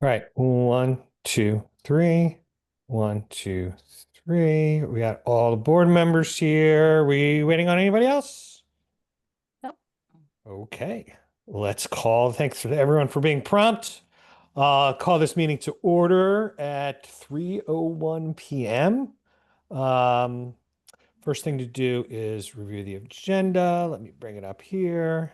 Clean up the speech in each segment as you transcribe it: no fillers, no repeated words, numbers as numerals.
All right, one, two, three. One, two, three. We got all the board members here. We waiting on anybody else? Yep. Okay, let's call. Thanks to everyone for being prompt. Call this meeting to order at 3:01 p.m. Um, First thing to do is review the agenda. Let me bring it up here.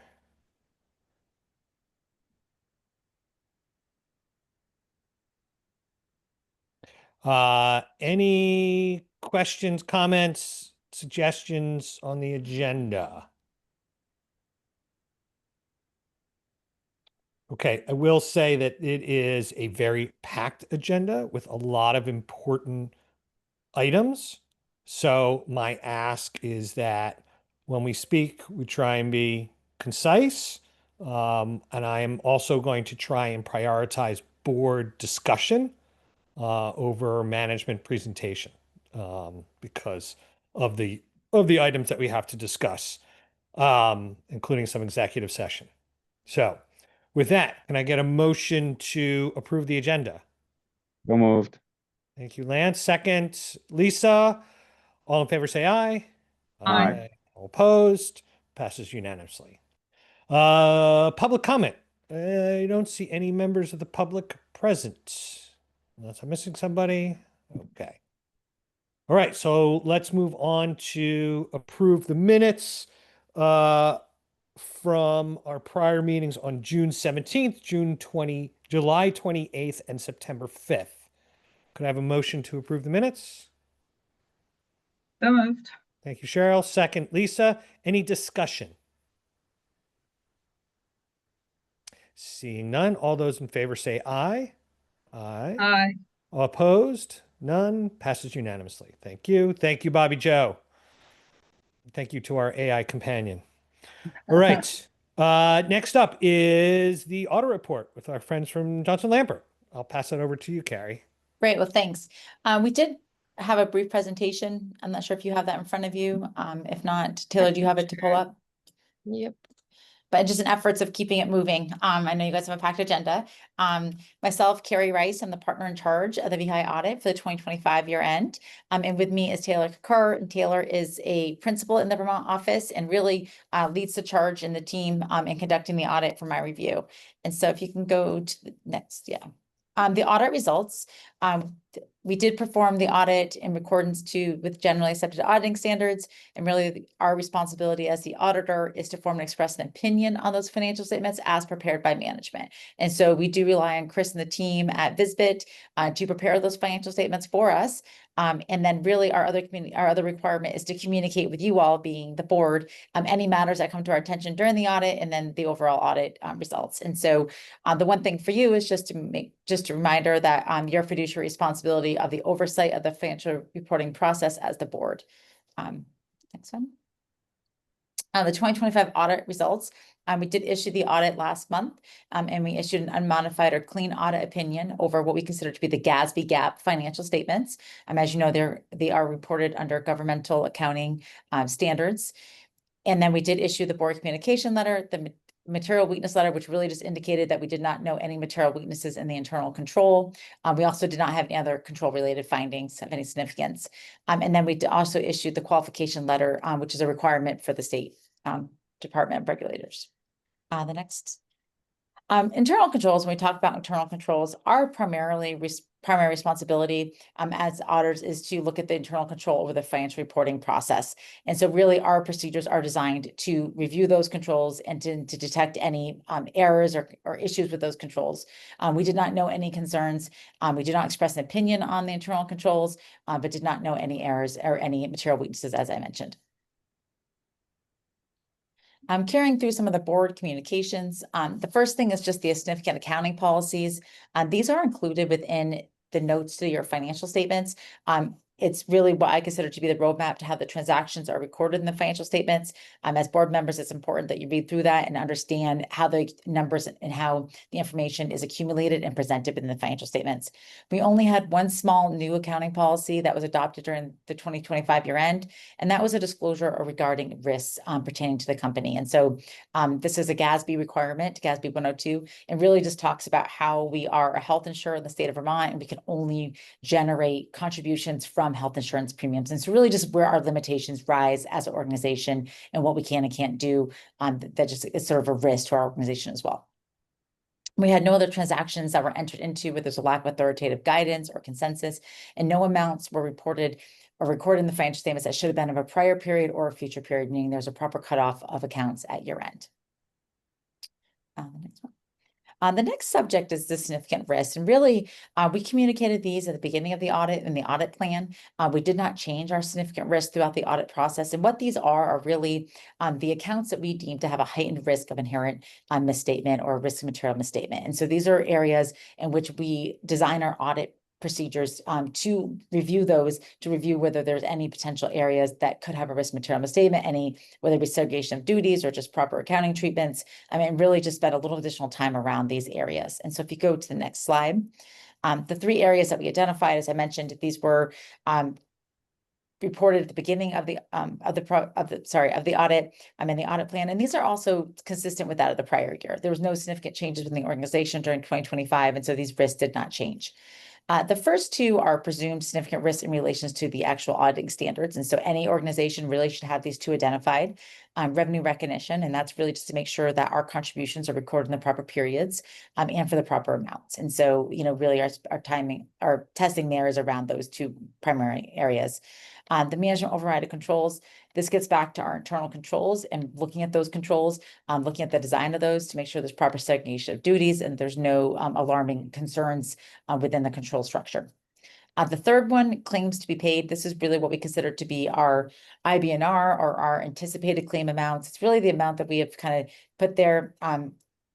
Any questions, comments, suggestions on the agenda? Okay, I will say that it is a very packed agenda with a lot of important items. So my ask is that when we speak, we try and be concise. And I am also going to try and prioritize board discussion over management presentation because of the items that we have to discuss, including some executive session. So, with that, can I get a motion to approve the agenda? So moved. Thank you, Lance. Second, Lisa. All in favor, say aye. Aye. Aye. All opposed? Passes unanimously. Public comment. I don't see any members of the public present. Unless I'm missing somebody. Okay. All right, so let's move on to approve the minutes from our prior meetings on June 17th, July 28th, and September 5th. Could I have a motion to approve the minutes? So moved. Thank you, Cheryl. Second, Lisa. Any discussion? Seeing none, all those in favor say aye. Aye. Aye. All opposed? None. Passes unanimously. Thank you. Thank you, Bobby Joe. Thank you to our AI companion. All right. Next up is the audit report with our friends from Johnson Lampert. I'll pass it over to you, Carrie. Great, well, thanks. We did have a brief presentation. I'm not sure if you have that in front of you. If not, Taylor, do you have it to pull up? Yep. But just in efforts of keeping it moving. I know you guys have a packed agenda. Myself, Carrie Rice, I'm the partner in charge of the VEHI audit for the 2025 year end. And with me is Taylor Kakar, and Taylor is a principal in the Vermont office and really leads the charge in the team in conducting the audit for my review. And so if you can go to the next, yeah. The audit results, we did perform the audit in accordance with generally accepted auditing standards. And really our responsibility as the auditor is to form and express an opinion on those financial statements as prepared by management. And so we do rely on Chris and the team at Visbit to prepare those financial statements for us. And then really our other requirement is to communicate with you all, being the board, any matters that come to our attention during the audit, and then the overall audit results. And so the one thing for you is just a reminder that your fiduciary responsibility of the oversight of the financial reporting process as the board. Next one. The 2025 audit results. We did issue the audit last month, and we issued an unmodified or clean audit opinion over what we consider to be the GASB GAAP financial statements. As you know, they are reported under governmental accounting standards. And then we did issue the board communication letter, the material weakness letter, which really just indicated that we did not know any material weaknesses in the internal control. We also did not have any other control related findings of any significance. And then we also issued the qualification letter, which is a requirement for the state Department of Regulators. The next. Internal controls, when we talk about internal controls, our primary responsibility as auditors is to look at the internal control over the financial reporting process. And so really our procedures are designed to review those controls and to detect any errors or issues with those controls. We did not know any concerns. We did not express an opinion on the internal controls, but did not know any errors or any material weaknesses, as I mentioned. I'm carrying through some of the board communications. The first thing is just the significant accounting policies. These are included within the notes to your financial statements. it's really what I consider to be the roadmap to how the transactions are recorded in the financial statements. As board members, it's important that you read through that and understand how the numbers and how the information is accumulated and presented within the financial statements. We only had one small new accounting policy that was adopted during the 2025 year end, and that was a disclosure regarding risks pertaining to the company. And so this is a GASB requirement, GASB 102, and really just talks about how we are a health insurer in the state of Vermont, and we can only generate contributions from health insurance premiums. And so really just where our limitations rise as an organization and what we can and can't do, that just is sort of a risk to our organization as well. We had no other transactions that were entered into where there's a lack of authoritative guidance or consensus, and no amounts were reported or recorded in the financial statements that should have been of a prior period or a future period, meaning there's a proper cutoff of accounts at year end. The next one. The next subject is the significant risk. And really, we communicated these at the beginning of the audit and the audit plan. We did not change our significant risk throughout the audit process. And what these are really the accounts that we deem to have a heightened risk of inherent misstatement or risk of material misstatement. And so these are areas in which we design our audit procedures to review those, to review whether there's any potential areas that could have a risk material misstatement, whether it be segregation of duties or just proper accounting treatments. I mean, really just spend a little additional time around these areas. And so if you go to the next slide, the three areas that we identified, as I mentioned, these were reported at the beginning of the audit, in the audit plan. And these are also consistent with that of the prior year. There was no significant changes within the organization during 2025. And so these risks did not change. The first two are presumed significant risks in relations to the actual auditing standards. And so any organization really should have these two identified. Revenue recognition, and that's really just to make sure that our contributions are recorded in the proper periods and for the proper amounts. And so, really our testing there is around those two primary areas. The management override of controls, this gets back to our internal controls and looking at those controls, looking at the design of those to make sure there's proper segregation of duties and there's no alarming concerns within the control structure. The third one, claims to be paid. This is really what we consider to be our IBNR or our anticipated claim amounts. It's really the amount that we have kind of put there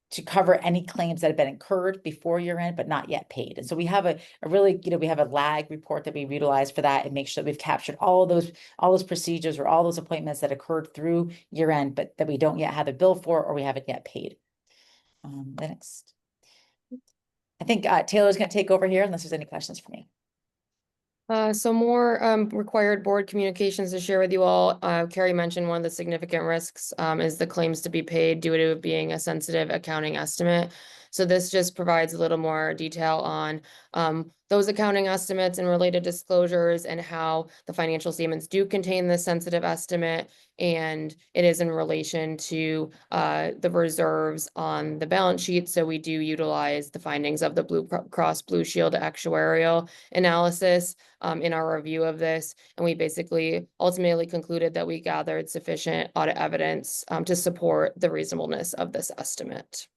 to cover any claims that have been incurred before year end, but not yet paid. And so we have a really, we have a lag report that we utilize for that and make sure that we've captured all those procedures or all those appointments that occurred through year end, but that we don't yet have a bill for, or we haven't yet paid. The next, I think Taylor's going to take over here unless there's any questions for me. So more required board communications to share with you all. Carrie mentioned one of the significant risks is the claims to be paid due to being a sensitive accounting estimate. So this just provides a little more detail on those accounting estimates and related disclosures and how the financial statements do contain this sensitive estimate. And it is in relation to the reserves on the balance sheet. So we do utilize the findings of the Blue Cross Blue Shield actuarial analysis in our review of this. And we basically ultimately concluded that we gathered sufficient audit evidence to support the reasonableness of this estimate.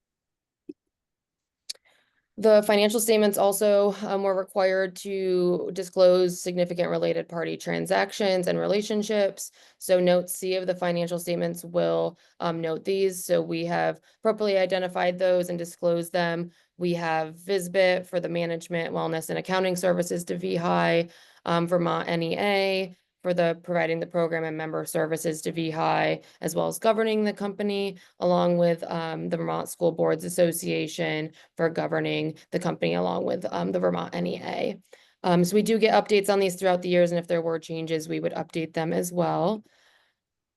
The financial statements also were required to disclose significant related party transactions and relationships. So note C of the financial statements will note these. So we have appropriately identified those and disclosed them. We have VISBIT for the management, wellness, and accounting services to VEHI, Vermont NEA, for the providing the program and member services to VEHI, as well as governing the company, along with the Vermont School Boards Association for governing the company, along with the Vermont NEA. So we do get updates on these throughout the years, and if there were changes, we would update them as well.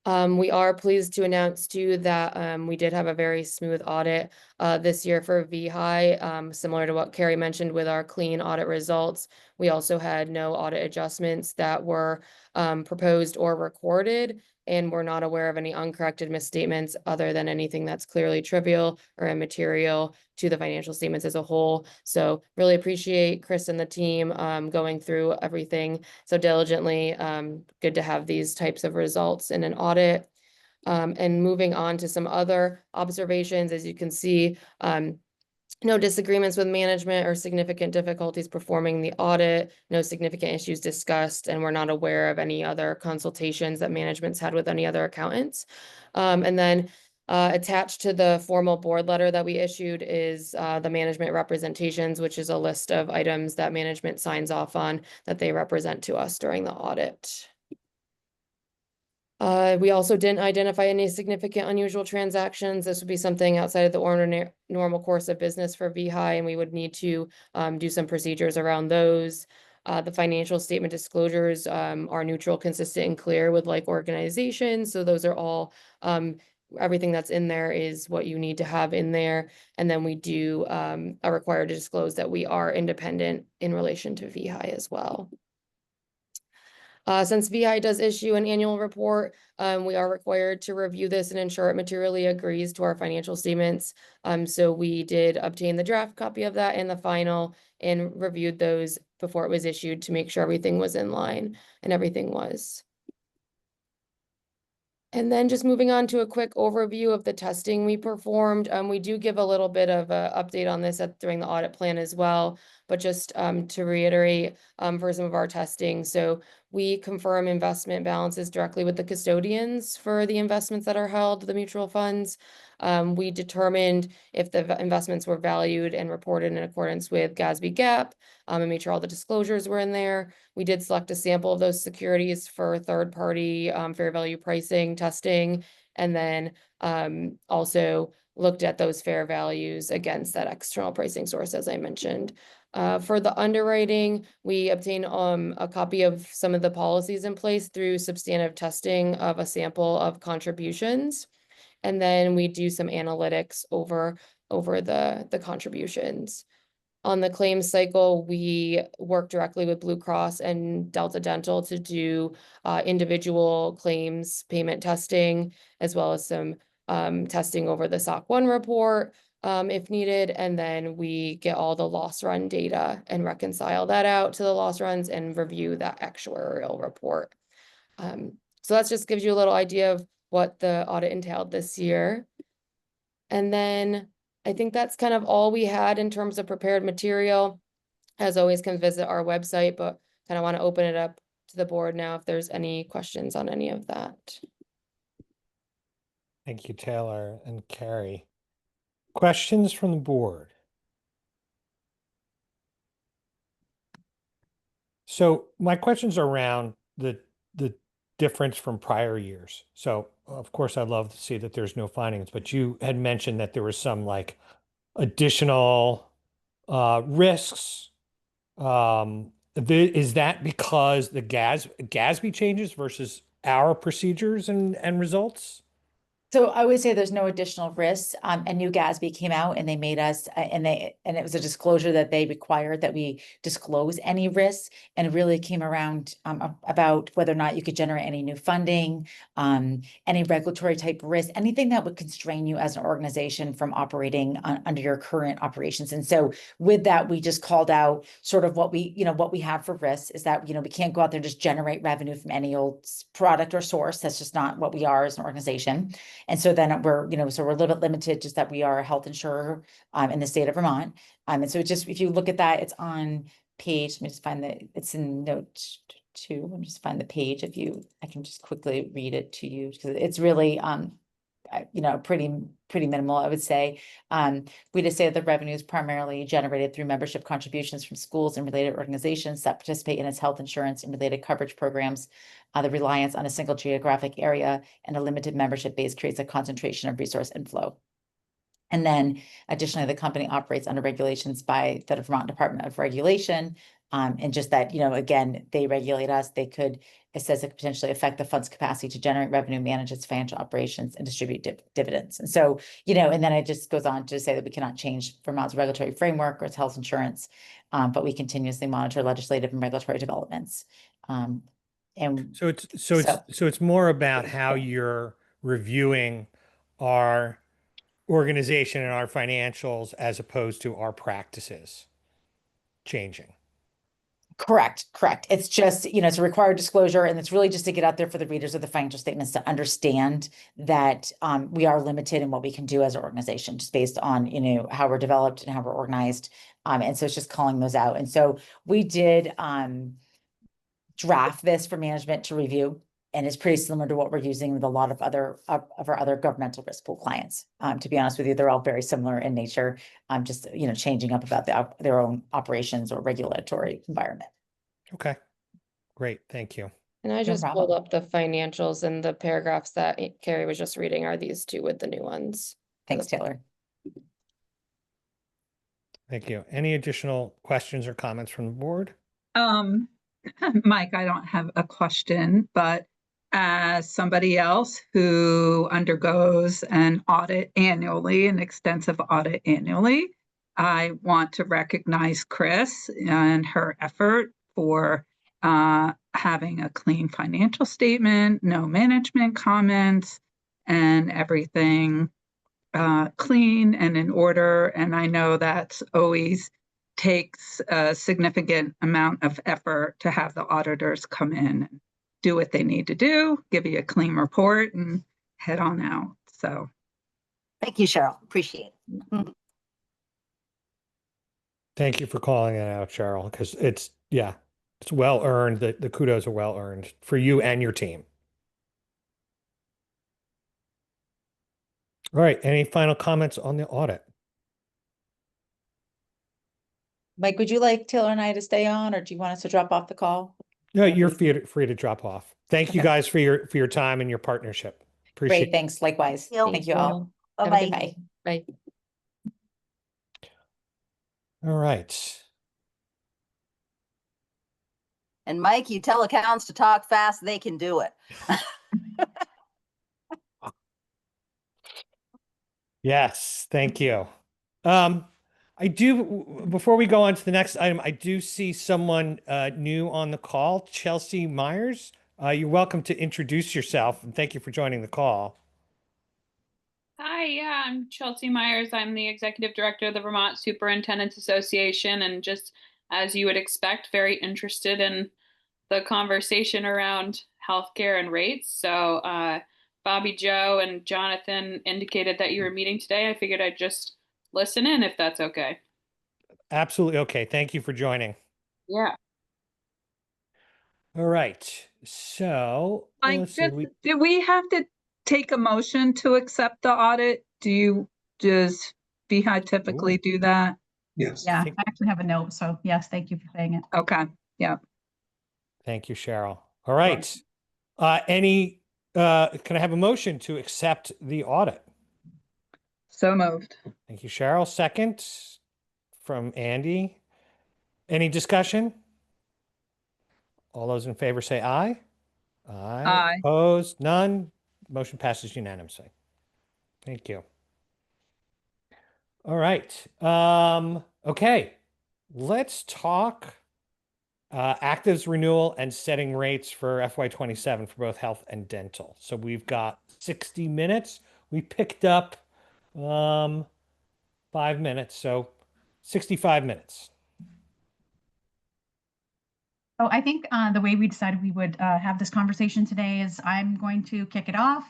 We are pleased to announce too that we did have a very smooth audit this year for VEHI, similar to what Carrie mentioned with our clean audit results. We also had no audit adjustments that were proposed or recorded, and we're not aware of any uncorrected misstatements other than anything that's clearly trivial or immaterial to the financial statements as a whole. So really appreciate Chris and the team going through everything so diligently. Good to have these types of results in an audit. And moving on to some other observations, as you can see, no disagreements with management or significant difficulties performing the audit, no significant issues discussed, and we're not aware of any other consultations that management's had with any other accountants. And then Attached to the formal board letter that we issued is the management representations, which is a list of items that management signs off on that they represent to us during the audit. We also didn't identify any significant unusual transactions. This would be something outside of the normal course of business for VEHI, and we would need to do some procedures around those. The financial statement disclosures are neutral, consistent, and clear with like organizations. So those are all everything that's in there is what you need to have in there. And then we do are required to disclose that we are independent in relation to VEHI as well. Since VEHI does issue an annual report, we are required to review this and ensure it materially agrees to our financial statements. So we did obtain the draft copy of that and the final and reviewed those before it was issued to make sure everything was in line, and everything was. And then just moving on to a quick overview of the testing we performed. We do give a little bit of an update on this during the audit plan as well, but just to reiterate for some of our testing. So we confirm investment balances directly with the custodians for the investments that are held, the mutual funds. We determined if the investments were valued and reported in accordance with GASB GAAP, and made sure all the disclosures were in there. We did select a sample of those securities for third-party fair value pricing testing, and then also looked at those fair values against that external pricing source, as I mentioned. For the underwriting, we obtained a copy of some of the policies in place through substantive testing of a sample of contributions. And then we do some analytics over the contributions. On the claims cycle, we work directly with Blue Cross and Delta Dental to do individual claims payment testing, as well as some testing over the SOC 1 report if needed. And then we get all the loss run data and reconcile that out to the loss runs and review that actuarial report. So that just gives you a little idea of what the audit entailed this year. And then I think that's kind of all we had in terms of prepared material. As always, can visit our website, but kind of want to open it up to the board now if there's any questions on any of that. Thank you, Taylor and Carrie. Questions from the board? So my questions are around the difference from prior years. So of course, I'd love to see that there's no findings, but you had mentioned that there was some like additional risks. Is that because the GASB changes versus our procedures and results? So I would say there's no additional risks. And new GASB came out and they made us, and it was a disclosure that they required that we disclose any risks. And it really came around about whether or not you could generate any new funding, any regulatory type risk, anything that would constrain you as an organization from operating under your current operations. And so with that, we just called out sort of what we have for risks is that, we can't go out there and just generate revenue from any old product or source. That's just not what we are as an organization. And so then we're a little bit limited, just that we are a health insurer in the state of Vermont. And so if you look at that, it's on page, let me just find it's in note 2. Let me just find the page I can just quickly read it to you because it's really, pretty minimal, I would say. We just say that the revenue is primarily generated through membership contributions from schools and related organizations that participate in its health insurance and related coverage programs. The reliance on a single geographic area and a limited membership base creates a concentration of resource inflow. And then additionally, the company operates under regulations by the Vermont Department of Regulation. And just that, again, they regulate us. It says it could potentially affect the fund's capacity to generate revenue, manage its financial operations, and distribute dividends. And so, and then it just goes on to say that we cannot change Vermont's regulatory framework or its health insurance, but we continuously monitor legislative and regulatory developments. And so it's more about how you're reviewing our organization and our financials as opposed to our practices changing. Correct. It's just, it's a required disclosure, and it's really just to get out there for the readers of the financial statements to understand that we are limited in what we can do as an organization, just based on, how we're developed and how we're organized. And so it's just calling those out. And so we did draft this for management to review. and it's pretty similar to what we're using with a lot of other of our other governmental risk pool clients. To be honest with you, they're all very similar in nature. Just changing up about their own operations or regulatory environment. Okay, great. Thank you. And I No just pulled problem. up the financials, and the paragraphs that Carrie was just reading are these two with the new ones. Thanks, Taylor. Thank you. Any additional questions or comments from the board? Mike, I don't have a question, but as somebody else who undergoes an audit annually, an extensive audit annually, I want to recognize Chris and her effort for having a clean financial statement, no management comments, and everything clean and in order. And I know that's always takes a significant amount of effort to have the auditors come in and do what they need to do, give you a clean report, and head on out. So Thank you, Cheryl. Appreciate it. Thank you for calling it out, Cheryl, because it's well earned. The kudos are well earned for you and your team. All right. Any final comments on the audit? Mike, would you like Taylor and I to stay on, or do you want us to drop off the call? No, you're free to drop off. Thank you Okay. guys for your time and your partnership. Appreciate Great, thanks. Likewise. Thank you. Thank you all. Have a Bye-bye. good night. Bye. it. All right. And Mike, you tell accountants to talk fast, they can do it. Yes, thank you. I do, before we go on to the next item, I do see someone new on the call, Chelsea Myers. You're welcome to introduce yourself, and thank you for joining the call. Hi, yeah, I'm Chelsea Myers. I'm the executive director of the Vermont Superintendents Association, and just as you would expect, very interested in the conversation around healthcare and rates. So, Bobby Joe and Jonathan indicated that you were meeting today. I figured I'd just listen in if that's okay. Absolutely okay. Thank you for joining. Yeah. All right. So Mike, let's see. do we have to take a motion to accept the audit? Does VEHI typically do that? Yes. Yeah, think- I actually have a note, so yes, thank you for saying it. Okay, yeah. Thank you, Cheryl. All right. Can I have a motion to accept the audit? So moved. Thank you, Cheryl. Second from Andy. Any discussion? All those in favor say aye. Aye. Aye. Opposed? None. Motion passes unanimously. Thank you. All right. Okay. Let's talk actives renewal and setting rates for FY27 for both health and dental. So we've got 60 minutes. We picked up 5 minutes, so 65 minutes. So I think the way we decided we would have this conversation today is I'm going to kick it off.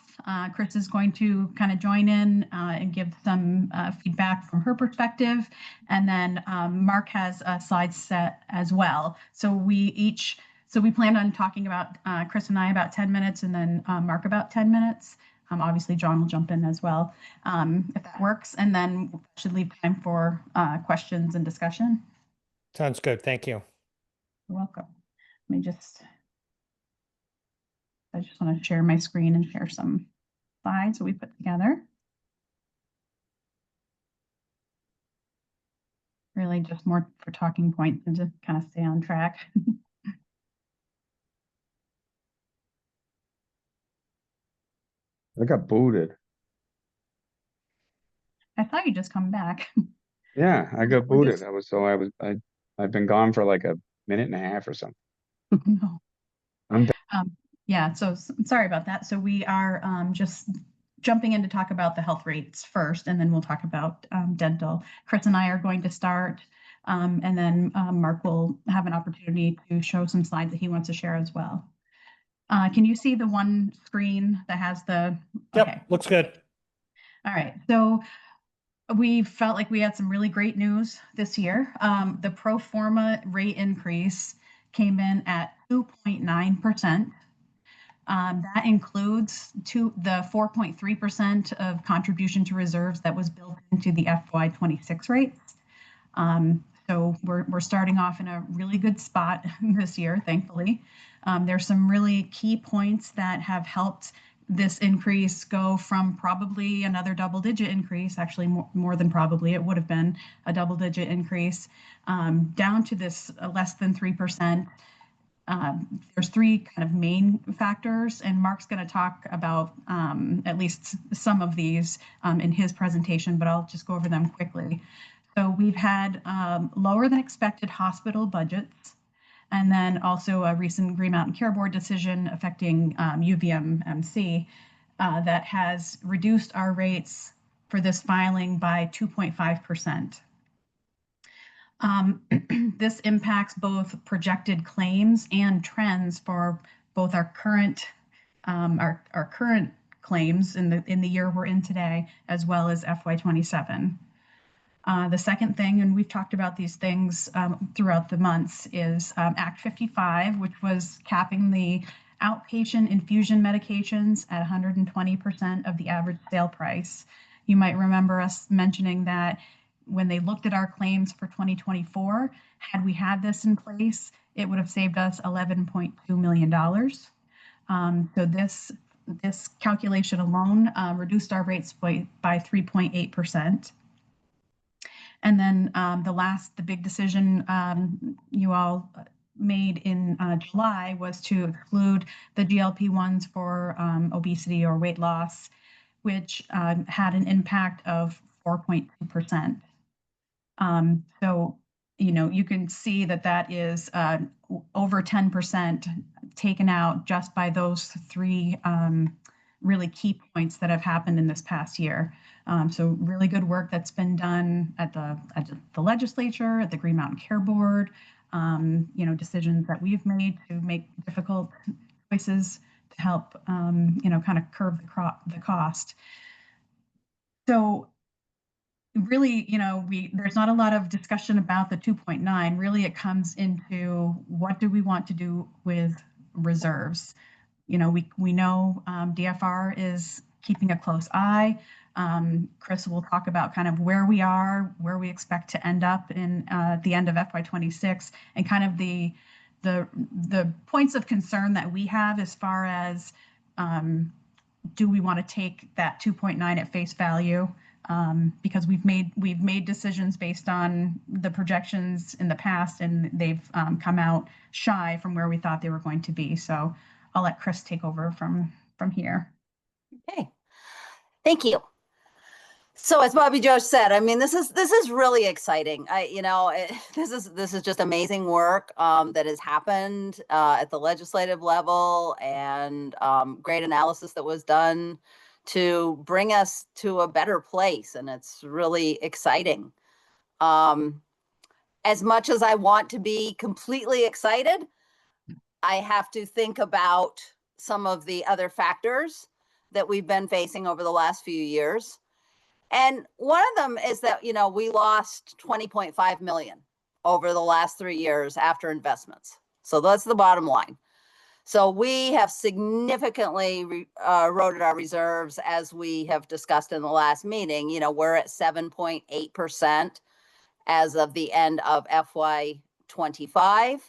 Chris is going to kind of join in and give some feedback from her perspective. And then Mark has a slide set as well. So we planned on talking about Chris and I about 10 minutes and then Mark about 10 minutes. Obviously, John will jump in as well if that works. And then should leave time for questions and discussion. Sounds good. Thank you. You're welcome. I just want to share my screen and share some slides that we put together. Really just more for talking points and to kind of stay on track. I got booted. I thought you just come back. Yeah, I got We're booted. I've been gone for like a minute and a half or something. No. I'm Yeah, so sorry about that. So we are just jumping in to talk about the health rates first, and then we'll talk about dental. Chris and I are going to start, and then Mark will have an opportunity to show some slides that he wants to share as well. Can you see the one screen that has the? Yep, Okay. looks good. All right, so we felt like we had some really great news this year. The pro forma rate increase came in at 2.9%. That includes the 4.3% of contribution to reserves that was built into the FY26 rates. So we're starting off in a really good spot this year, thankfully. There's some really key points that have helped this increase go from probably another double-digit increase, actually more than probably, it would have been a double-digit increase, down to this less than 3%. There's three kind of main factors, and Mark's going to talk about at least some of these in his presentation, but I'll just go over them quickly. So we've had lower than expected hospital budgets, and then also a recent Green Mountain Care Board decision affecting UVMMC that has reduced our rates for this filing by 2.5%. This impacts both projected claims and trends for both our current claims in the year we're in today, as well as FY27. The second thing, and we've talked about these things throughout the months, is Act 55, which was capping the outpatient infusion medications at 120% of the average sale price. You might remember us mentioning that when they looked at our claims for 2024, had we had this in place, it would have saved us $11.2 million. So this calculation alone reduced our rates by 3.8%. And then the big decision you all made in July was to exclude the GLP-1s for obesity or weight loss, which had an impact of 4.2%. So, you can see that is over 10% taken out just by those three really key points that have happened in this past year. So really good work that's been done at the legislature, at the Green Mountain Care Board, decisions that we've made to make difficult choices to help, kind of curb the cost. So really, there's not a lot of discussion about the 2.9. Really, it comes into what do we want to do with reserves? We know DFR is keeping a close eye. Chris will talk about kind of where we are, where we expect to end up in the end of FY26, and kind of the points of concern that we have as far as do we want to take that 2.9 at face value? Because we've made decisions based on the projections in the past, and they've come out shy from where we thought they were going to be. So I'll let Chris take over from here. Okay, thank you. So as Bobby Joe said, I mean, this is really exciting. This is just amazing work that has happened at the legislative level, and great analysis that was done to bring us to a better place, and it's really exciting. As much as I want to be completely excited, I have to think about some of the other factors that we've been facing over the last few years. And one of them is that, we lost 20.5 million over the last 3 years after investments. So that's the bottom line. So we have significantly eroded our reserves, as we have discussed in the last meeting. We're at 7.8% as of the end of FY25.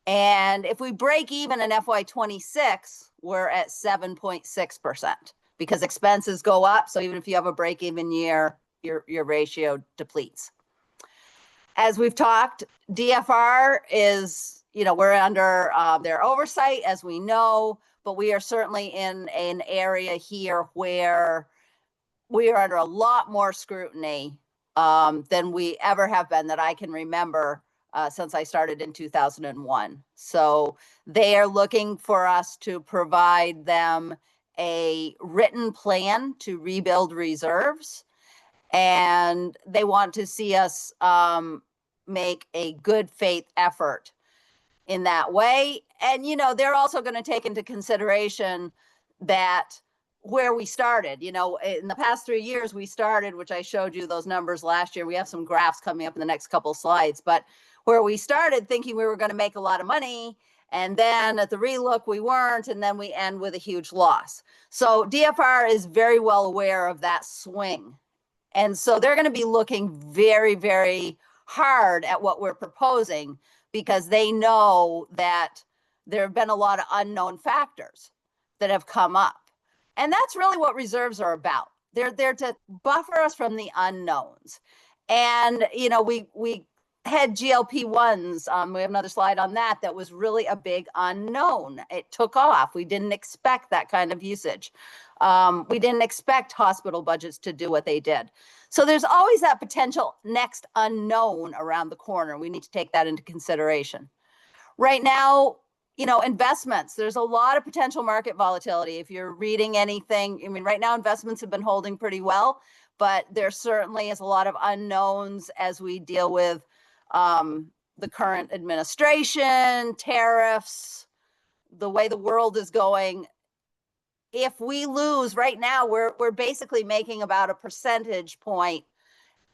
And if we break even in FY26, we're at 7.6% because expenses go up. So even if you have a break-even year, your ratio depletes. As we've talked, DFR is, we're under their oversight, as we know, but we are certainly in an area here where we are under a lot more scrutiny than we ever have been, that I can remember since I started in 2001. So they are looking for us to provide them a written plan to rebuild reserves, and they want to see us make a good faith effort in that way. And, they're also going to take into consideration that where we started, in the past 3 years, we started, which I showed you those numbers last year. We have some graphs coming up in the next couple of slides, but where we started thinking we were going to make a lot of money, And then at the relook, we weren't, and then we end with a huge loss. So DFR is very well aware of that swing. And so they're going to be looking very, very hard at what we're proposing because they know that there have been a lot of unknown factors that have come up. And that's really what reserves are about. They're there to buffer us from the unknowns. And, you know, we had GLP-1s. We have another slide on that. That was really a big unknown. It took off. We didn't expect that kind of usage. We didn't expect hospital budgets to do what they did. So there's always that potential next unknown around the corner. We need to take that into consideration. Right now, you know, investments, there's a lot of potential market volatility. If you're reading anything, I mean, right now investments have been holding pretty well, but there certainly is a lot of unknowns as we deal with the current administration, tariffs, the way the world is going. If we lose right now, we're basically making about a percentage point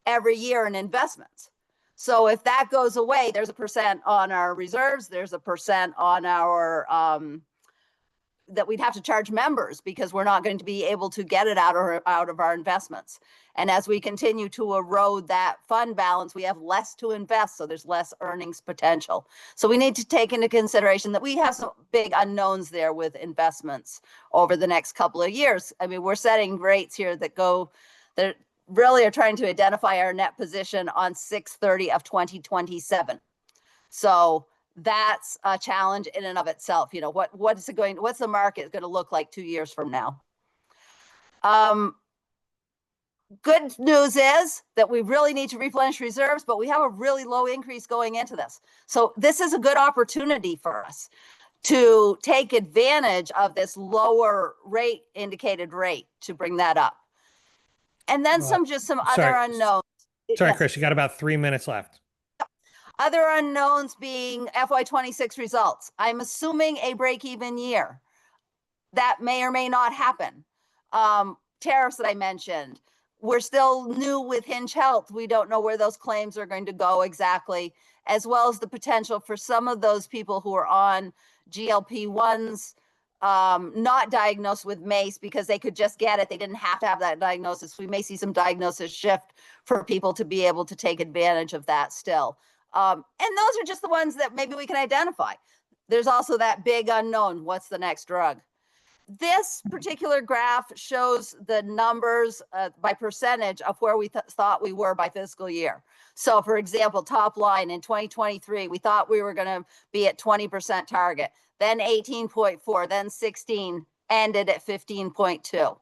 every year in investments. So if that goes away, there's a percent on our reserves, there's a percent on our that we'd have to charge members because we're not going to be able to get it out of our investments. And as we continue to erode that fund balance, we have less to invest, so there's less earnings potential. So we need to take into consideration that we have some big unknowns there with investments over the next couple of years. I mean, we're setting rates here that really are trying to identify our net position on 6/30 of 2027. So that's a challenge in and of itself. You know, what's the market going to look like 2 years from now? Good news is that we really need to replenish reserves, but we have a really low increase going into this. So this is a good opportunity for us to take advantage of this lower rate, indicated rate, to bring that up. And then some other unknowns. Sorry, Yes. Chris, you got about 3 minutes left. Other unknowns being FY26 results. I'm assuming a break-even year. That may or may not happen. Tariffs that I mentioned. We're still new with Hinge Health. We don't know where those claims are going to go exactly, as well as the potential for some of those people who are on GLP-1s not diagnosed with MACE because they could just get it. They didn't have to have that diagnosis. We may see some diagnosis shift for people to be able to take advantage of that still. And those are just the ones that maybe we can identify. There's also that big unknown. What's the next drug? This particular graph shows the numbers by percentage of where we thought we were by fiscal year. So for example, top line in 2023, we thought we were going to be at 20% target, then 18.4, then 16, ended at 15.2.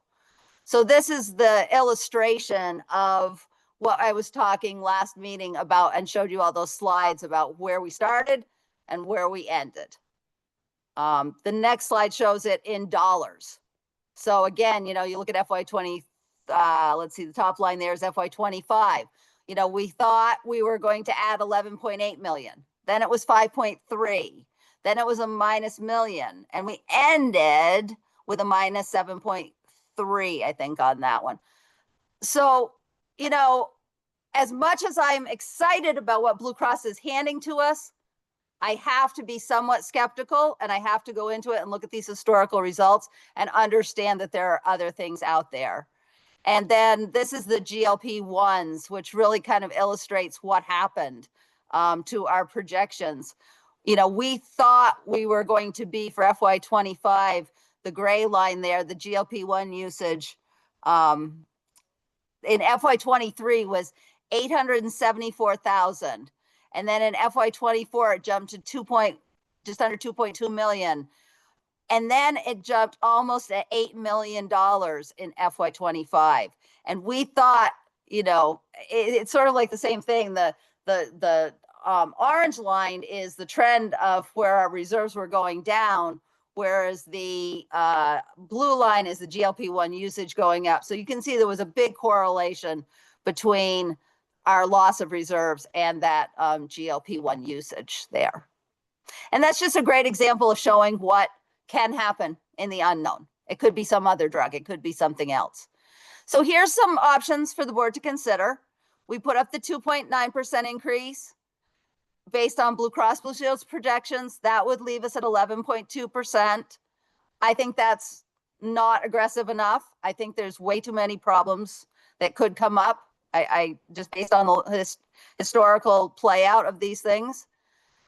So this is the illustration of what I was talking last meeting about and showed you all those slides about where we started and where we ended. The next slide shows it in dollars. So again, you know, you look at FY20, let's see, the top line there is FY25. You know, we thought we were going to add 11.8 million. Then it was 5.3. Then it was a minus million. And we ended with a minus 7.3, I think, on that one. So, you know, as much as I'm excited about what Blue Cross is handing to us, I have to be somewhat skeptical, and I have to go into it and look at these historical results and understand that there are other things out there. And then this is the GLP-1s, which really kind of illustrates what happened to our projections. You know, we thought we were going to be for FY25, the gray line there, the GLP-1 usage in FY23 was 874,000. And then in FY24, it jumped to just under 2.2 million. And then it jumped almost at $8 million in FY25. And we thought, you know, it's sort of like the same thing. The orange line is the trend of where our reserves were going down, whereas the blue line is the GLP-1 usage going up. So you can see there was a big correlation between our loss of reserves and that GLP-1 usage there. And that's just a great example of showing what can happen in the unknown. It could be some other drug. It could be something else. So here's some options for the board to consider. We put up the 2.9% increase. based on Blue Cross Blue Shield's projections, that would leave us at 11.2%. I think that's not aggressive enough. I think there's way too many problems that could come up. I just based on the historical play out of these things.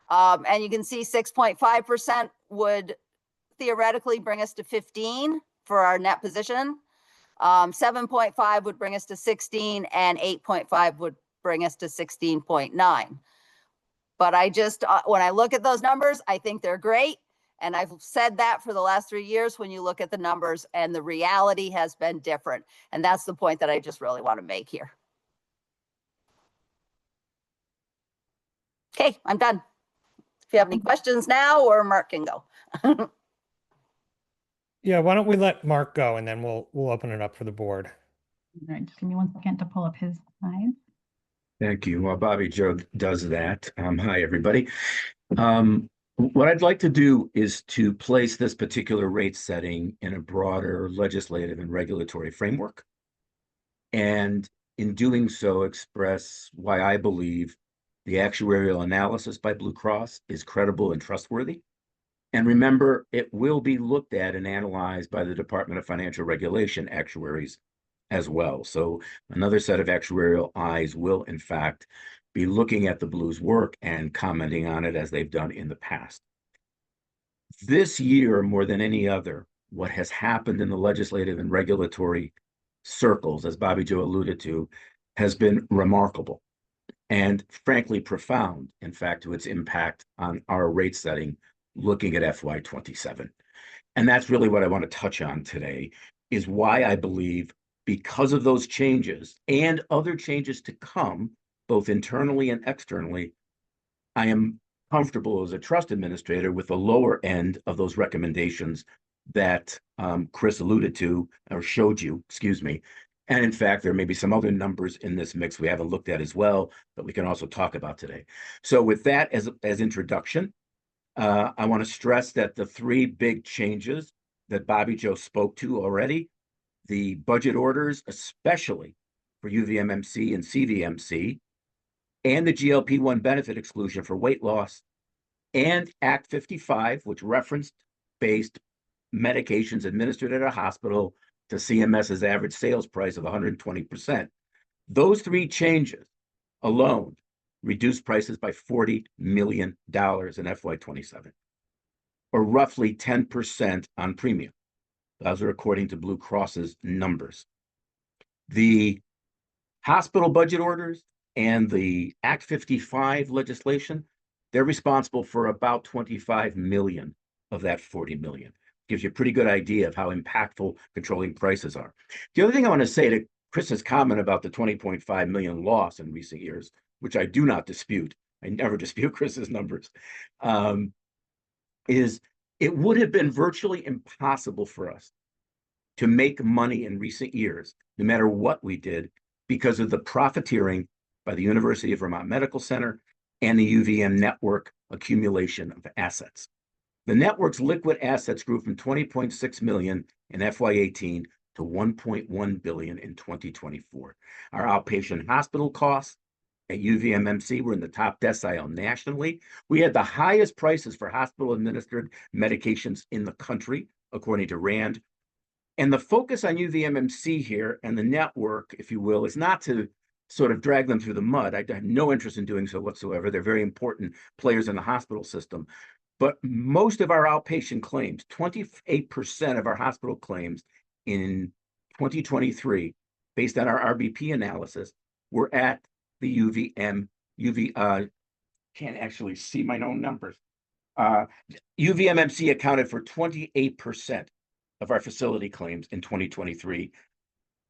And you can see 6.5% would theoretically bring us to 15 for our net position. 7.5 would bring us to 16, and 8.5 would bring us to 16.9. But I just, when I look at those numbers, I think they're great. And I've said that for the last 3 years when you look at the numbers, and the reality has been different. And that's the point that I just really want to make here. Okay, I'm done. If you have any questions now, or Mark can go. Yeah, why don't we let Mark go and then we'll open it up for the board. All right, just give me 1 second to pull up his slide. Thank you. While Bobby Joe does that, hi, everybody. What I'd like to do is to place this particular rate setting in a broader legislative and regulatory framework. And in doing so, express why I believe the actuarial analysis by Blue Cross is credible and trustworthy. And remember, it will be looked at and analyzed by the Department of Financial Regulation actuaries as well. So another set of actuarial eyes will, in fact, be looking at the Blues' work and commenting on it as they've done in the past. This year, more than any other, what has happened in the legislative and regulatory circles, as Bobby Joe alluded to, has been remarkable and frankly profound, in fact, to its impact on our rate setting looking at FY27. And that's really what I want to touch on today, is why I believe, because of those changes and other changes to come, both internally and externally, I am comfortable as a trust administrator with the lower end of those recommendations that Chris alluded to, or showed you, excuse me. And in fact, there may be some other numbers in this mix we haven't looked at as well, that we can also talk about today. So with that as introduction, I want to stress that the 3 big changes that Bobby Joe spoke to already, the budget orders, especially for UVMMC and CVMC, and the GLP-1 benefit exclusion for weight loss, and Act 55, which referenced based medications administered at a hospital to CMS's average sales price of 120%. Those 3 changes alone reduced prices by $40 million in FY27, or roughly 10% on premium. Those are according to Blue Cross's numbers. The hospital budget orders and the Act 55 legislation, they're responsible for about 25 million of that 40 million. Gives you a pretty good idea of how impactful controlling prices are. The other thing I want to say to Chris's comment about the 20.5 million loss in recent years, which I do not dispute, I never dispute Chris's numbers, is it would have been virtually impossible for us to make money in recent years, no matter what we did, because of the profiteering by the University of Vermont Medical Center and the UVM network accumulation of assets. The network's liquid assets grew from 20.6 million in FY18 to 1.1 billion in 2024. Our outpatient hospital costs at UVMMC were in the top decile nationally. We had the highest prices for hospital-administered medications in the country, according to RAND. And the focus on UVMMC here and the network, if you will, is not to sort of drag them through the mud. I have no interest in doing so whatsoever. They're very important players in the hospital system. But most of our outpatient claims, 28% of our hospital claims in 2023, based on our RBP analysis, were at the can't actually see my own numbers. UVMMC accounted for 28% of our facility claims in 2023,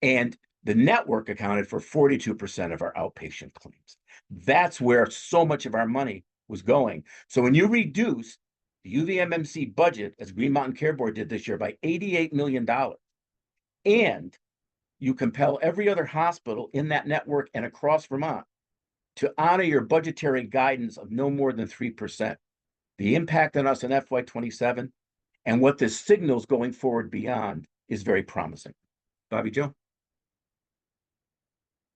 and the network accounted for 42% of our outpatient claims. That's where so much of our money was going. So when you reduce the UVMMC budget, as Green Mountain Care Board did this year, by $88 million, and you compel every other hospital in that network and across Vermont to honor your budgetary guidance of no more than 3%, the impact on us in FY27 and what this signals going forward beyond is very promising. Bobby Joe?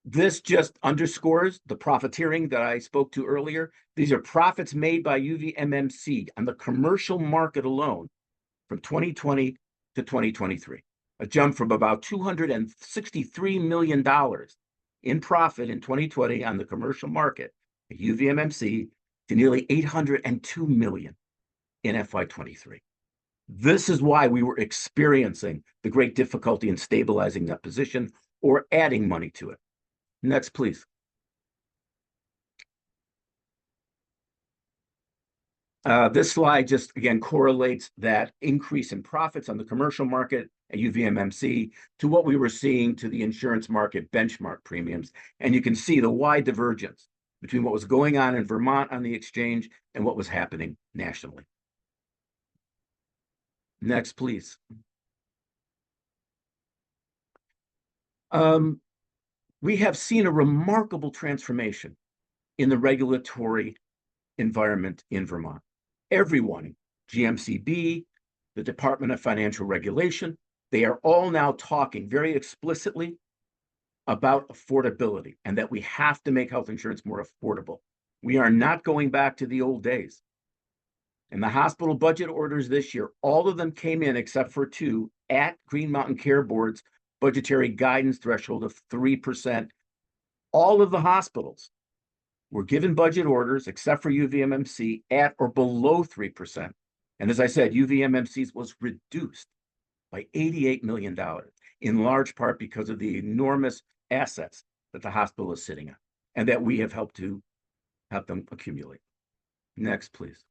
This just underscores the profiteering that I spoke to earlier. These are profits made by UVMMC on the commercial market alone from 2020 to 2023, a jump from about $263 million in profit in 2020 on the commercial market at UVMMC to nearly $802 million in FY23. This is why we were experiencing the great difficulty in stabilizing that position or adding money to it. Next, please. This slide just, again, correlates that increase in profits on the commercial market at UVMMC to what we were seeing to the insurance market benchmark premiums. And you can see the wide divergence between what was going on in Vermont on the exchange and what was happening nationally. Next, please. We have seen a remarkable transformation in the regulatory environment in Vermont. Everyone, GMCB, the Department of Financial Regulation, they are all now talking very explicitly about affordability and that we have to make health insurance more affordable. We are not going back to the old days. And the hospital budget orders this year, all of them came in except for two at Green Mountain Care Board's budgetary guidance threshold of 3%. All of the hospitals were given budget orders, except for UVMMC, at or below 3%. And as I said, UVMMC's was reduced by $88 million, in large part because of the enormous assets that the hospital is sitting on and that we have helped to have them accumulate. Next, please.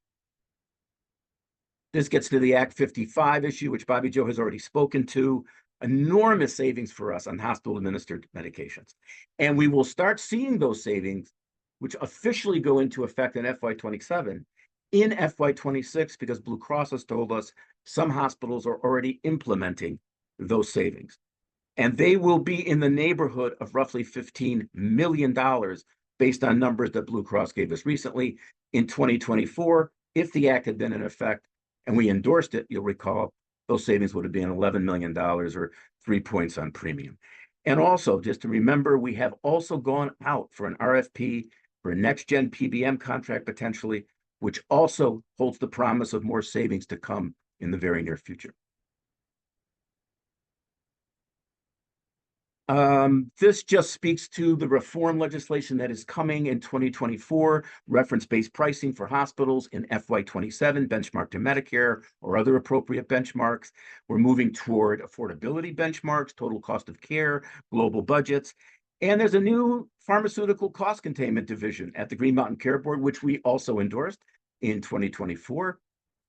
This gets to the Act 55 issue, which Bobby Joe has already spoken to. Enormous savings for us on hospital-administered medications. And we will start seeing those savings, which officially go into effect in FY27, in FY26, because Blue Cross has told us some hospitals are already implementing those savings. And they will be in the neighborhood of roughly $15 million based on numbers that Blue Cross gave us recently. In 2024, if the act had been in effect and we endorsed it, you'll recall, those savings would have been $11 million or 3 points on premium. And also, just to remember, we have also gone out for an RFP for a next-gen PBM contract potentially, which also holds the promise of more savings to come in the very near future. This just speaks to the reform legislation that is coming in 2024, reference-based pricing for hospitals in FY27, benchmark to Medicare or other appropriate benchmarks. We're moving toward affordability benchmarks, total cost of care, global budgets. And there's a new pharmaceutical cost containment division at the Green Mountain Care Board, which we also endorsed in 2024.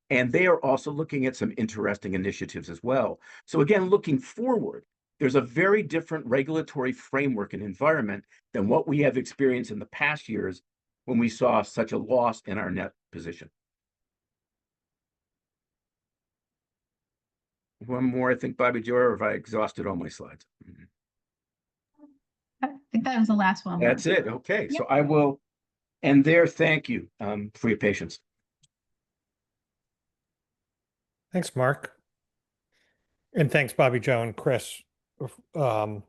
And they are also looking at some interesting initiatives as well. So again, looking forward, there's a very different regulatory framework and environment than what we have experienced in the past years when we saw such a loss in our net position. One more, I think, Bobby Joy, or have I exhausted all my slides? I think that was the last one. That's it. Okay, Yep. so I will end there. Thank you for your patience. Thanks, Mark. And thanks, Bobby Joe and Chris. All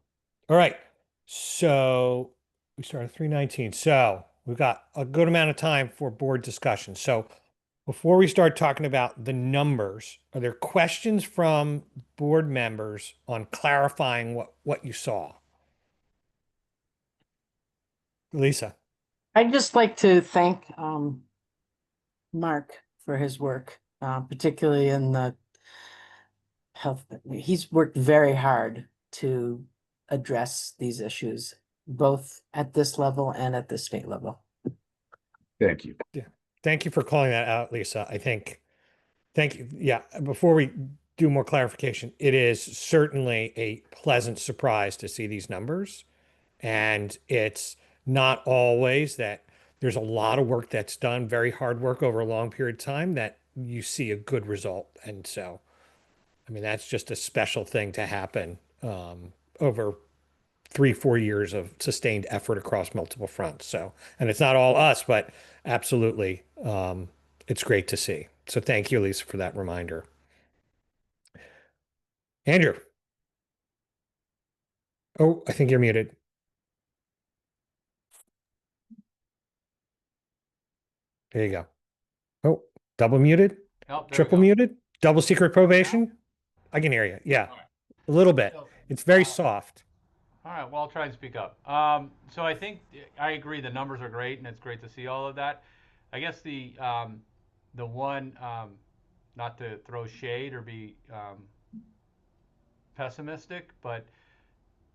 right. So we started 3:19. So we've got a good amount of time for board discussion. So before we start talking about the numbers, are there questions from board members on clarifying what you saw? Lisa. I'd just like to thank Mark for his work, particularly in the health. He's worked very hard to address these issues, both at this level and at the state level. Thank you. Yeah. Thank you for calling that out, Lisa. Thank you. Yeah. Before we do more clarification, it is certainly a pleasant surprise to see these numbers. And it's not always that there's a lot of work that's done, very hard work over a long period of time, that you see a good result. And so, I mean, that's just a special thing to happen over 3-4 years of sustained effort across multiple fronts. So, and it's not all us, but absolutely, it's great to see. So thank you, Lisa, for that reminder. Andrew. Oh, I think you're muted. There you go. Oh, double muted, Oh, there we triple go. muted, double secret probation. I can hear you. Yeah, All right. a little bit. So, It's very soft. All right, well, I'll try and speak up. So I think I agree the numbers are great, and it's great to see all of that. I guess the one, not to throw shade or be pessimistic, but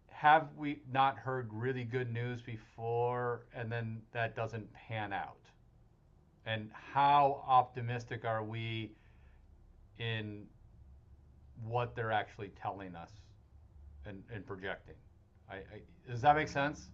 have we not heard really good news before, and then that doesn't pan out? And how optimistic are we in what they're actually telling us and projecting? Does that make sense?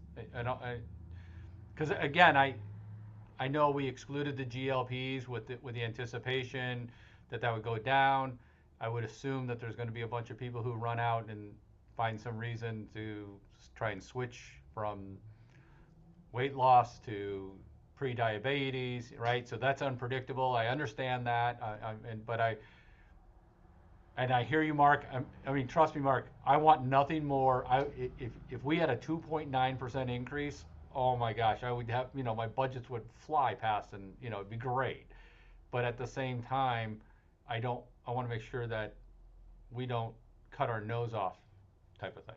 Because again, I know we excluded the GLPs with the anticipation that would go down. I would assume that there's going to be a bunch of people who run out and find some reason to try and switch from weight loss to pre-diabetes, right? So that's unpredictable. I understand that, and I hear you, Mark. I mean, trust me, Mark. I want nothing more. If we had a 2.9% increase, oh my gosh, I would have, my budgets would fly past, and it'd be great. But at the same time, I want to make sure that we don't cut our nose off, type of thing.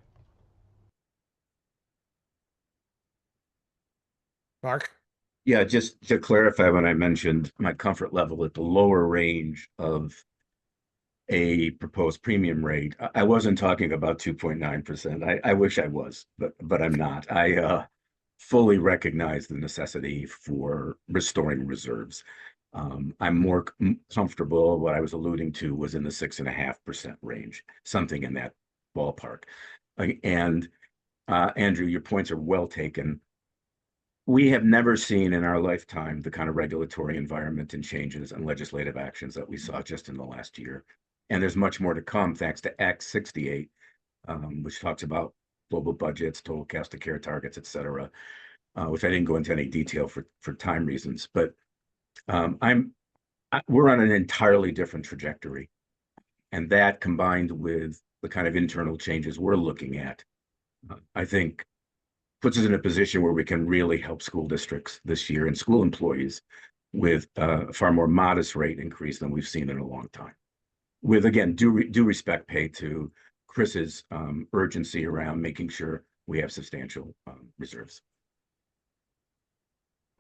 Mark? Yeah, just to clarify, when I mentioned my comfort level at the lower range of a proposed premium rate, I wasn't talking about 2.9%. I wish I was, but I'm not. I fully recognize the necessity for restoring reserves. I'm more comfortable. What I was alluding to was in the 6.5% range, something in that ballpark. And Andrew, your points are well taken. We have never seen in our lifetime the kind of regulatory environment and changes and legislative actions that we saw just in the last year. And there's much more to come thanks to Act 68, which talks about global budgets, total cost of care targets, et cetera, which I didn't go into any detail for time reasons. But we're on an entirely different trajectory. And that, combined with the kind of internal changes we're looking at, I think puts us in a position where we can really help school districts this year and school employees with a far more modest rate increase than we've seen in a long time. With, again, due respect paid to Chris's urgency around making sure we have substantial reserves.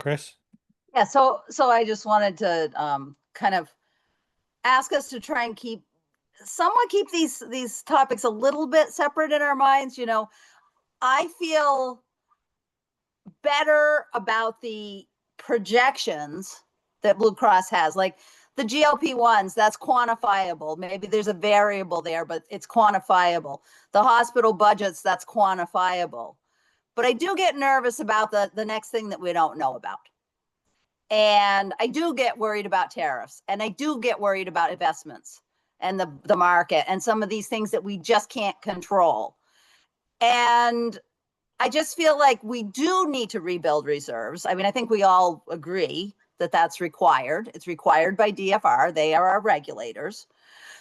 Chris? Yeah, so I just wanted to kind of ask us to try and somewhat keep these topics a little bit separate in our minds. I feel better about the projections that Blue Cross has, like the GLP-1s, that's quantifiable. Maybe there's a variable there, but it's quantifiable. The hospital budgets, that's quantifiable. But I do get nervous about the next thing that we don't know about. And I do get worried about tariffs, and I do get worried about investments and the market and some of these things that we just can't control. And I just feel like we do need to rebuild reserves. I mean, I think we all agree that that's required. It's required by DFR. They are our regulators.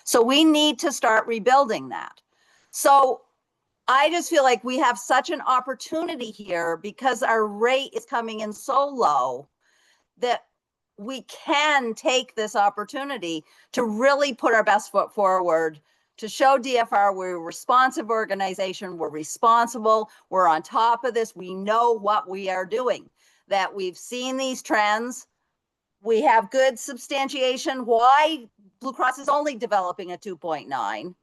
So we need to start rebuilding that. So I just feel like we have such an opportunity here because our rate is coming in so low that we can take this opportunity to really put our best foot forward, to show DFR we're a responsive organization, we're responsible, we're on top of this, we know what we are doing, that we've seen these trends, we have good substantiation why Blue Cross is only developing a 2.9,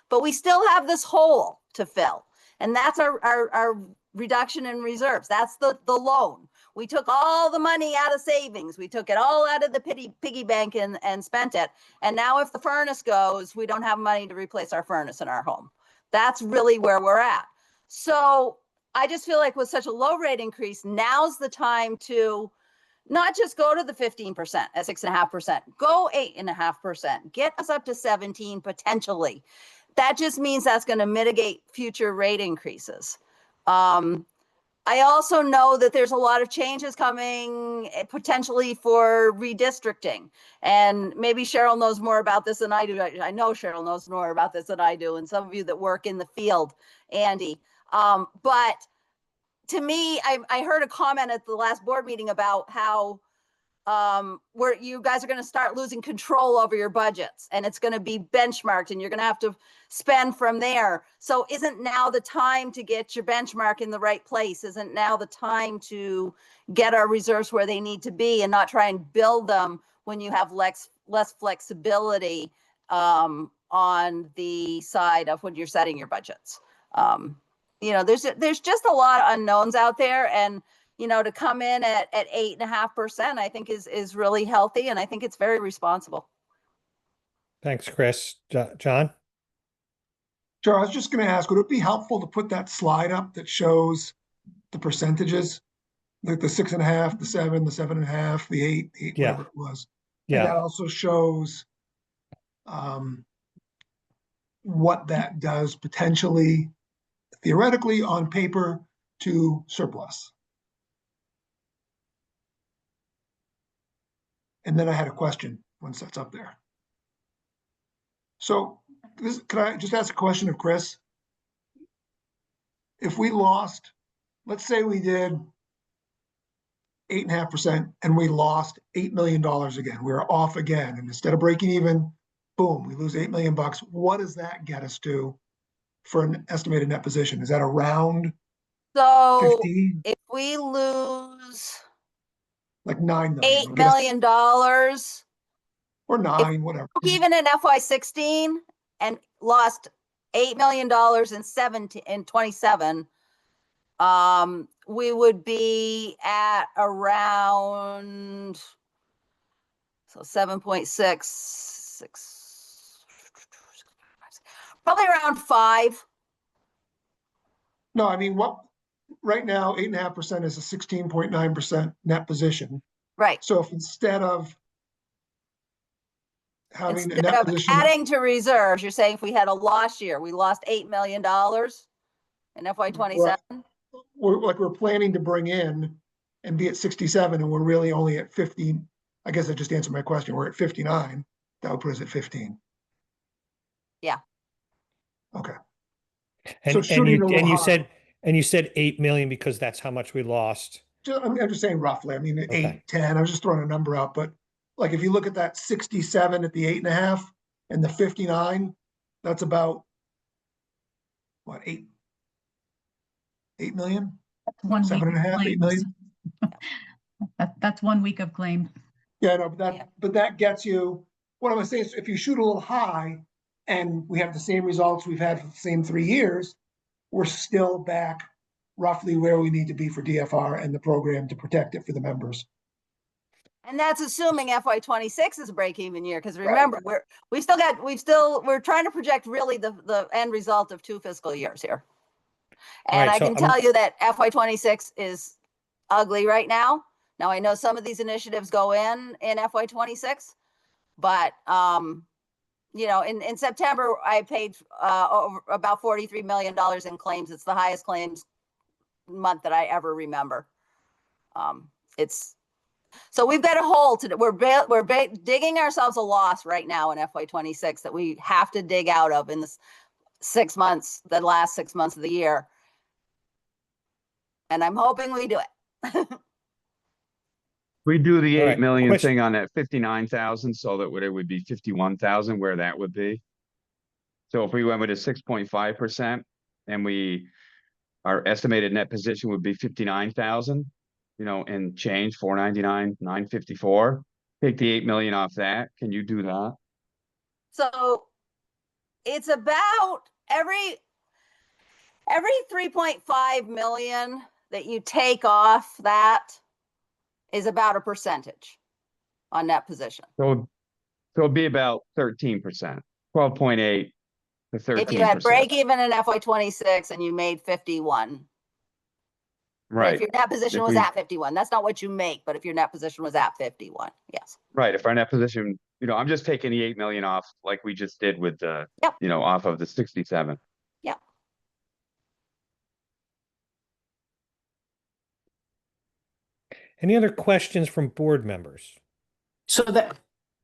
but we still have this hole to fill. And that's our reduction in reserves. That's the loan. We took all the money out of savings. We took it all out of the piggy bank and spent it. And now if the furnace goes, we don't have money to replace our furnace in our home. That's really where we're at. So I just feel like with such a low rate increase, now's the time to not just go to the 15% at 6.5%, go 8.5%, get us up to 17 potentially. That just means that's going to mitigate future rate increases. I also know that there's a lot of changes coming potentially for redistricting. And maybe Cheryl knows more about this than I do. I know Cheryl knows more about this than I do. And some of you that work in the field, Andy. But to me, I heard a comment at the last board meeting about how where you guys are going to start losing control over your budgets, and it's going to be benchmarked, and you're going to have to spend from there. So isn't now the time to get your benchmark in the right place? Isn't now the time to get our reserves where they need to be and not try and build them when you have less flexibility on the side of when you're setting your budgets? There's just a lot of unknowns out there, and to come in at 8.5%, I think is really healthy, and I think it's very responsible. Thanks, Chris. John? Sure, I was just going to ask, would it be helpful to put that slide up that shows the percentages, like the 6.5, the 7, the 7.5, the 8, Yeah. whatever it was? Yeah. And that also shows what that does potentially, theoretically, on paper to surplus. And then I had a question once that's up there. So can I just ask a question of Chris? If we lost, let's say we did 8.5% and we lost $8 million again, we're off again. And instead of breaking even, boom, we lose $8 million. What does that get us to for an estimated net position? Is that around So 15? if we lose Like 9 million. $8 million, or 9, whatever. even in FY16 and lost $8 million in 27, we would be at around 7.6, probably around 5. No, I mean, right now, 8.5% is a 16.9% net position. Right. So if instead of having Instead a net of position, adding to reserves, you're saying if we had a loss year, we lost $8 million in FY27? we're planning to bring in and be at 67, and we're really only at 50. I guess I just answered my question. We're at 59. That would put us at 15. Yeah. Okay. And, So shooting a little you high. said 8 million because that's how much we lost. I'm just saying roughly. I mean, Okay. 8, 10. I was just throwing a number out, but like if you look at that 67 at the 8.5 and the 59, that's about what, 8 million? That's 1 week of 7.5, 8 million. That's 1 week of claims. Yeah, no, but that gets you. What I'm saying is, if you shoot a little high, and we have the same results we've had for the same 3 years, we're still back roughly where we need to be for DFR and the program to protect it for the members. And that's assuming FY26 is a break-even year, because remember, we're trying to project really the end result of 2 fiscal years here. And Right, I so can tell you that FY26 is ugly right now. Now, I know some of these initiatives go in FY26, but in September, I paid over about $43 million in claims. It's the highest claims month that I ever remember. So we've got a hole to, we're digging ourselves a loss right now in FY26 that we have to dig out of in the last 6 months of the year. And I'm hoping we do it. We do the All 8 right, million question. thing on that 59,000, so that it would be 51,000, where that would be. So if we went with a 6.5% and our estimated net position would be 59,000, and change 499, 954, take the 8 million off that. Can you do that? So it's about every 3.5 million that you take off that is about a percentage on net position. So it'd be about 13%, 12.8 to 13%. If you had break even in FY26 and you made 51. Right. If your net position was at 51, that's not what you make, but if your net position was at 51, yes. Right. If our net position, I'm just taking the 8 million off like we just did with the, off of the 67. Yep. Any other questions from board members? So that,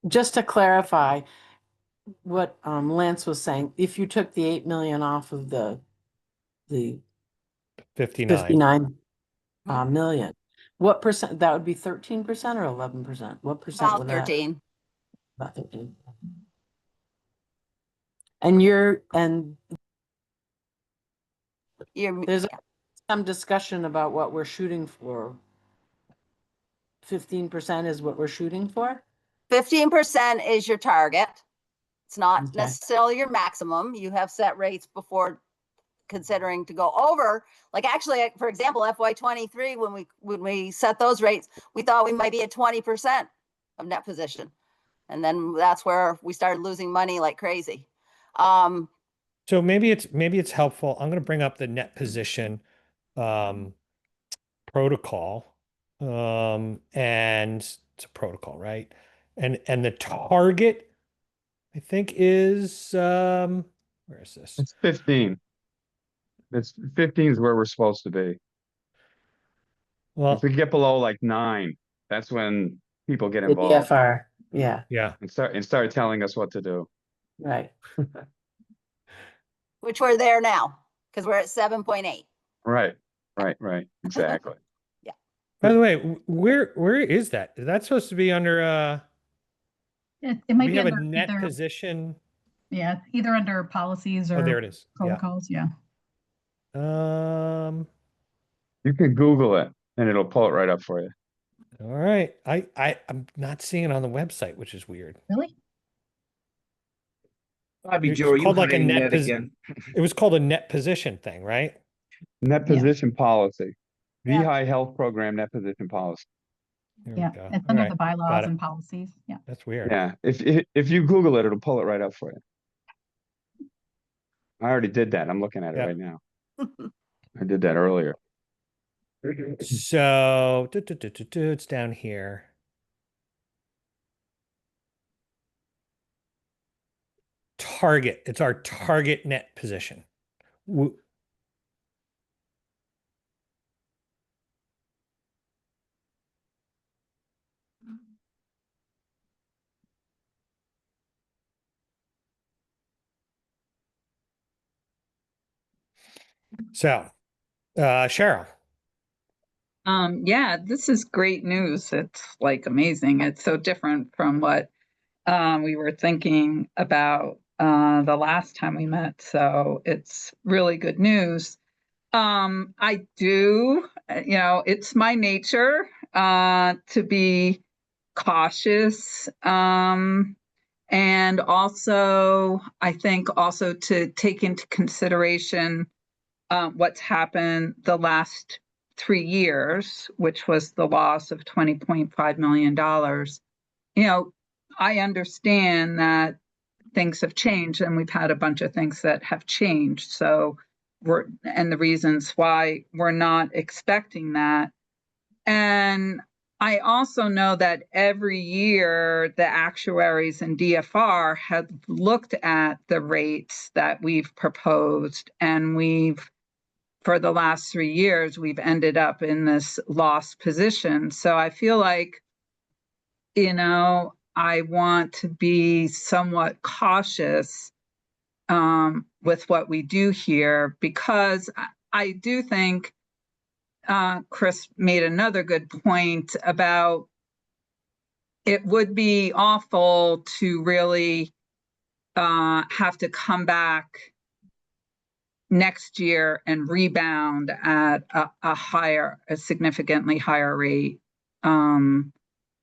just to clarify what Lance was saying, if you took the 8 million off of the 59. 59 million, What percent? That would be 13% or 11%? What percent About would that? 13. About 13. And there's some discussion about what we're shooting for. 15% is what we're shooting for? 15% is your target. It's not Okay. necessarily your maximum. You have set rates before considering to go over. Like actually, for example, FY23, when we set those rates, we thought we might be at 20% of net position. And then that's where we started losing money like crazy. So maybe it's helpful. I'm going to bring up the net position protocol. And it's a protocol, right? And the target, I think, is where is this? It's 15. It's 15 is where we're supposed to be. If Well, we get below like 9, that's when people get The involved DFR. Yeah, yeah. and start telling us what to do. right. which we're there now because we're at 7.8. Right, exactly. By the way, where is that? Is that supposed to be under It might we be have a under net either, position? yeah, either under policies Oh, there or it is. Yeah. protocols, yeah. You can Google it and it'll pull it right up for you. All right. I'm not seeing it on the website, which is weird. Really? Bobby It's Joe, are you called like a hiding net that again? It was called a net position thing, right? Net Yeah. position policy. Yeah. VEHI health program net position policy. There we Yeah, go. it's All under right. the Got bylaws it. and policies, yeah. That's weird. Yeah, if you Google it, it'll pull it right up for you. I already did that. I'm looking at it Yep. right now. I did that earlier. So it's down here. Target. It's our target net position. So, Cheryl. Yeah, this is great news. It's like amazing. It's so different from what we were thinking about the last time we met. So it's really good news. I do, it's my nature to be cautious. And also, I think also to take into consideration what's happened the last 3 years, which was the loss of $20.5 million. I understand that things have changed and we've had a bunch of things that have changed. So and the reasons why we're not expecting that. And I also know that every year the actuaries and DFR have looked at the rates that we've proposed, and for the last 3 years, we've ended up in this loss position. So I feel like, I want to be somewhat cautious with what we do here, because I do think Chris made another good point about it would be awful to really have to come back next year and rebound at a significantly higher rate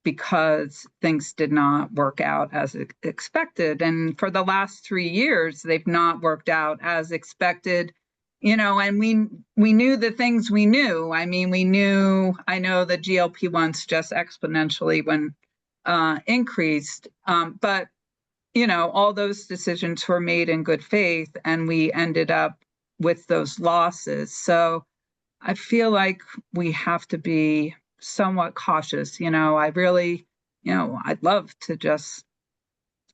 because things did not work out as expected. And for the last 3 years, they've not worked out as expected. And we knew the things we knew. I mean, I know the GLP-1s just exponentially increased, but all those decisions were made in good faith, and we ended up with those losses. So I feel like we have to be somewhat cautious. I really, I'd love to just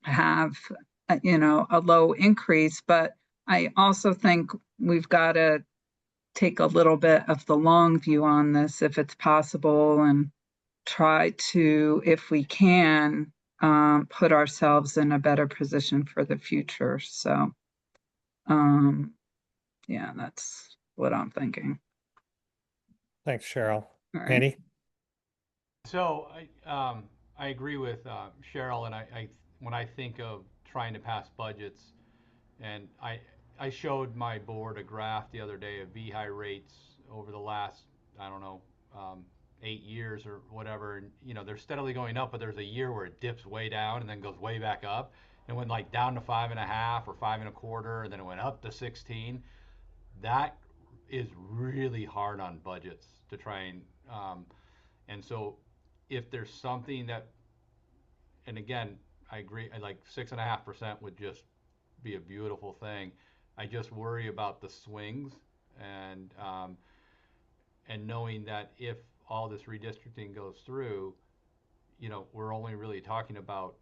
have, a low increase, but I also think we've got to take a little bit of the long view on this if it's possible, and try to, if we can, put ourselves in a better position for the future. So, yeah, that's what I'm thinking. Thanks, Cheryl. All right. Andy? So I agree with Cheryl, and when I think of trying to pass budgets, and I showed my board a graph the other day of VEHI rates over the last, I don't know, 8 years or whatever, and they're steadily going up, but there's a year where it dips way down and then goes way back up, and went like down to 5.5 or 5.25, and then it went up to 16. That is really hard on budgets to try and so if there's something that, and again, I agree, I like 6.5% would just be a beautiful thing. I just worry about the swings and knowing that if all this redistricting goes through, we're only really talking about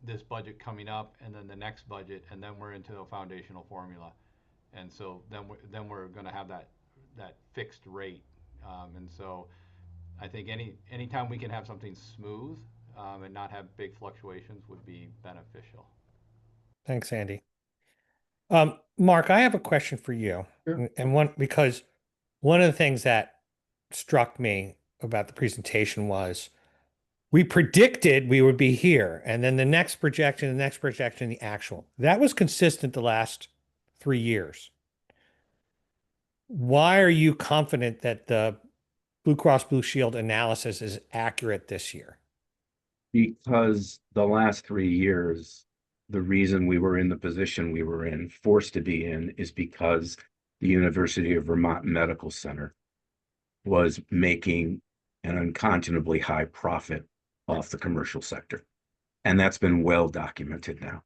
this budget coming up and then the next budget, and then we're into a foundational formula. And so then we're going to have that fixed rate. And so I think anytime we can have something smooth and not have big fluctuations would be beneficial. Thanks, Andy. Mark, I have a question for you. Sure. And because one of the things that struck me about the presentation was we predicted we would be here, and then the next projection, the actual. That was consistent the last 3 years. Why are you confident that the Blue Cross Blue Shield analysis is accurate this year? Because the last 3 years, the reason we were in the position we were in, forced to be in, is because the University of Vermont Medical Center was making an unconscionably high profit off the commercial sector. And that's been well documented now.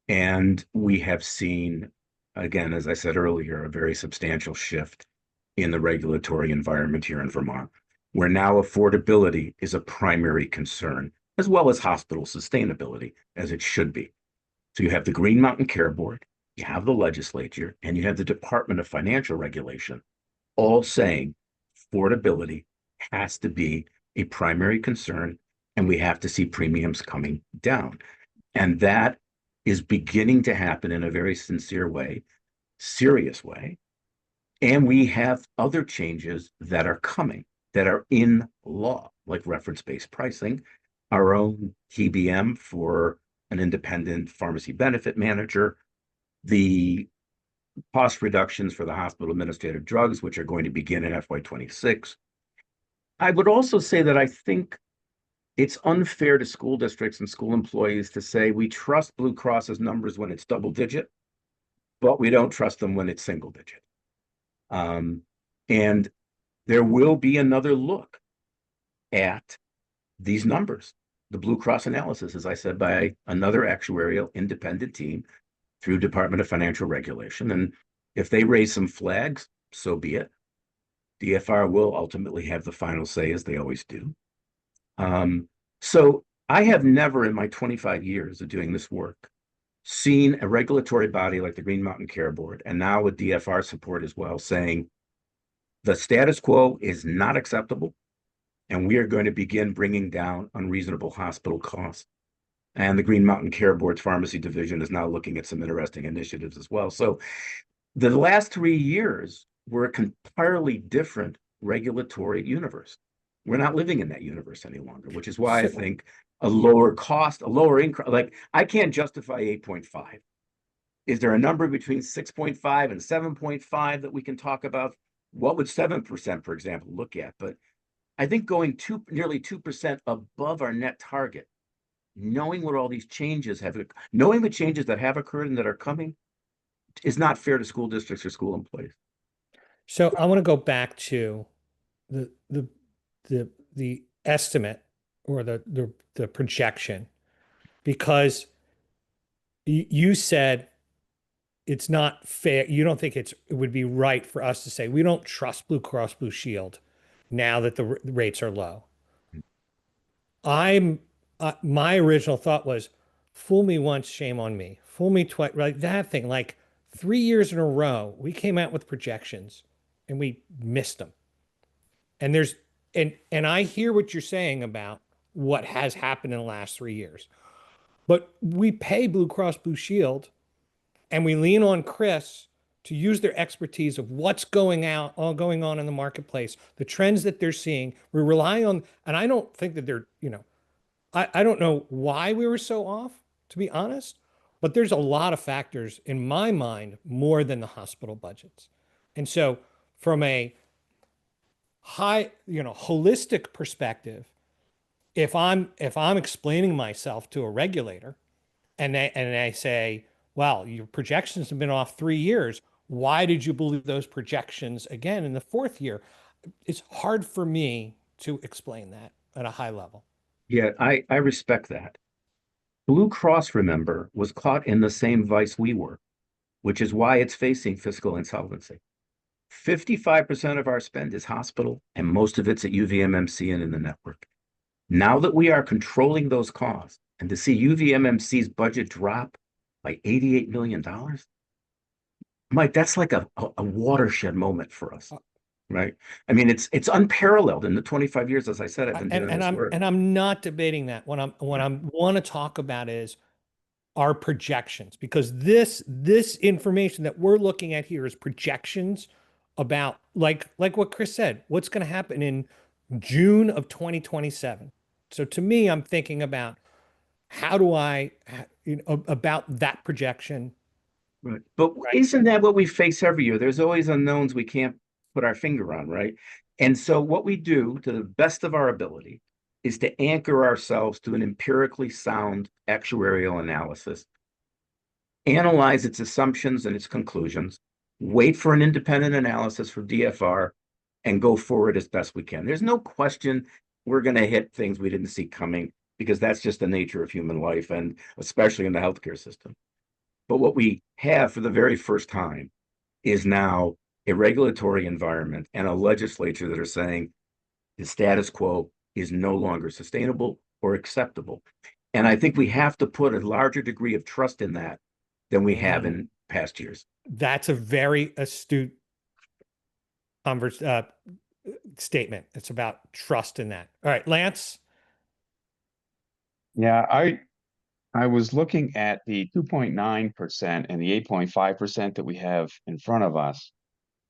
And we have seen, again, as I said earlier, a very substantial shift in the regulatory environment here in Vermont, where now affordability is a primary concern, as well as hospital sustainability, as it should be. So you have the Green Mountain Care Board, you have the legislature, and you have the Department of Financial Regulation, all saying affordability has to be a primary concern, and we have to see premiums coming down. And that is beginning to happen in a very sincere way, serious way. And we have other changes that are coming that are in law, like reference-based pricing, our own TBM for an independent pharmacy benefit manager, the cost reductions for the hospital administrative drugs, which are going to begin in FY26. I would also say that I think it's unfair to school districts and school employees to say we trust Blue Cross's numbers when it's double digit, but we don't trust them when it's single digit. And there will be another look at these numbers. The Blue Cross analysis, as I said, by another actuarial independent team through Department of Financial Regulation. And if they raise some flags, so be it. DFR will ultimately have the final say, as they always do. So I have never in my 25 years of doing this work seen a regulatory body like the Green Mountain Care Board, and now with DFR support as well, saying the status quo is not acceptable, and we are going to begin bringing down unreasonable hospital costs. And the Green Mountain Care Board's pharmacy division is now looking at some interesting initiatives as well. So the last 3 years were a entirely different regulatory universe. We're not living in that universe any longer, which is why I think a lower cost, a lower income, like I can't justify 8.5. Is there a number between 6.5 and 7.5 that we can talk about? What would 7%, for example, look at? But I think going nearly 2% above our net target, knowing what all these changes have, knowing the changes that have occurred and that are coming, is not fair to school districts or school employees. So I want to go back to the estimate or the projection, because you said it's not fair. You don't think it would be right for us to say we don't trust Blue Cross Blue Shield now that the rates are low. My original thought was, fool me once, shame on me. Fool me twice, like that thing. Like 3 years in a row, we came out with projections and we missed them. And and I hear what you're saying about what has happened in the last 3 years. But we pay Blue Cross Blue Shield and we lean on Chris to use their expertise of what's going on in the marketplace, the trends that they're seeing. We're relying on, and I don't think that they're, I don't know why we were so off, to be honest, but there's a lot of factors in my mind more than the hospital budgets. And so from a high, holistic perspective, if I'm explaining myself to a regulator and they say, well, your projections have been off 3 years. Why did you believe those projections again in the fourth year? It's hard for me to explain that at a high level. Yeah, I respect that. Blue Cross, remember, was caught in the same vice we were, which is why it's facing fiscal insolvency. 55% of our spend is hospital, and most of it's at UVMMC and in the network. Now that we are controlling those costs, and to see UVMMC's budget drop by $88 million, Mike, that's like a watershed moment for us, right? I mean, it's unparalleled in the 25 years, as I said, I've been doing this work. And I'm not debating that. What I want to talk about is our projections, because this information that we're looking at here is projections about like what Chris said, what's going to happen in June of 2027. So to me, I'm thinking about how do I, about that projection. Right. But isn't that what we face every year? There's always unknowns we can't put our finger on, right? And so what we do to the best of our ability is to anchor ourselves to an empirically sound actuarial analysis, analyze its assumptions and its conclusions, wait for an independent analysis for DFR, and go forward as best we can. There's no question we're going to hit things we didn't see coming, because that's just the nature of human life, and especially in the healthcare system. But what we have for the very first time is now a regulatory environment and a legislature that are saying the status quo is no longer sustainable or acceptable. And I think we have to put a larger degree of trust in that than we have in past years. That's a very astute statement. It's about trust in that. All right, Lance. Yeah, I was looking at the 2.9% and the 8.5% that we have in front of us.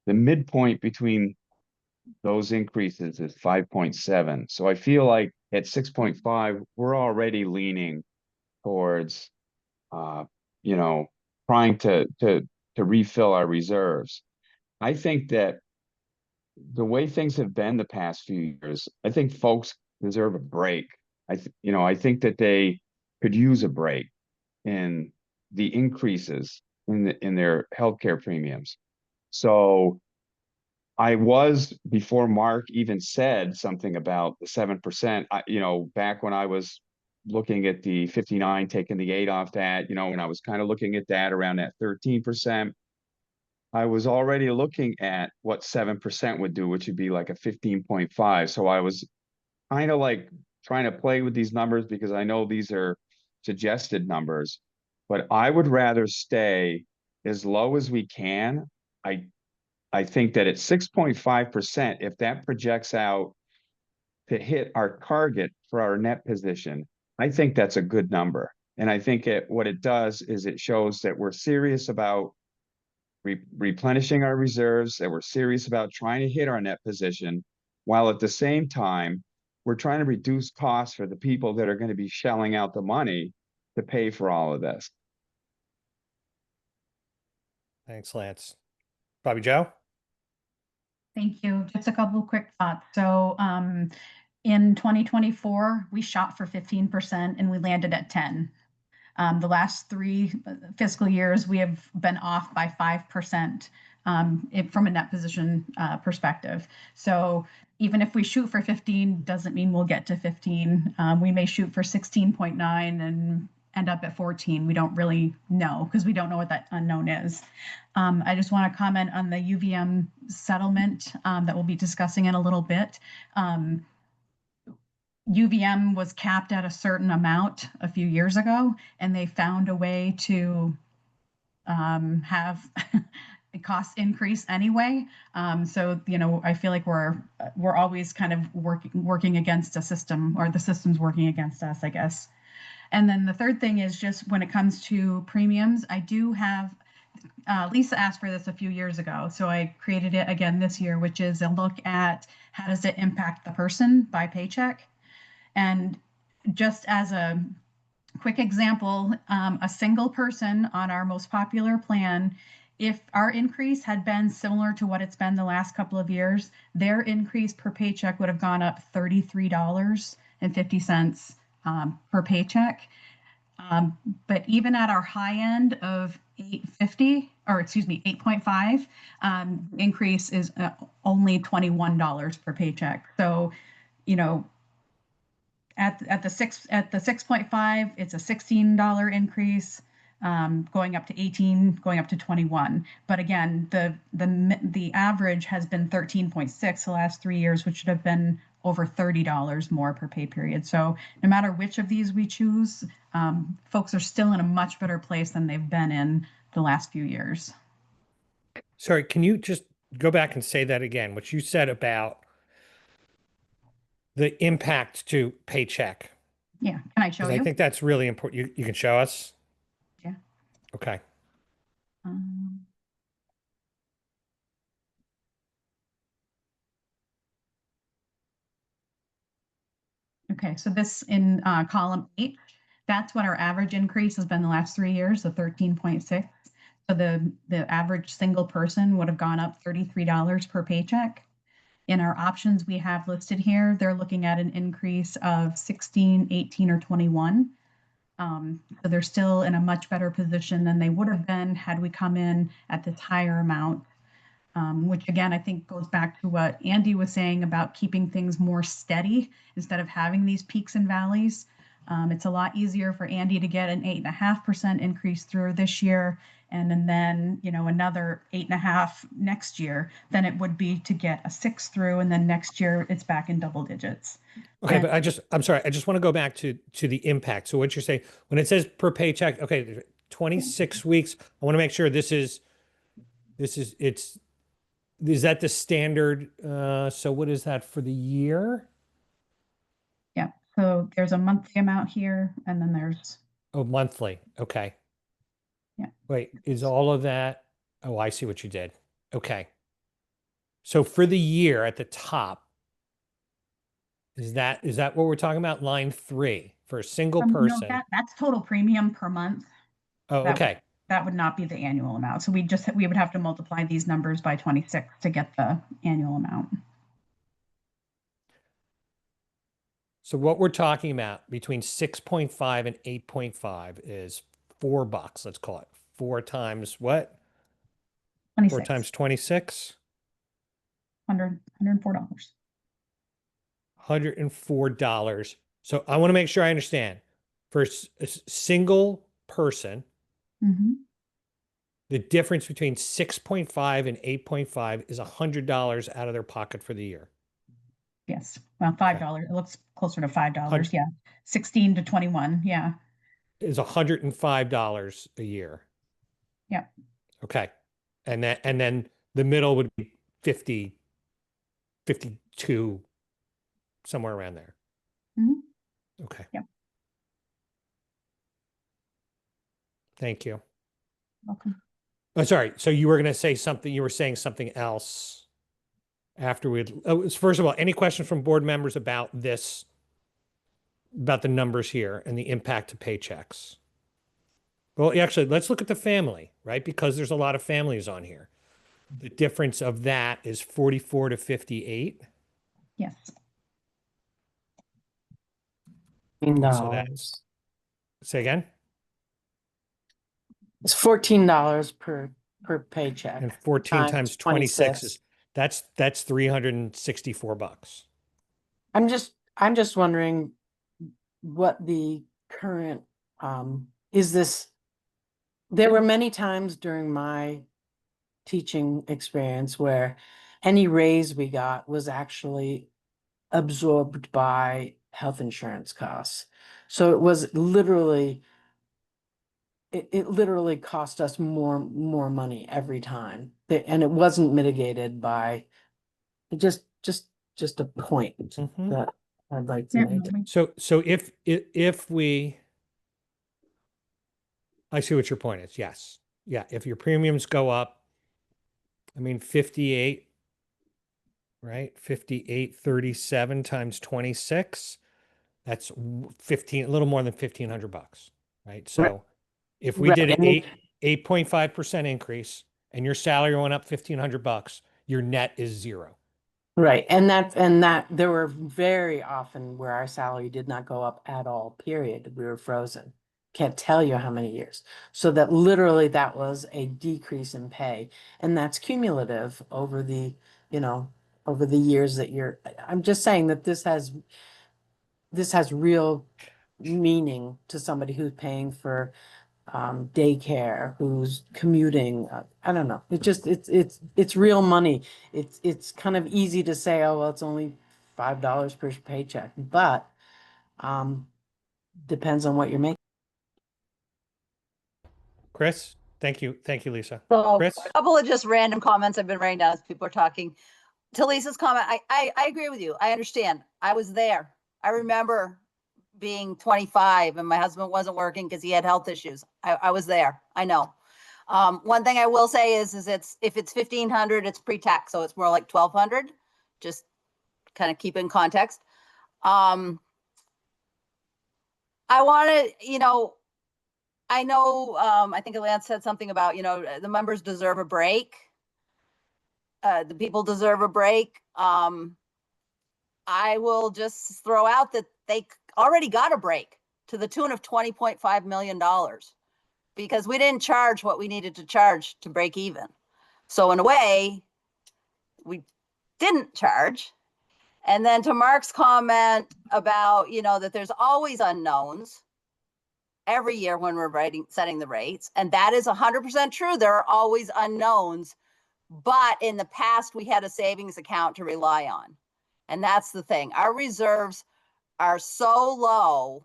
The midpoint between those increases is 5.7. So I feel like at 6.5, we're already leaning towards, trying to refill our reserves. I think that the way things have been the past few years, I think folks deserve a break. I think that they could use a break in the increases in their healthcare premiums. So I was, before Mark even said something about the 7%, back when I was looking at the 59, taking the 8 off that, when I was kind of looking at that around that 13%, I was already looking at what 7% would do, which would be like a 15.5. So I was kind of like trying to play with these numbers, because I know these are suggested numbers, but I would rather stay as low as we can. I think that at 6.5%, if that projects out to hit our target for our net position, I think that's a good number. And I think what it does is it shows that we're serious about replenishing our reserves, that we're serious about trying to hit our net position, while at the same time, we're trying to reduce costs for the people that are going to be shelling out the money to pay for all of this. Thanks, Lance. Bobby Joe? Thank you. Just a couple of quick thoughts. So in 2024, we shot for 15% and we landed at 10. The last 3 fiscal years, we have been off by 5% from a net position perspective. So even if we shoot for 15, doesn't mean we'll get to 15. We may shoot for 16.9 and end up at 14. We don't really know, because we don't know what that unknown is. I just want to comment on the UVM settlement that we'll be discussing in a little bit. UVM was capped at a certain amount a few years ago, and they found a way to have a cost increase anyway. So, I feel like we're always kind of working against a system, or the system's working against us, I guess. And then the third thing is just when it comes to premiums, I do have Lisa asked for this a few years ago, so I created it again this year, which is a look at how does it impact the person by paycheck. And just as a quick example, a single person on our most popular plan, if our increase had been similar to what it's been the last couple of years, their increase per paycheck would have gone up $33.50 per paycheck. But even at our high end of 850, or excuse me, 8.5, increase is only $21 per paycheck. So, you know, at the 6.5, it's a $16 increase, going up to 18, going up to 21. But again, the average has been 13.6 the last 3 years, which should have been over $30 more per pay period. So no matter which of these we choose, folks are still in a much better place than they've been in the last few years. Sorry, can you just go back and say that again? What you said about the impact to paycheck. Yeah, can I show Because I you? think that's really important. You can show us? Yeah. Okay. Okay, so this in column 8, that's what our average increase has been the last 3 years, the 13.6. So the average single person would have gone up $33 per paycheck. In our options we have listed here, they're looking at an increase of 16, 18, or 21. So they're still in a much better position than they would have been had we come in at this higher amount. Which again, I think goes back to what Andy was saying about keeping things more steady instead of having these peaks and valleys. It's a lot easier for Andy to get an 8.5% increase through this year, and then you know another 8.5 next year than it would be to get a 6 through, and then next year it's back in double digits. Okay, And- but I'm sorry. I just want to go back to the impact. So what you're saying, when it says per paycheck, okay, 26 weeks, I want to make sure is that the standard? So what is that for the year? Yeah, so there's a monthly amount here, and then there's, Oh, monthly. Okay. yeah. Wait, is all of that? Oh, I see what you did. Okay. So for the year at the top, is that what we're talking about? Line 3 for a single No, person. that's total premium per month. Oh, That would- okay. That would not be the annual amount. So we would have to multiply these numbers by 26 to get the annual amount. So what we're talking about between 6.5 and 8.5 is $4. Let's call it 4 times what? 4 26. times 26? $104. $104. So I want to make sure I understand. For a single person, Mm-hmm. the difference between 6.5 and 8.5 is $100 out of their pocket for the year. Yes. Well, $5. It looks closer to $5. Yeah. 16 to 21. Yeah. Is $105 a year. Yeah. Okay. And then the middle would be 50, 52, somewhere around there. Mm-hmm. Okay. Yeah. Thank you. Welcome. Oh, sorry. So you were going to say something, you were saying something else after first of all, any questions from board members about this, about the numbers here and the impact to paychecks? Well, actually, let's look at the family, right? Because there's a lot of families on here. The difference of that is 44 to 58. Yes. So that's, say again? It's $14 per paycheck. And 14 times 26 is that's $364. I'm just wondering what the current is this. There were many times during my teaching experience where any raise we got was actually absorbed by health insurance costs. So it was literally it literally cost us more money every time. And it wasn't mitigated by just a point that I'd like to make. So if we, I see what your point is. Yes. yeah, if your premiums go up, I mean, 58, right? 5837 times 26, that's 15, a little more than 1,500 bucks, right? So if we Right, did an and 8.5% increase and your salary went up 1,500 bucks, your net is zero. right, and that there were very often where our salary did not go up at all, period. We were frozen. Can't tell you how many years. So that literally that was a decrease in pay, and that's cumulative over the, over the years that I'm just saying that this has real meaning to somebody who's paying for daycare, who's commuting. I don't know. It's real money. It's kind of easy to say, oh, well, it's only $5 per paycheck, but depends on what you're making. Chris, thank you. Thank you, Lisa. So Chris? a couple of just random comments I've been writing down as people are talking. To Lisa's comment, I agree with you. I understand. I was there. I remember being 25 and my husband wasn't working because he had health issues. I was there. I know. One thing I will say is if it's 1,500, it's pre-tax, so it's more like 1,200. Just kind of keep in context. I want to, I know, I think Lance said something about, the members deserve a break. The people deserve a break. I will just throw out that they already got a break to the tune of $20.5 million because we didn't charge what we needed to charge to break even. So in a way, we didn't charge. And then to Mark's comment about, that there's always unknowns every year when we're setting the rates. And that is 100% true. There are always unknowns, but in the past we had a savings account to rely on. And that's the thing. Our reserves are so low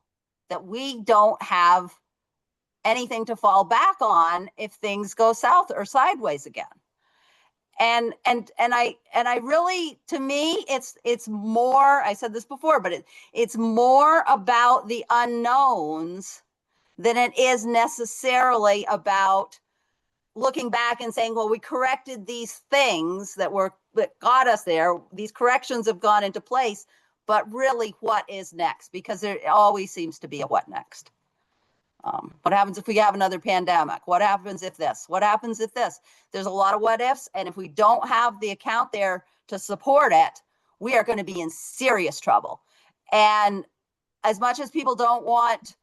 that we don't have anything to fall back on if things go south or sideways again. And I really, to me, it's more, I said this before, but it's more about the unknowns than it is necessarily about looking back and saying, well, we corrected these things that got us there. These corrections have gone into place, but really what is next? Because there always seems to be a what next. What happens if we have another pandemic? What happens if this? What happens if this? There's a lot of what ifs. And if we don't have the account there to support it, we are going to be in serious trouble. And as much as people don't want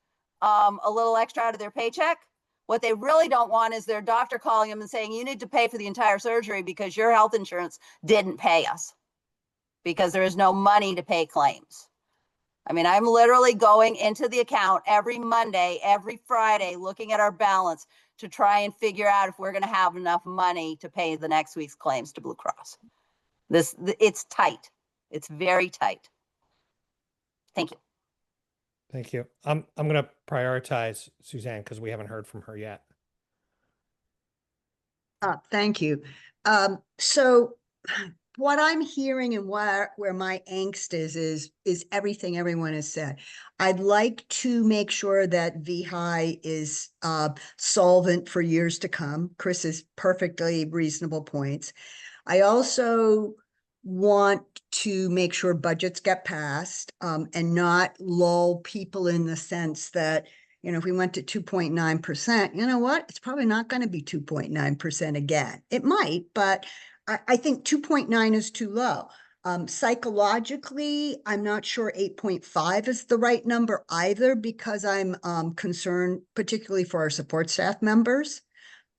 a little extra out of their paycheck, what they really don't want is their doctor calling them and saying, you need to pay for the entire surgery because your health insurance didn't pay us because there is no money to pay claims. I mean, I'm literally going into the account every Monday, every Friday, looking at our balance to try and figure out if we're going to have enough money to pay the next week's claims to Blue Cross. It's tight. It's very tight. Thank you. Thank you. I'm going to prioritize Suzanne because we haven't heard from her yet. Thank you. So what I'm hearing and where my angst is everything everyone has said. I'd like to make sure that VEHI is solvent for years to come. Chris's perfectly reasonable points. I also want to make sure budgets get passed and not lull people in the sense that, if we went to 2.9%, you know what? It's probably not going to be 2.9% again. It might, but I think 2.9 is too low. Psychologically, I'm not sure 8.5 is the right number either because I'm concerned, particularly for our support staff members.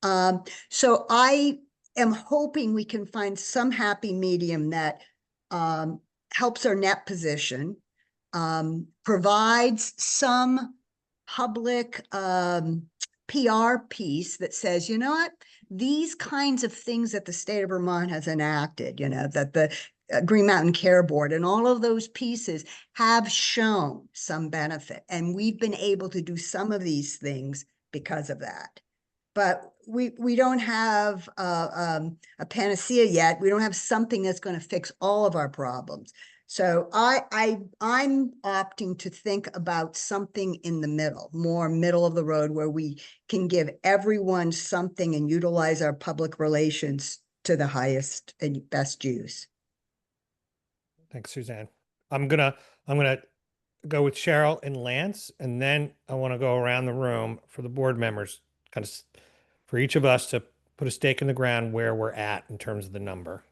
So I am hoping we can find some happy medium that helps our net position, provides some public PR piece that says, you know what, these kinds of things that the state of Vermont has enacted, that the Green Mountain Care Board and all of those pieces have shown some benefit. And we've been able to do some of these things because of that. But we don't have a panacea yet. We don't have something that's going to fix all of our problems. So I'm opting to think about something in the middle, more middle of the road, where we can give everyone something and utilize our public relations to the highest and best use. Thanks, Suzanne. I'm gonna go with Cheryl and Lance, and then I want to go around the room for the board members, kind of for each of us to put a stake in the ground where we're at in terms of the number.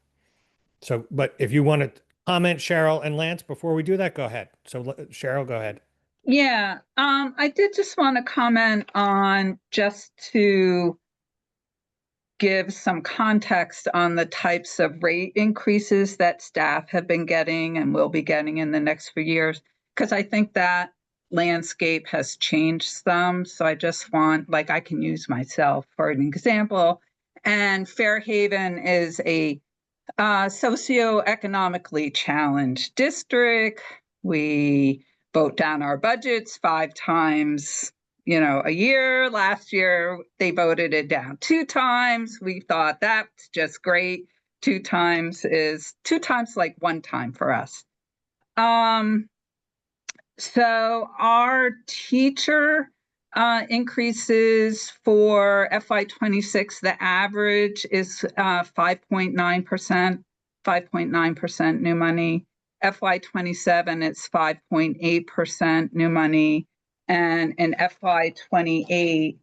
So, but if you want to comment, Cheryl and Lance, before we do that, go ahead. So, Cheryl, go ahead. Yeah, I did just want to comment on, just to give some context on the types of rate increases that staff have been getting and will be getting in the next few years, because I think that landscape has changed some. So I just want, like, I can use myself for an example. And Fairhaven is a socioeconomically challenged district. We vote down our budgets 5 times, a year. Last year, they voted it down 2 times. We thought that's just great. 2 times is 2 times like 1 time for us. So our teacher increases for FY26, the average is 5.9%, 5.9% new money. FY27, it's 5.8% new money. And in FY28,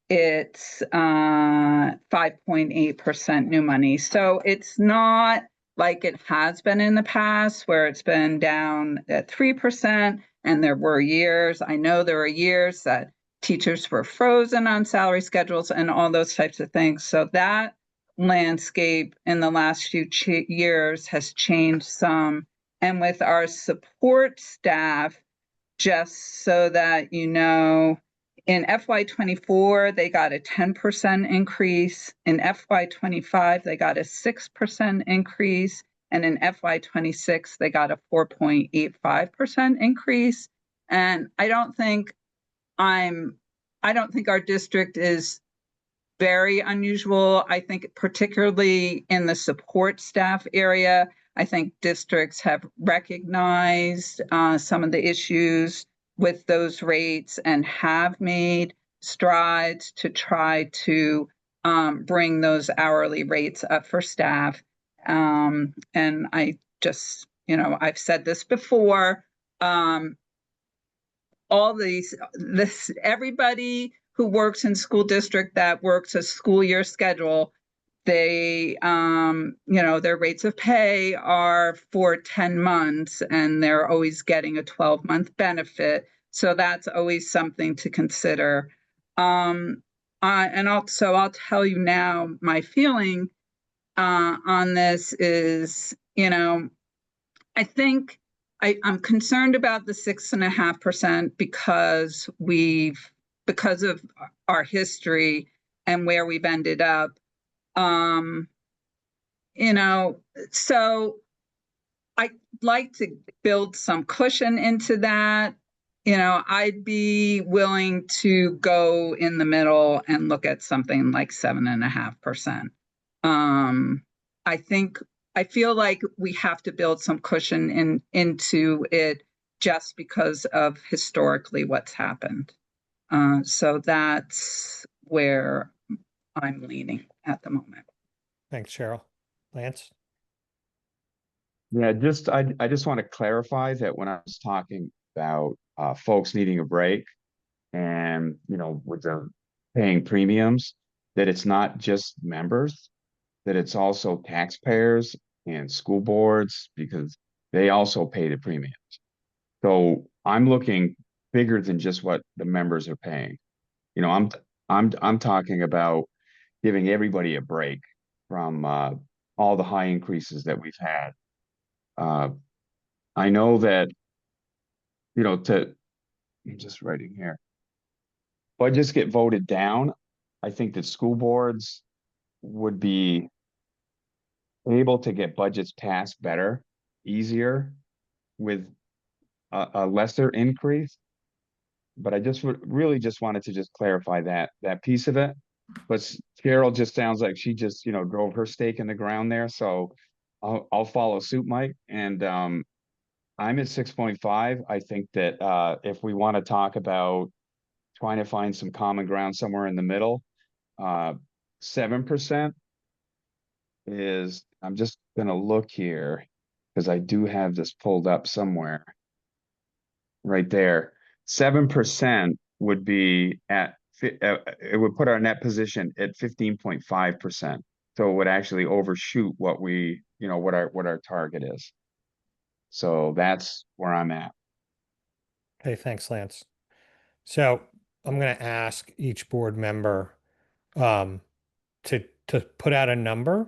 it's 5.8% new money. So it's not like it has been in the past, where it's been down at 3%. And there were years, I know there were years that teachers were frozen on salary schedules and all those types of things. So that landscape in the last few years has changed some. And with our support staff, just so that you know, in FY24, they got a 10% increase. In FY25, they got a 6% increase. And in FY26, they got a 4.85% increase. And I don't think our district is very unusual. I think particularly in the support staff area, I think districts have recognized some of the issues with those rates and have made strides to try to bring those hourly rates up for staff. And I just, I've said this before, everybody who works in school district that works a school year schedule, they, their rates of pay are for 10 months and they're always getting a 12-month benefit. So that's always something to consider. And also I'll tell you now, my feeling on this is, I think I'm concerned about the 6.5% because of our history and where we've ended up. So I'd like to build some cushion into that. I'd be willing to go in the middle and look at something like 7.5%. I feel like we have to build some cushion into it just because of historically what's happened. So that's where I'm leaning at the moment. Thanks, Cheryl. Lance? Yeah, I just want to clarify that when I was talking about folks needing a break and, with the paying premiums, that it's not just members, that it's also taxpayers and school boards, because they also pay the premiums. So I'm looking bigger than just what the members are paying. I'm talking about giving everybody a break from all the high increases that we've had. I know that, I'm just writing here. Budgets get voted down. I think that school boards would be able to get budgets passed better, easier, with a lesser increase. But I really just wanted to just clarify that piece of it. But Cheryl just sounds like she just, drove her stake in the ground there. So I'll follow suit, Mike. And I'm at 6.5. I think that if we want to talk about trying to find some common ground somewhere in the middle, 7% is, I'm just gonna look here because I do have this pulled up somewhere. Right there. 7% would be it would put our net position at 15.5%. So it would actually overshoot what we, what our target is. So that's where I'm at. Okay, thanks, Lance. So I'm going to ask each board member um, to put out a number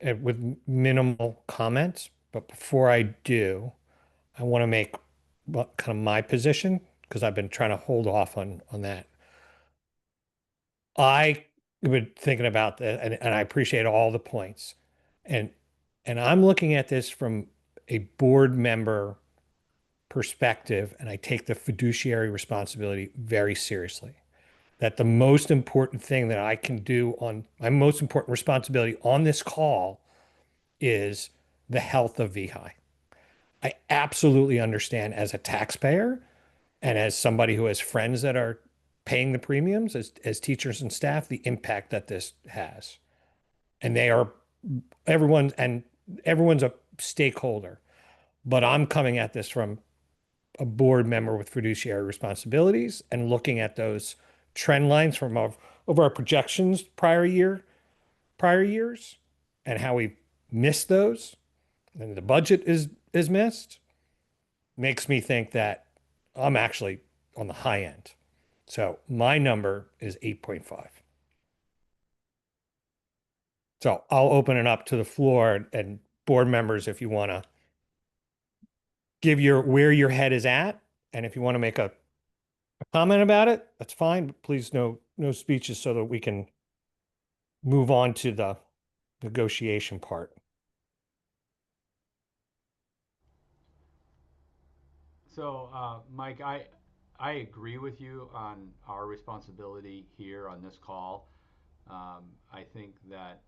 with minimal comments. But before I do, I want to make kind of my position because I've been trying to hold off on that. I been thinking about that, and I appreciate all the points, and I'm looking at this from a board member perspective, and I take the fiduciary responsibility very seriously. That the most important thing that I can do on my most important responsibility on this call is the health of VEHI. I absolutely understand as a taxpayer and as somebody who has friends that are paying the premiums as teachers and staff, the impact that this has. And they are everyone's a stakeholder. But I'm coming at this from a board member with fiduciary responsibilities and looking at those trend lines from over our projections prior years and how we missed those and the budget is missed makes me think that I'm actually on the high end. So my number is 8.5. So I'll open it up to the floor and board members if you want to give where your head is at. And if you want to make a comment about it, that's fine. But please no speeches so that we can move on to the negotiation part. So, Mike, I agree with you on our responsibility here on this call. I think that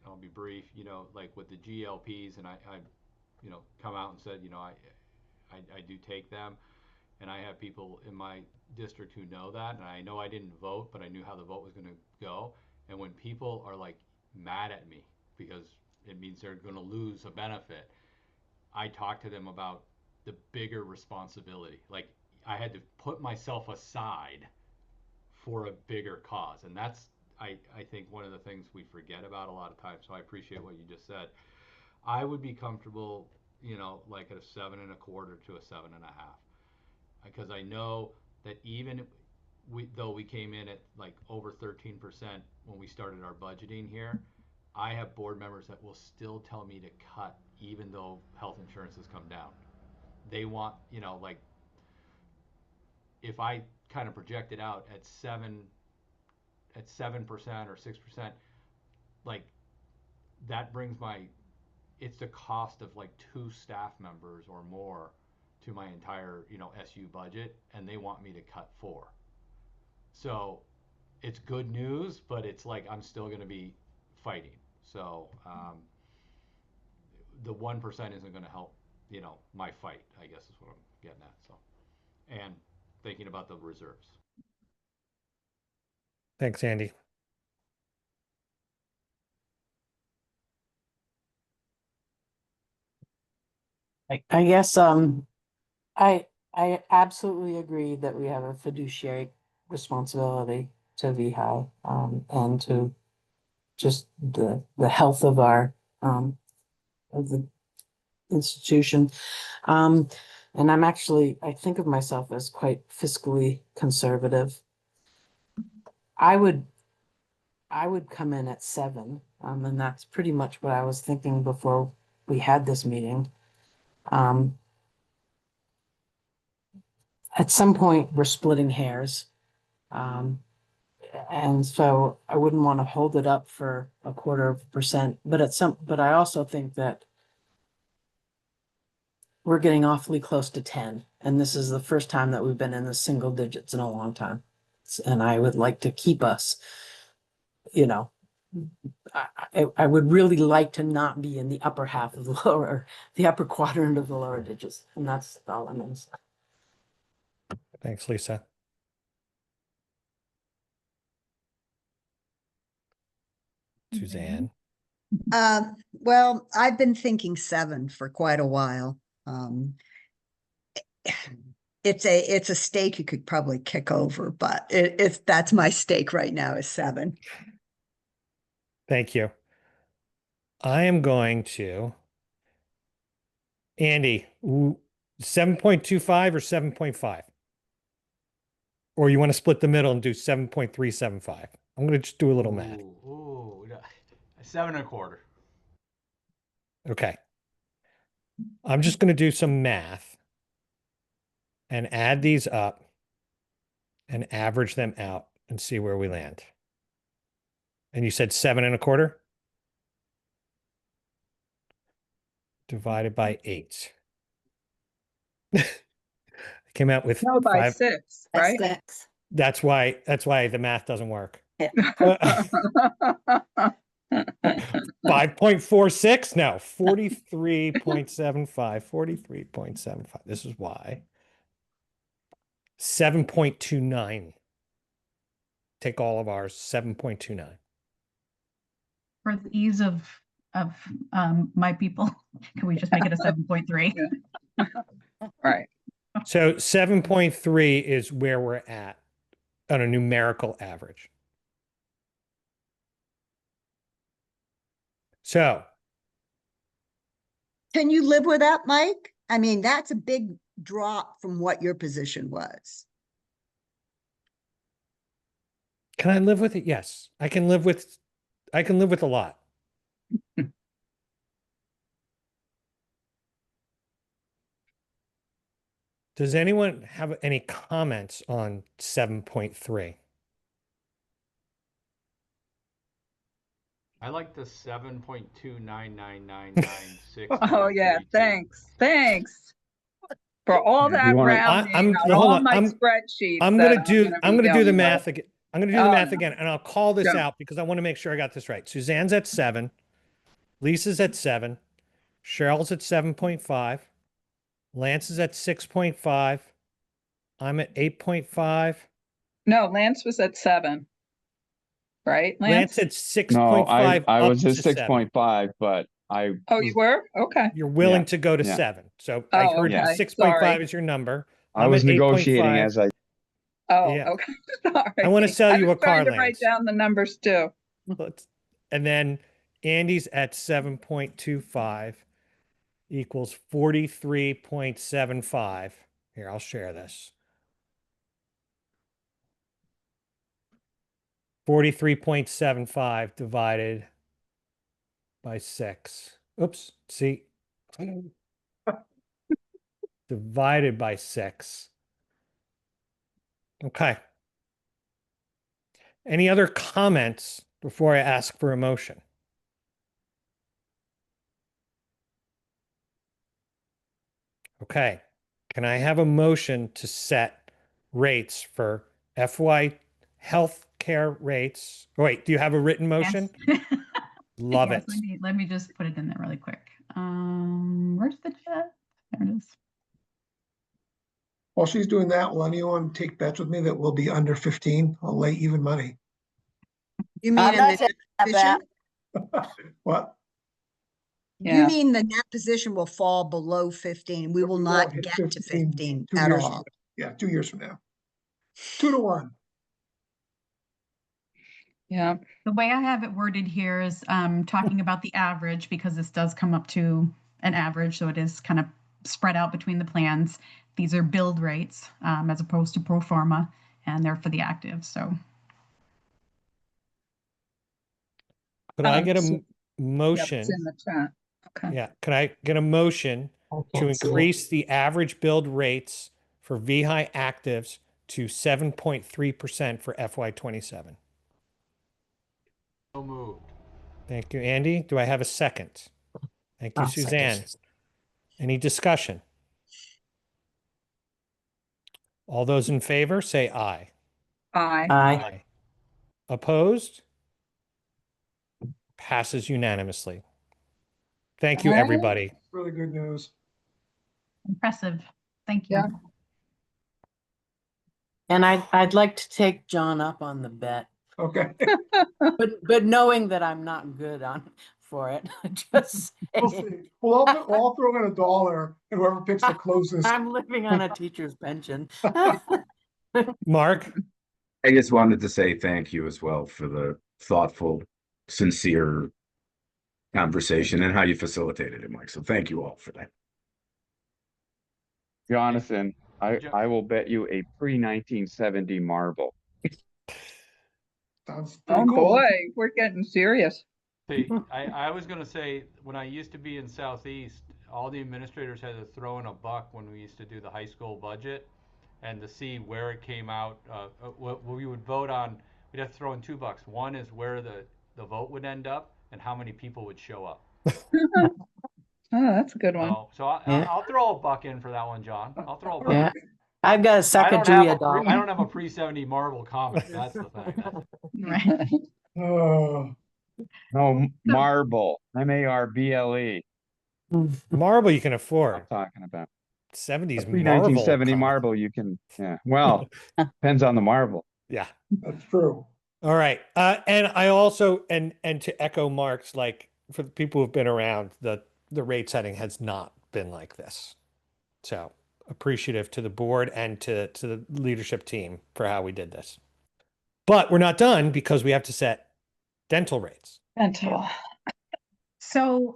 I'll be brief, like with the GLPs, and I come out and said, I do take them, and I have people in my district who know that, and I know I didn't vote, but I knew how the vote was going to go. And when people are like mad at me because it means they're going to lose a benefit, I talk to them about the bigger responsibility. Like I had to put myself aside for a bigger cause. And that's, I think, one of the things we forget about a lot of times. So I appreciate what you just said. I would be comfortable, like at a 7.25 to a 7.5, because I know that even though we came in at like over 13% when we started our budgeting here, I have board members that will still tell me to cut even though health insurance has come down. They want, like if I kind of project it out at 7% or 6%, like that brings it's the cost of like 2 staff members or more to my entire, SU budget, and they want me to cut 4. So it's good news, but it's like I'm still going to be fighting. So the 1% isn't going to help, my fight, I guess is what I'm getting at. So, and thinking about the reserves. Thanks, Andy. I guess I absolutely agree that we have a fiduciary responsibility to VHI and to just the health of of the institution. And I think of myself as quite fiscally conservative. I would come in at 7, and that's pretty much what I was thinking before we had this meeting. At some point, we're splitting hairs. And so I wouldn't want to hold it up for 0.25%, but I also think that we're getting awfully close to 10, and this is the first time that we've been in the single digits in a long time. And I would like to keep us, I would really like to not be in the upper half of the lower, the upper quadrant of the lower digits, and that's all I'm gonna say. Thanks, Lisa. Suzanne. Well, I've been thinking 7 for quite a while. It's a stake you could probably kick over, but that's my stake right now is 7. Thank you. I am going to, Andy, 7.25 or 7.5? Or you want to split the middle and do 7.375? I'm going to just do a little math. Ooh, 7.25. Okay. I'm just going to do some math and add these up and average them out and see where we land. And you said 7.25 divided by 8. Came out with No, by 5. 6, That's right? 6. That's why the math doesn't work. Yeah. 5.46? No, 43.75. 43.75. This is why. 7.29. Take all of ours, 7.29. For the ease of my people, can we just make it a 7.3? Right. So 7.3 is where we're at on a numerical average. So Can you live with that, Mike? I mean, that's a big drop from what your position was. can I live with it? Yes, I can live with a lot. Does anyone have any comments on 7.3? I like the 7.2999996. Oh, yeah, thanks for all Yeah, if you that wanna- rounding on hold all on, my I'm spreadsheets I'm that gonna do be the dealing math with. again. I'm gonna do the Oh, math no. again, and I'll call this Yeah. out because I want to make sure I got this right. Suzanne's at 7, Lisa's at 7, Cheryl's at 7.5, Lance is at 6.5, I'm at 8.5. No, Lance was at 7, right, Lance Lance? at No, 6.5 I up was at to 7. 6.5, but I Oh, you were? Okay. You're willing Yeah, to go to yeah. 7. So I Oh, heard Yeah. okay. 6.5 Sorry. is your number. I I'm was at negotiating 8.5. as I Oh, Yeah. okay. Sorry. I want to sell I you was a car, trying to write Lance. down the numbers too. And then Andy's at 7.25 equals 43.75. Here, I'll share this. 43.75 divided by 6. Oops, see? Divided by 6. Okay. Any other comments before I ask for a motion? Okay. Can I have a motion to set rates for FY healthcare rates? Oh, wait, do you have a written motion? Yes. Love Yes, it. let me just put it in there really quick. Where's the chat? There it is. While she's doing that, will anyone take bets with me that we'll be under 15? I'll lay even money. You mean I'm in not the taking net that position? What? You Yeah. mean the net position will fall below 15? We will We not won't hit get to 15 2 at years from all. now. Yeah, 2 years from now. 2 to 1. Yeah. The way I have it worded here is talking about the average because this does come up to an average, so it is kind of spread out between the plans. These are build rates as opposed to pro forma, and they're for the active. So Could I get a So- Yep, motion? it's in the chat. Okay. Yeah, could I get a motion I to can't see it. increase the average build rates for VEHI actives to 7.3% for FY27? So moved. Thank you, Andy. Do I have a second? Thank you, I'll second. Suzanne. Any discussion? All those in favor say aye. Aye. Aye. Opposed? Passes unanimously. Thank you, All right. everybody. Really good news. Impressive. Thank you. Yeah. And I'd like to take John up on the bet, Okay. but knowing that I'm not good for it, just We'll saying. see. We'll all throw in $1 and whoever picks the closest. I'm living on a teacher's pension. Mark? I just wanted to say thank you as well for the thoughtful, sincere conversation and how you facilitated it, Mike. So thank you all for that. Jonathan, Jo- I will bet you a pre-1970 marble. Sounds pretty Oh cool. boy, we're getting serious. See, I was gonna say, when I used to be in Southeast, all the administrators had to throw in $1 when we used to do the high school budget, and to see where it came out, what we would vote on, we'd have to throw in $2. One is where the vote would end up, and how many people would show up. Oh, that's a good one. So Yeah. I'll throw $1 in for that one, John. I'll throw $1. Yeah, I've got a I don't Sacagawea have dollar. I don't have a pre-70 marble comic. That's the thing. Right. Oh, No, marble. MARBLE. Marble you can I'm afford. talking about. 70s Pre-1970 Marvel. marble, you can, yeah. Well, depends on the marble. Yeah. that's true. All right. And I also, and to echo Mark's, like, for the people who've been around, the rate setting has not been like this. So appreciative to the board and to the leadership team for how we did this. But we're not done because we have to set dental rates. Dental. So,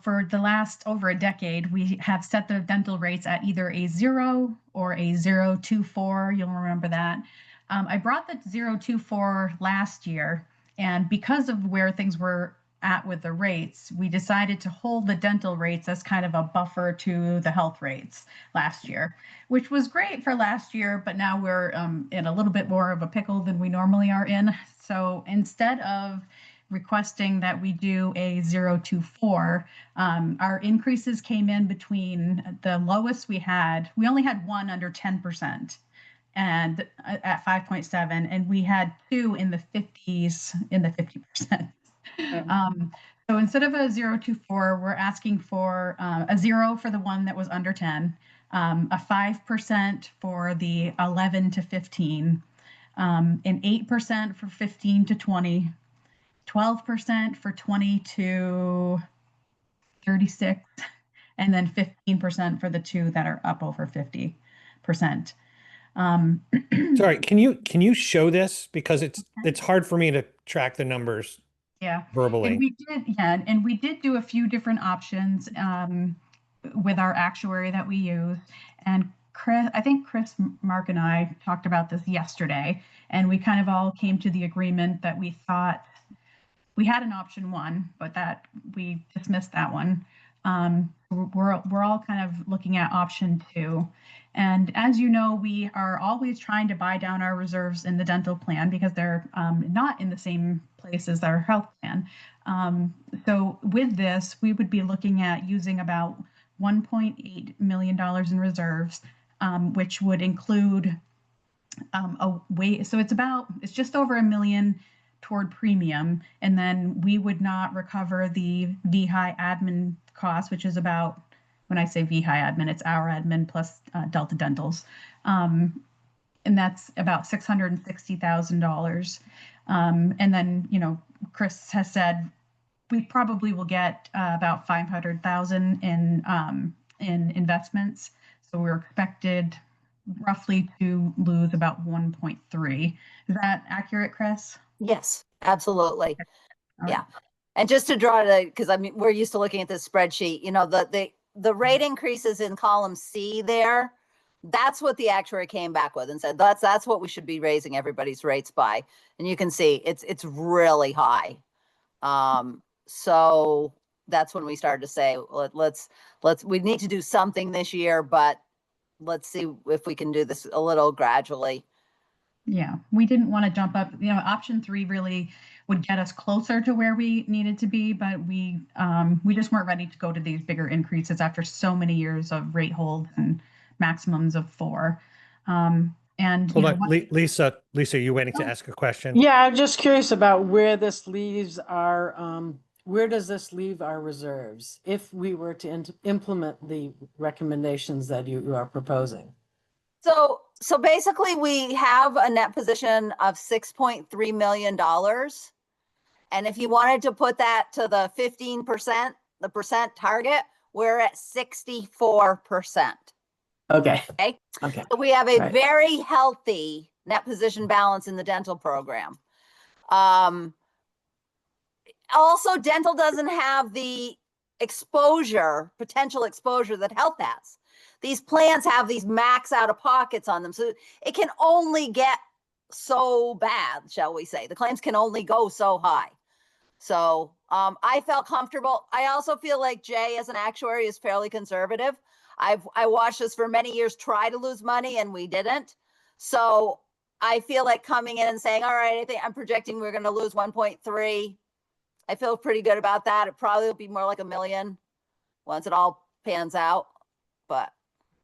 for the last over a decade, we have set the dental rates at either a 0 or a 0.24. You'll remember that. I brought the 0.24 last year, and because of where things were at with the rates, we decided to hold the dental rates as kind of a buffer to the health rates last year, which was great for last year, but now we're in a little bit more of a pickle than we normally are in. So instead of requesting that we do a 0.24. Our increases came in between the lowest we only had one under 10% and at 5.7, and we had two in the 50s, in the 50%. So instead of a 0.24, we're asking for a 0 for the one that was under 10, a 5% for the 11 to 15, an 8% for 15 to 20, 12% for 20 to 36, and then 15% for the two that are up over 50%. Sorry, can you show this? Because it's hard for me to track the numbers Yeah. verbally. And we did do a few different options with our actuary that we use. And I think Chris, Mark, and I talked about this yesterday, and we kind of all came to the agreement that we thought we had an option 1, but that we dismissed that one. We're all kind of looking at option 2. And as you know, we are always trying to buy down our reserves in the dental plan because they're not in the same place as our health plan. So with this, we would be looking at using about $1.8 million in reserves, which would include so it's just over $1 million toward premium, and then we would not recover the VEHI admin cost, which is about, when I say VEHI admin, it's our admin plus Delta Dental's, and that's about $660,000. And then, Chris has said we probably will get about $500,000 in investments, so we're expected roughly to lose about 1.3. Is that accurate, Chris? Yes, absolutely. All Yeah. right. And just to draw it, because I mean, we're used to looking at this spreadsheet, the rate increases in column C there, that's what the actuary came back with and said, that's what we should be raising everybody's rates by. And you can see it's really high. So that's when we started to say, we need to do something this year, but let's see if we can do this a little gradually. Yeah, we didn't want to jump up. Option 3 really would get us closer to where we needed to be, but we just weren't ready to go to these bigger increases after so many years of rate hold and maximums of 4. And, Hold on, Lisa, are you waiting to ask a question? Yeah, I'm just curious about where this leaves our, where does this leave our reserves if we were to implement the recommendations that you are proposing? So basically we have a net position of $6.3 million. And if you wanted to put that to the 15%, the percent target, we're at 64%. Okay. Okay. Okay. So we have a Right. very healthy net position balance in the dental program. Also, dental doesn't have the potential exposure that health has. These plans have these max out of pockets on them. So it can only get so bad, shall we say. The claims can only go so high. So I felt comfortable. I also feel like Jay, as an actuary, is fairly conservative. I watched us for many years try to lose money and we didn't. So I feel like coming in and saying, all right, I think I'm projecting we're going to lose 1.3. I feel pretty good about that. It probably will be more like $1 million once it all pans out. But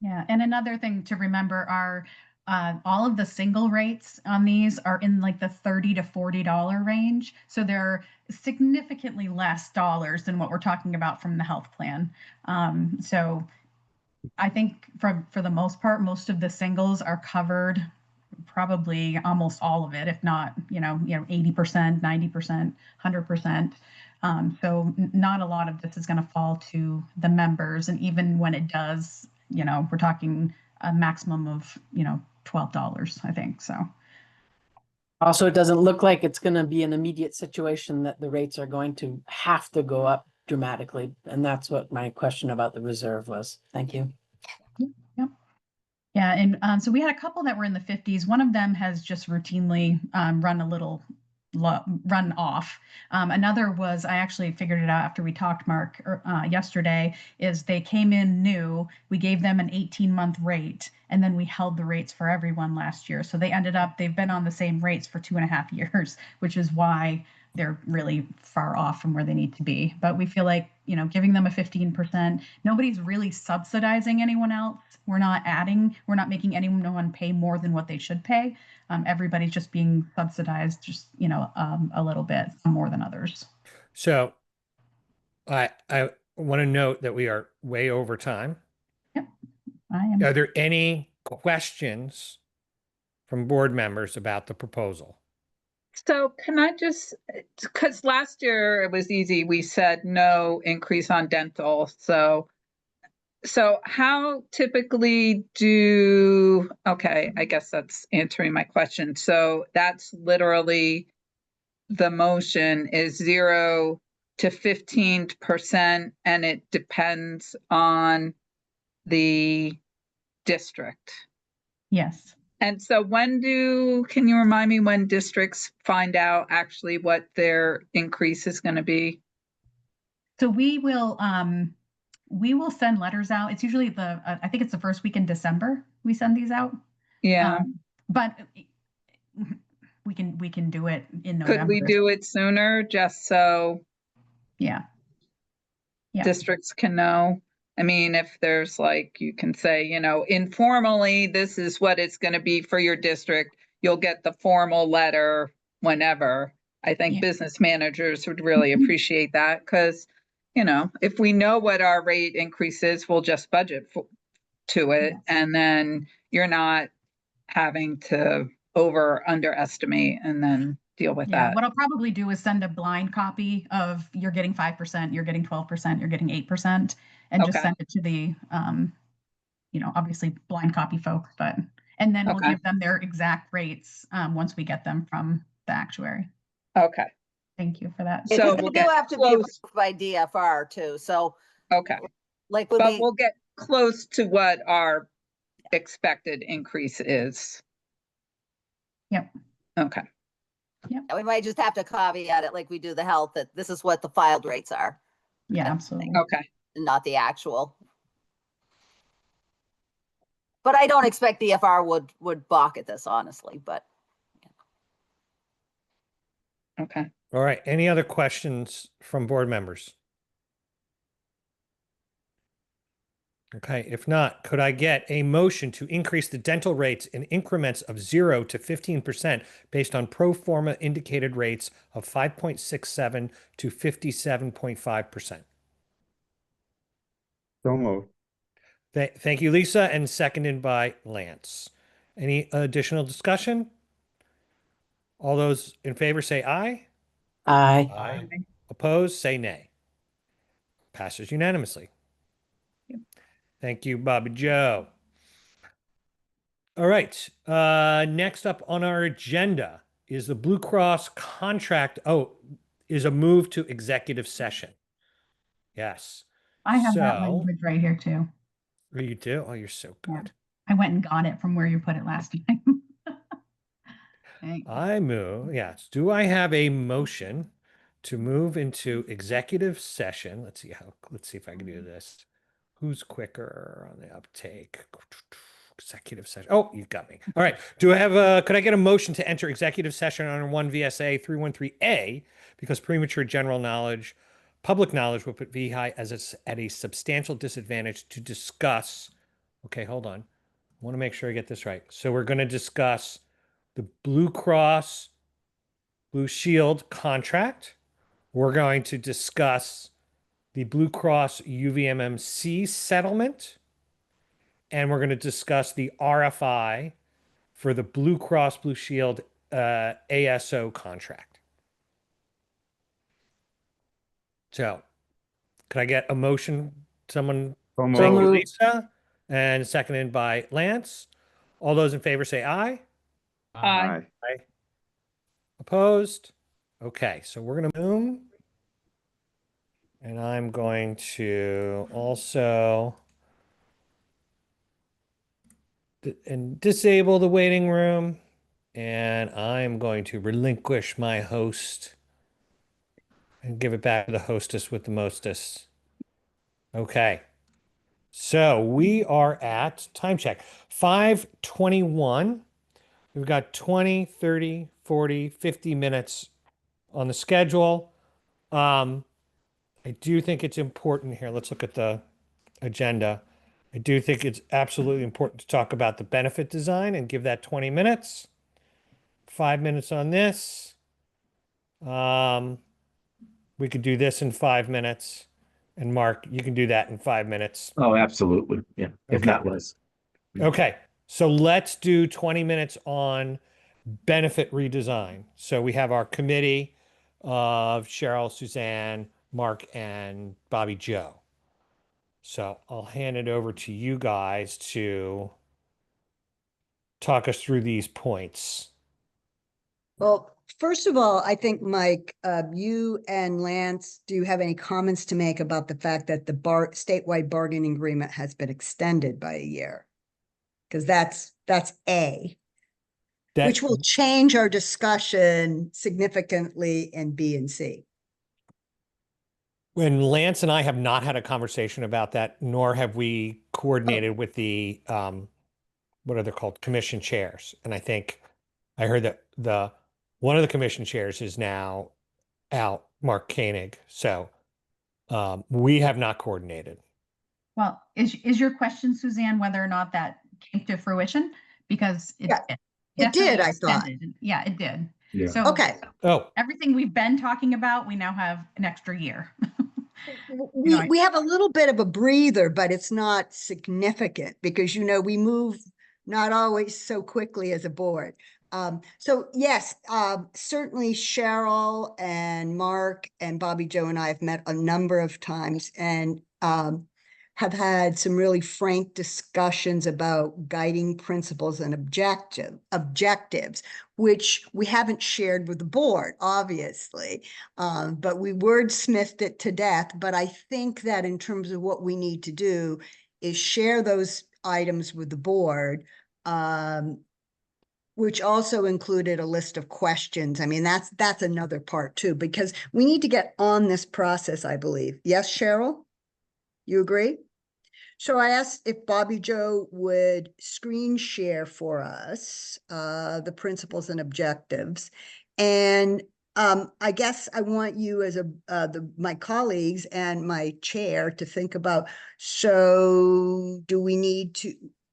yeah, and another thing to remember are all of the single rates on these are in like the $30 to $40 range. So they're significantly less dollars than what we're talking about from the health plan. So I think for the most part, most of the singles are covered, probably almost all of it, if not, 80%, 90%, 100%. So not a lot of this is going to fall to the members. And even when it does, we're talking a maximum of, $12, I think. So. Also, it doesn't look like it's going to be an immediate situation that the rates are going to have to go up dramatically. And that's what my question about the reserve was. Thank you. Yep. Yeah, and so we had a couple that were in the 50s. One of them has just routinely run off. Another was, I actually figured it out after we talked, Mark, yesterday, is they came in new. We gave them an 18-month rate, and then we held the rates for everyone last year. So they've been on the same rates for 2.5 years, which is why they're really far off from where they need to be. But we feel like, giving them a 15%, nobody's really subsidizing anyone else. We're not making anyone pay more than what they should pay. Everybody's just being subsidized just, a little bit, some more than others. So I want to note that we are way over time. Yep, I am. Are there any questions from board members about the proposal? So can I just, because last year it was easy, we said no increase on dental. So how typically okay, I guess that's answering my question. So that's literally the motion is 0 to 15%, and it depends on the district. Yes. And so can you remind me when districts find out actually what their increase is going to be? So we will send letters out. It's usually I think it's the first week in December we send these out. Yeah. But we can do it in November. Could we do it sooner just so Yeah. districts can know? I mean, if there's you can say, informally, this is what it's going to be for your district. You'll get the formal letter whenever. I think business managers would really appreciate that because, if we know what our rate increase is, we'll just budget to it. Yes. And then you're not having to underestimate and then deal with that. What I'll probably do is send a blind copy of you're getting 5%, you're getting 12%, you're getting 8%, and just send it to the, obviously blind copy folks, and then we'll give them their exact rates once we get them from the actuary. Okay. Thank you for that. So we do have to be approved by DFR too. So we'll get close to what our expected increase is. Yep. Okay. Yep. We might just have to caveat it like we do the health, that this is what the filed rates are. Yeah, absolutely. Okay. Not the actual. But I don't expect DFR would balk at this, honestly, but. Okay. All right. Any other questions from board members? Okay, if not, could I get a motion to increase the dental rates in increments of 0 to 15% based on pro forma indicated rates of 5.67 to 57.5%? So moved. Thank you, Lisa, and seconded by Lance. Any additional discussion? All those in favor say aye. Aye. Aye. Opposed, say nay. Passes unanimously. Thank you, Bobby Joe. All right. Next up on our agenda is the Blue Cross contract. Oh, is a move to executive session. Yes. I have that So, language right here too. you do? Oh, you're so Yeah. good. I went and got it from where you put it last time. Thank you. I move, yes. Do I have a motion to move into executive session? Let's see if I can do this. Who's quicker on the uptake? Executive session. Oh, you got me. All right. Could I get a motion to enter executive session under 1 VSA 313A because premature general knowledge, public knowledge will put VEHI at a substantial disadvantage to discuss. Okay, hold on. I want to make sure I get this right. So we're going to discuss the Blue Cross Blue Shield contract. We're going to discuss the Blue Cross UVMMC settlement. And we're going to discuss the RFI for the Blue Cross Blue Shield ASO contract. So, could I get a motion? Someone, So thank you, moved. Lisa, and seconded by Lance. All those in favor say aye. Aye. Aye. Opposed? Okay, so we're going to move. And I'm going to also disable the waiting room. And I'm going to relinquish my host and give it back to the hostess with the mostess. Okay. So we are at time check 5:21. We've got 20, 30, 40, 50 minutes on the schedule. I do think it's important here. Let's look at the agenda. I do think it's absolutely important to talk about the benefit design and give that 20 minutes. 5 minutes on this. We could do this in 5 minutes. And Mark, you can do that in 5 minutes. Oh, absolutely. Yeah, if Okay. not less. Okay. So let's do 20 minutes on benefit redesign. So we have our committee of Cheryl, Suzanne, Mark, and Bobby Joe. So I'll hand it over to you guys to talk us through these points. Well, first of all, I think, Mike, you and Lance, do you have any comments to make about the fact that the statewide bargaining agreement has been extended by a year? Because that's A, which will change our discussion significantly in B and C. When Lance and I have not had a conversation about that, nor have we coordinated with the what are they called? Commission chairs. And I think I heard that one of the commission chairs is now out, Mark Koenig. So we have not coordinated. Well, is your question, Suzanne, whether or not that came to fruition? Because it did, I thought. Yeah, it did. Yeah. So Okay. everything we've been talking about, we now have an extra year. We have a little bit of a breather, but it's not significant because, we move not always so quickly as a board. So yes, certainly Cheryl and Mark and Bobby Joe and I have met a number of times and have had some really frank discussions about guiding principles and objectives, which we haven't shared with the board, obviously, but we wordsmithed it to death. But I think that in terms of what we need to do is share those items with the board, which also included a list of questions. I mean, that's another part too, because we need to get on this process, I believe. Yes, Cheryl? You agree? So I asked if Bobby Joe would screen share for us the principles and objectives. And I guess I want you as my colleagues and my chair to think about, so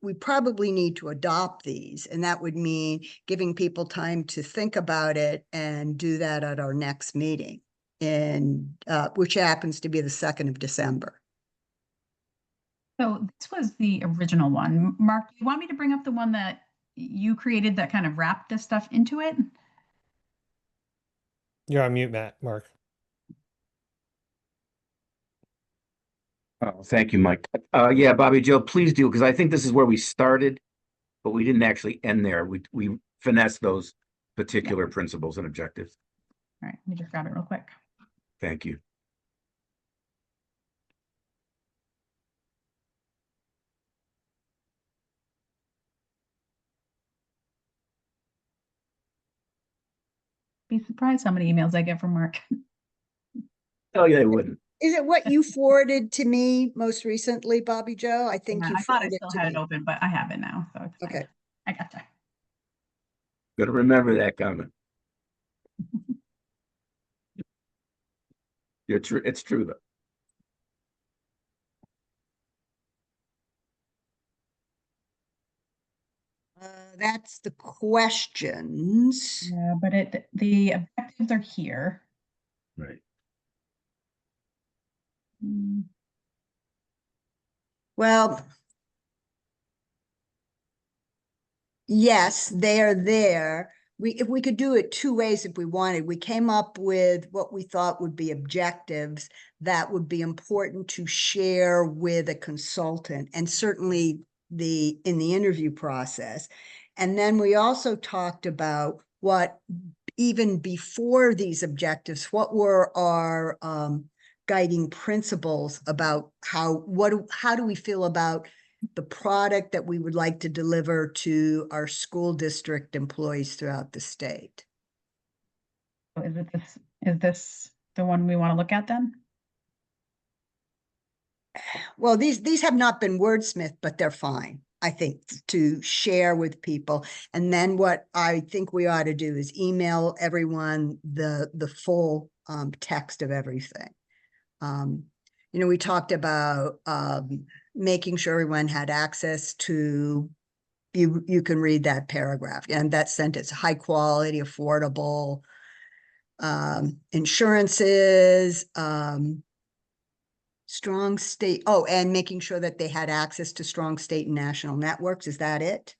we probably need to adopt these, and that would mean giving people time to think about it and do that at our next meeting, which happens to be the 2nd of December. So this was the original one. Mark, do you want me to bring up the one that you created that kind of wrapped this stuff into it? You're on mute, Mark. Oh, thank you, Mike. Yeah, Bobby Joe, please do, because I think this is where we started, but we didn't actually end there. We finessed those particular principles and objectives. All right, let me just grab it real quick. Thank you. Be surprised how many emails I get from Mark. Oh, yeah, they wouldn't. Is it what you forwarded to me most recently, Bobby Joe? I think Yeah, you I thought I forwarded still it to had me. it open, but I have it now, so it's fine. Okay. I gotcha. Gotta remember that comment. You're true. It's true though. That's the questions. Yeah, but the objectives are here. Right. Well, yes, they are there. If we could do it two ways if we wanted. We came up with what we thought would be objectives that would be important to share with a consultant, and certainly in the interview process. And then we also talked about what, even before these objectives, what were our guiding principles about how do we feel about the product that we would like to deliver to our school district employees throughout the state. So is this the one we want to look at then? Well, these have not been wordsmithed, but they're fine, I think, to share with people. And then what I think we ought to do is email everyone the full text of everything. We talked about making sure everyone had access to, you can read that paragraph and that sentence: high quality, affordable insurances, strong state. Oh, and making sure that they had access to strong state and national networks. Is that it?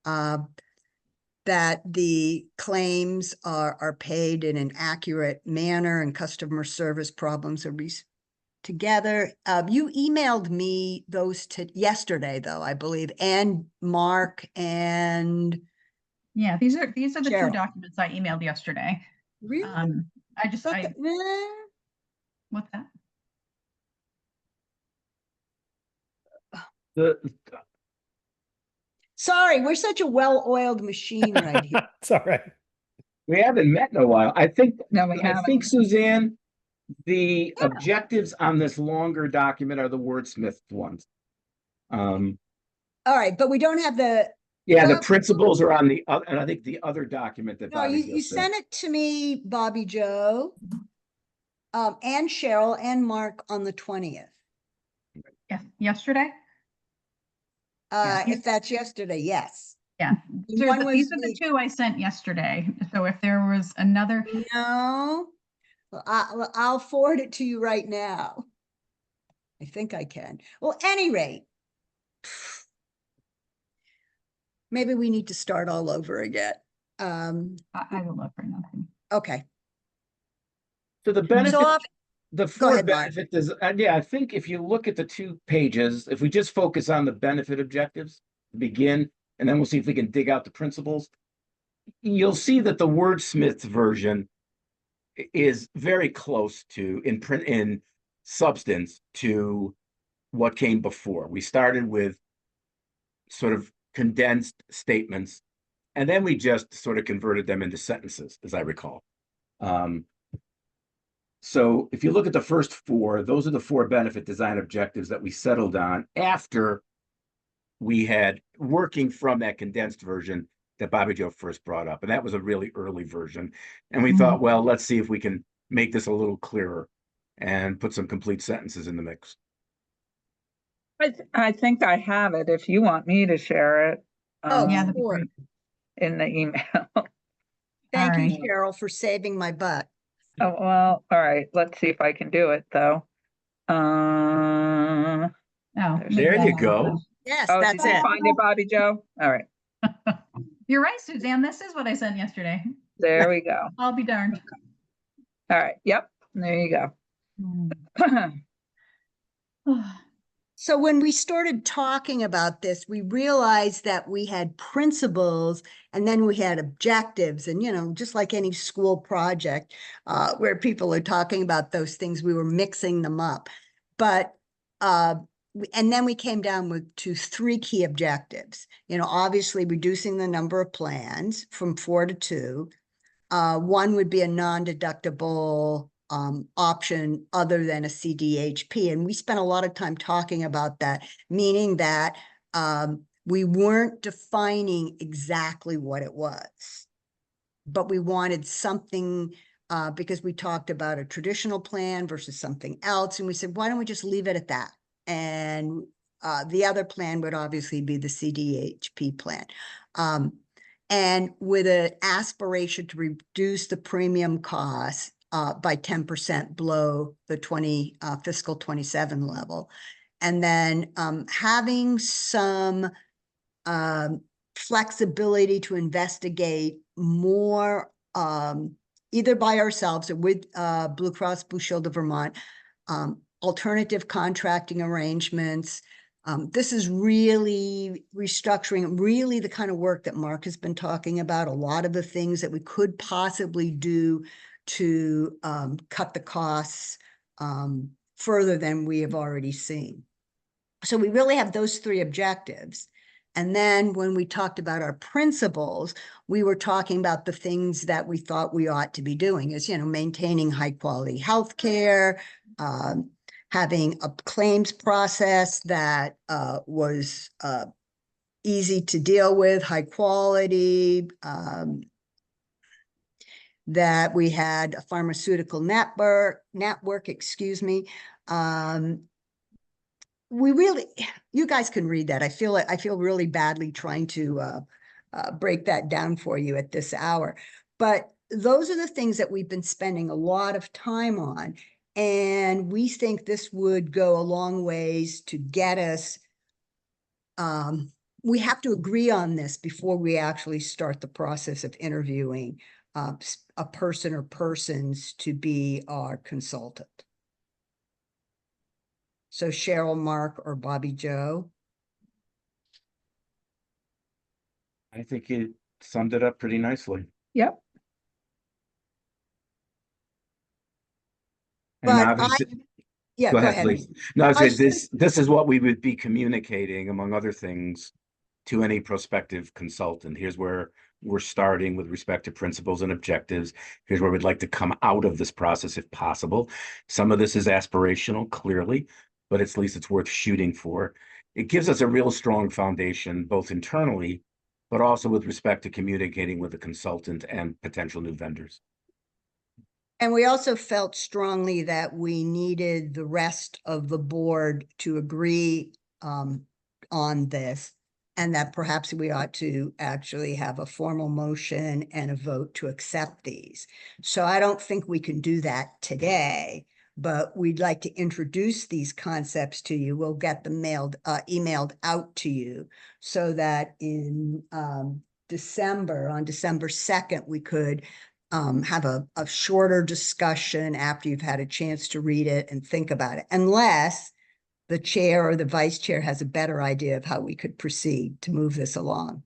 That the claims are paid in an accurate manner and customer service problems are together. You emailed me those yesterday, though, I believe, and Mark and Yeah, these are the Cheryl. two documents I emailed yesterday. Really? What's that? Sorry, we're such a well-oiled machine right here. It's all right. We haven't met in a while. I think haven't. Suzanne, the objectives on this longer document are the wordsmithed ones. All right, but we don't have the. Yeah, the principles are on the other, and I think the other document that No, Bobby you sent it to me, Bobby Joe, and Cheryl and Mark on the 20th. Yeah, yesterday. If that's yesterday, yes. Yeah, these are the two I sent yesterday. So if there was another. No, I'll forward it to you right now. I think I can. Well, any rate, maybe we need to start all over again. I will look for nothing. Okay. So the benefit, the four ahead, benefit is, yeah, I think if you look at the 2 pages, if we just focus on the benefit objectives to begin, and then we'll see if we can dig out the principles, you'll see that the wordsmith version is very close to, in substance, to what came before. We started with sort of condensed statements, and then we just sort of converted them into sentences, as I recall. So if you look at the first 4, those are the 4 benefit design objectives that we settled on after we had, working from that condensed version, that Bobby Joe first brought up. And that was a really early version. And we Mhm. thought, well, let's see if we can make this a little clearer and put some complete sentences in the mix. I think I have it if you want me to share it. Oh, Yeah, that'd be sure. great. In the email. Thank you, Alright. Cheryl, for saving my butt. Oh, well, all right, let's see if I can do it though. Oh, maybe There I you have it go. then. Yes, Oh, that's did you it. find it, Bobby Joe? All right, You're right, Suzanne. This is what I sent yesterday. there we go. I'll be darned. All right, yep, there you go. So when we started talking about this, we realized that we had principles and then we had objectives. And, you know, just like any school project where people are talking about those things, we were mixing them up. But, and then we came down to 3 key objectives. You know, obviously reducing the number of plans from 4 to 2. 1 would be a non-deductible option other than a CDHP. And we spent a lot of time talking about that, meaning that we weren't defining exactly what it was, but we wanted something because we talked about a traditional plan versus something else. And we said, why don't we just leave it at that? And the other plan would obviously be the CDHP plan. And with an aspiration to reduce the premium costs by 10% below the fiscal 27 level. And then having some flexibility to investigate more either by ourselves or with Blue Cross Blue Shield of Vermont, alternative contracting arrangements. This is really restructuring, really the kind of work that Mark has been talking about, a lot of the things that we could possibly do to cut the costs further than we have already seen. So we really have those 3 objectives. And then when we talked about our principles, we were talking about the things that we thought we ought to be doing is, you know, maintaining high quality healthcare, having a claims process that was easy to deal with, high quality, that we had a pharmaceutical network, excuse me. We really, you guys can read that. I feel really badly trying to break that down for you at this hour. But those are the things that we've been spending a lot of time on. And we think this would go a long ways to get us. We have to agree on this before we actually start the process of interviewing a person or persons to be our consultant. So Cheryl, Mark, or Bobby Joe? I think it summed it up pretty nicely. Yep. And But obviously, yeah, go ahead, please. No, I was I saying was this is what we would be communicating, among other things, to any prospective consultant. Here's where we're starting with respect to principles and objectives. Here's where we'd like to come out of this process if possible. Some of this is aspirational, clearly, but at least it's worth shooting for. It gives us a real strong foundation, both internally, but also with respect to communicating with the consultant and potential new vendors. And we also felt strongly that we needed the rest of the board to agree on this, and that perhaps we ought to actually have a formal motion and a vote to accept these. So I don't think we can do that today, but we'd like to introduce these concepts to you. We'll get them emailed out to you so that in December, on December 2nd, we could have a shorter discussion after you've had a chance to read it and think about it, unless the chair or the vice chair has a better idea of how we could proceed to move this along.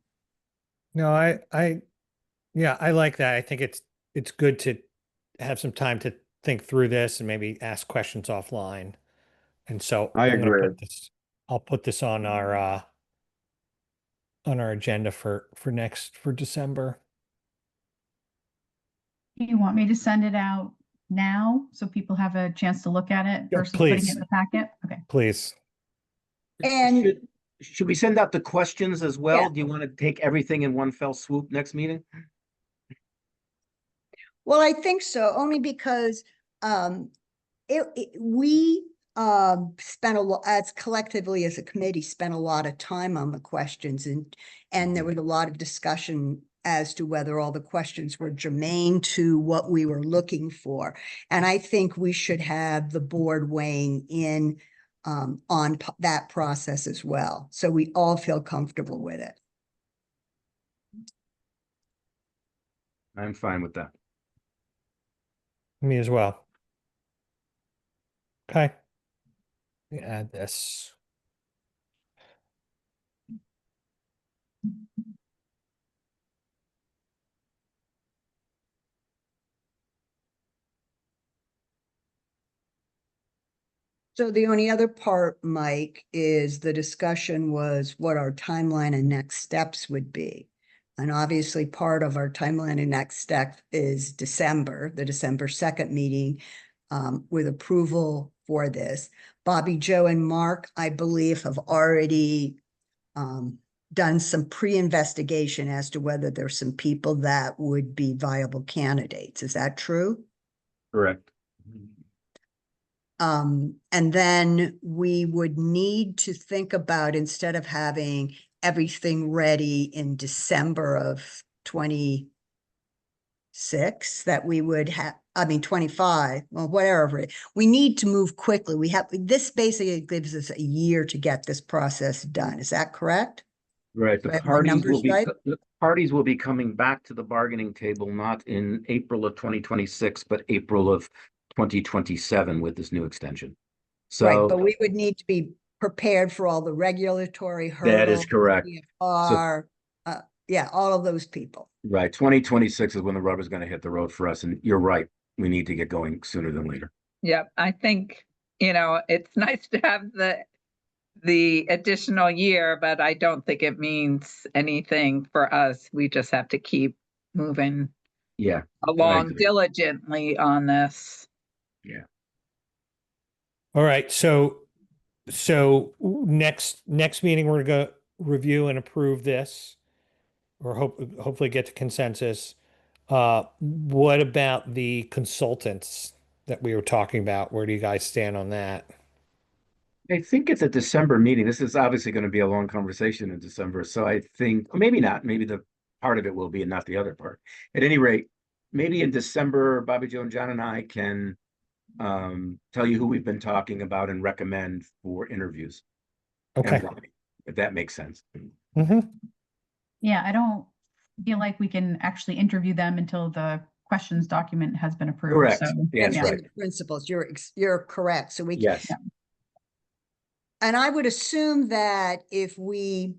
No, yeah, I like that. I think it's good to have some time to think through this and maybe ask questions offline. And so I I'm gonna agree. I'll put this on our agenda for December. Do you want me to send it out now so people have a chance to look at it Yeah, versus putting it please. in the packet? Okay. Please. And should we send out the questions as well? Yeah. Do you want to take everything in one fell swoop next meeting? Well, I think so, only because we spent a lot, as collectively as a committee, spent a lot of time on the questions, and there was a lot of discussion as to whether all the questions were germane to what we were looking for. And I think we should have the board weighing in on that process as well, so we all feel comfortable with it. I'm fine with that. Me as well. Okay. Let me add this. So the only other part, Mike, is the discussion was what our timeline and next steps would be. And obviously part of our timeline and next step is December, the December 2nd meeting, with approval for this. Bobby, Joe, and Mark, I believe, have already done some pre-investigation as to whether there's some people that would be viable candidates. Is that true? Correct. And then we would need to think about, instead of having everything ready in December of 26, that we would have, I mean, 25, well, whatever. We need to move quickly. This basically gives us a year to get this process done. Is that correct? Right. Do I have my numbers right? The parties will be coming back to the bargaining table, not in April of 2026, but April of 2027 with this new extension. Right, but So we would need to be prepared for all the regulatory hurdles. that is correct. CFR, yeah, all of those people. Right. 2026 is when the rubber's going to hit the road for us. And you're right. We need to get going sooner than later. Yep, I think, it's nice to have the additional year, but I don't think it means anything for us. We just have to keep moving Yeah. along diligently on this. Yeah. All right. So next meeting, we're going to review and approve this, or hopefully get to consensus. What about the consultants that we were talking about? Where do you guys stand on that? I think it's a December meeting. This is obviously going to be a long conversation in December. So I think, or maybe not, maybe the part of it will be and not the other part. At any rate, maybe in December, Bobby, Joe, and John and I can tell you who we've been talking about and recommend for interviews. Okay. And why, if that makes sense. Mm-hmm. Yeah, I don't feel like we can actually interview them until the questions document has been approved. Correct. So, Yeah, that's right. The principles, you're correct. So we Yes. can, and I would assume that if we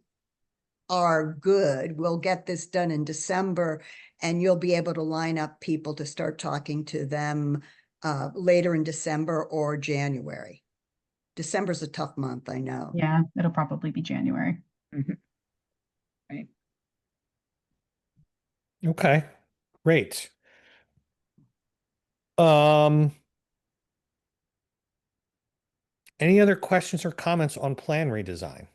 are good, we'll get this done in December, and you'll be able to line up people to start talking to them later in December or January. December's a tough month, I know. yeah, it'll probably be January. Mhm. Right. Okay. Great. Any other questions or comments on plan redesign?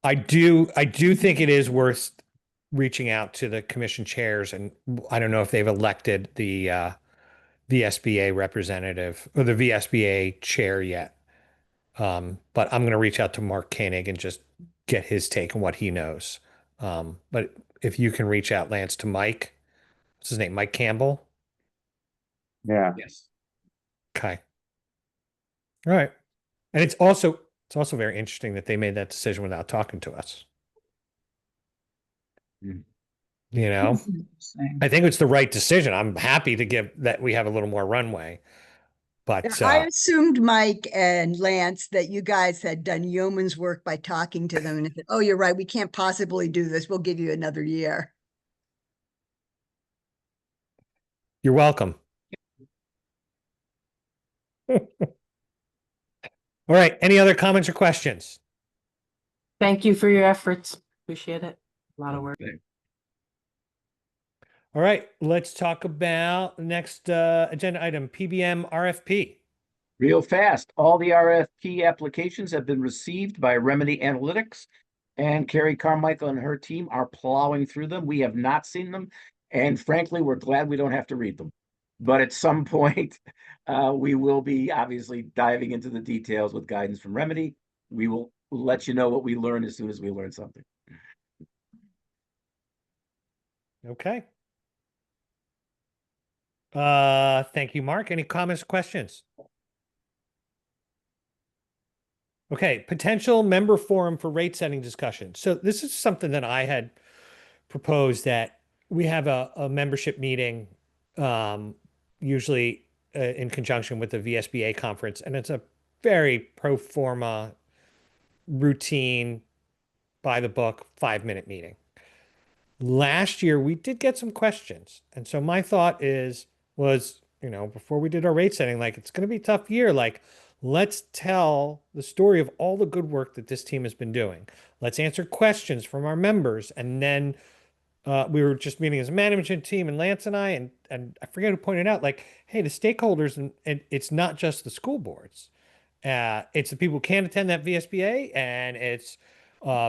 I do think it is worth reaching out to the commission chairs, and I don't know if they've elected the VSBA representative or the VSBA chair yet. But I'm going to reach out to Mark Koenig and just get his take on what he knows. But if you can reach out, Lance, to Mike, what's his name? Mike Campbell. Yeah. Yes. Okay. All right. And it's also very interesting that they made that decision without talking to us. Mm. You know, Interesting. I think it's the right decision. I'm happy to give that we have a little more runway. But I assumed, Mike and Lance, that you guys had done yeoman's work by talking to them and said, oh, you're right, we can't possibly do this. We'll give you another year. you're welcome. All right. Any other comments or questions? Thank you for your efforts. Appreciate it. A lot of work. Okay. All right. Let's talk about the next agenda item, PBM RFP. Real fast. All the RFP applications have been received by Remedy Analytics, and Carrie Carmichael and her team are plowing through them. We have not seen them, and frankly, we're glad we don't have to read them. But at some point, we will be obviously diving into the details with guidance from Remedy. We will let you know what we learn as soon as we learn something. Okay. Thank you, Mark. Any comments, questions? Okay, potential member forum for rate setting discussion. So this is something that I had proposed, that we have a membership meeting, usually in conjunction with the VSBA conference, and it's a very pro forma, routine, by the book, 5-minute meeting. Last year we did get some questions, and so my thought was, before we did our rate setting, like, it's going to be a tough year, like, let's tell the story of all the good work that this team has been doing. Let's answer questions from our members. And then we were just meeting as a management team, and Lance and I, and I forget who pointed out, like, hey, the stakeholders, and it's not just the school boards. It's the people who can't attend that VSBA, and it's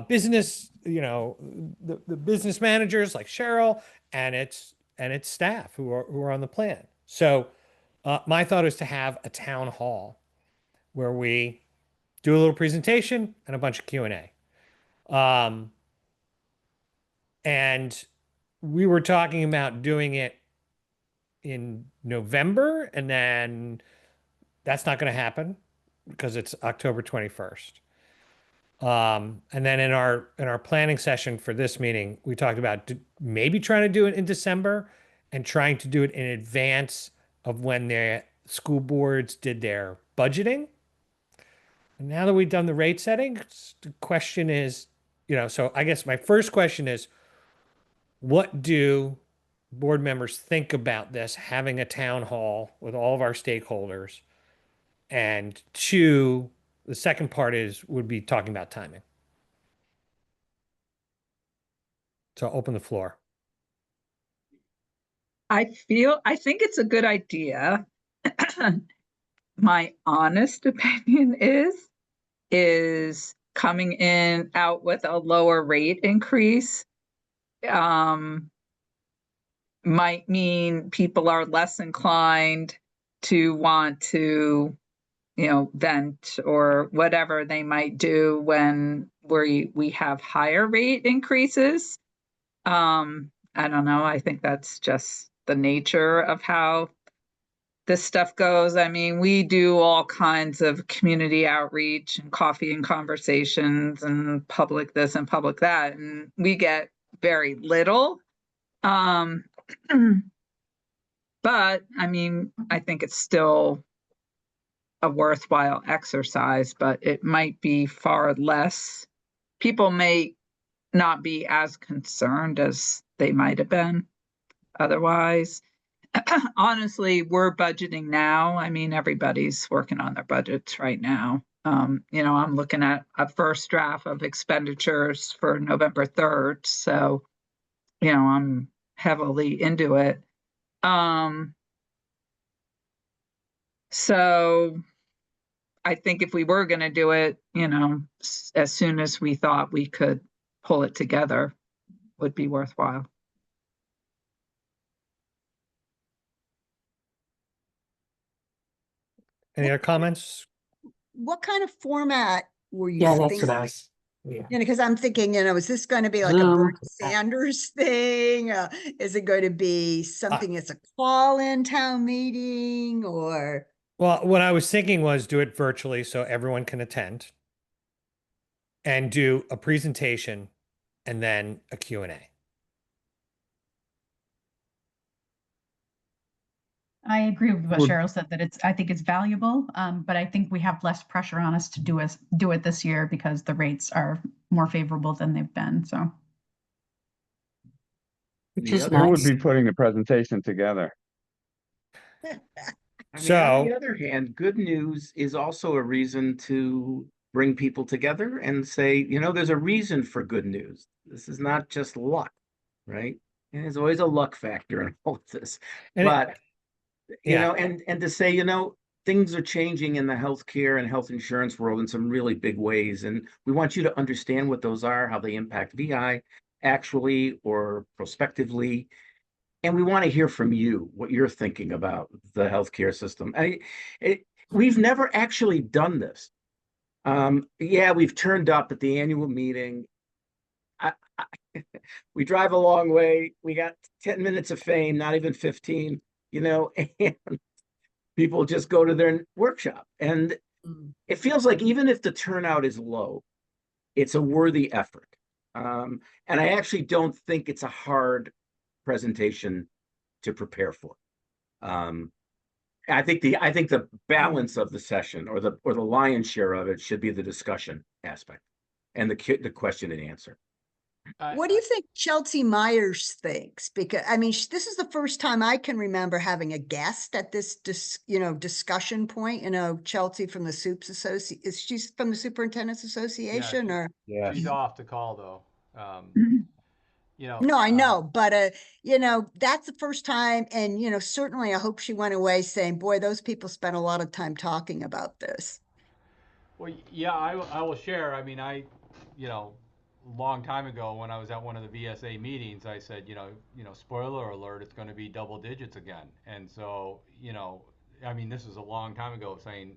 business, the business managers like Cheryl, and it's staff who are on the plan. So my thought is to have a town hall where we do a little presentation and a bunch of Q&A. And we were talking about doing it in November, and then that's not going to happen because it's October 21st. And then in our planning session for this meeting, we talked about maybe trying to do it in December and trying to do it in advance of when the school boards did their budgeting. Now that we've done the rate setting, the question is, so I guess my first question is, what do board members think about this, having a town hall with all of our stakeholders? And two, the second part would be talking about timing. So I'll open the floor. I think it's a good idea. My honest opinion is coming in out with a lower rate increase might mean people are less inclined to want to, vent or whatever they might do when we have higher rate increases. I don't know. I think that's just the nature of how this stuff goes. I mean, we do all kinds of community outreach and coffee and conversations and public this and public that, and we get very little. But I mean, I think it's still a worthwhile exercise, but it might be far less. People may not be as concerned as they might have been otherwise. Honestly, we're budgeting now. I mean, everybody's working on their budgets right now. I'm looking at a first draft of expenditures for November 3rd. So, I'm heavily into it. So I think if we were going to do it, as soon as we thought we could pull it together, would be worthwhile. Any other comments? What kind of format were you Yeah, that's thinking? what I was. Yeah. Because I'm thinking, is this going to be like a Zoom. Bernie Sanders thing? Is it going to be something that's a call-in town meeting, or? Well, what I was thinking was do it virtually so everyone can attend, and do a presentation and then a Q&A. I agree with what Would- Cheryl said, that I think it's valuable, but I think we have less pressure on us to do it this year because the rates are more favorable than they've been. So, Which The is other- Who would nice. be putting the presentation together? I mean, So- on the other hand, good news is also a reason to bring people together and say, there's a reason for good news. This is not just luck, right? And there's always a luck factor in all of this. And But yeah. and to say, things are changing in the healthcare and health insurance world in some really big ways. And we want you to understand what those are, how they impact VI actually or prospectively. And we want to hear from you what you're thinking about the healthcare system. We've never actually done this. Yeah, we've turned up at the annual meeting. We drive a long way. We got 10 minutes of fame, not even 15, and people just go to their workshop. And it feels like even if the turnout is low, it's a worthy effort. And I actually don't think it's a hard presentation to prepare for. I think the balance of the session or the lion's share of it should be the discussion aspect and the question and answer. What do you think Chelsea Myers thinks? Because I mean, this is the first time I can remember having a guest at this, discussion point. Chelsea from the Supes Association. Is she from the Superintendent's Association or? Yeah, She's off the call though. No, I know, but that's the first time, and certainly I hope she went away saying, "Boy, those people spent a lot of time talking about this." Well, yeah, I will share. I mean, long time ago when I was at one of the VSA meetings, I said, spoiler alert, it's going to be double digits again. And so, I mean, this is a long time ago saying,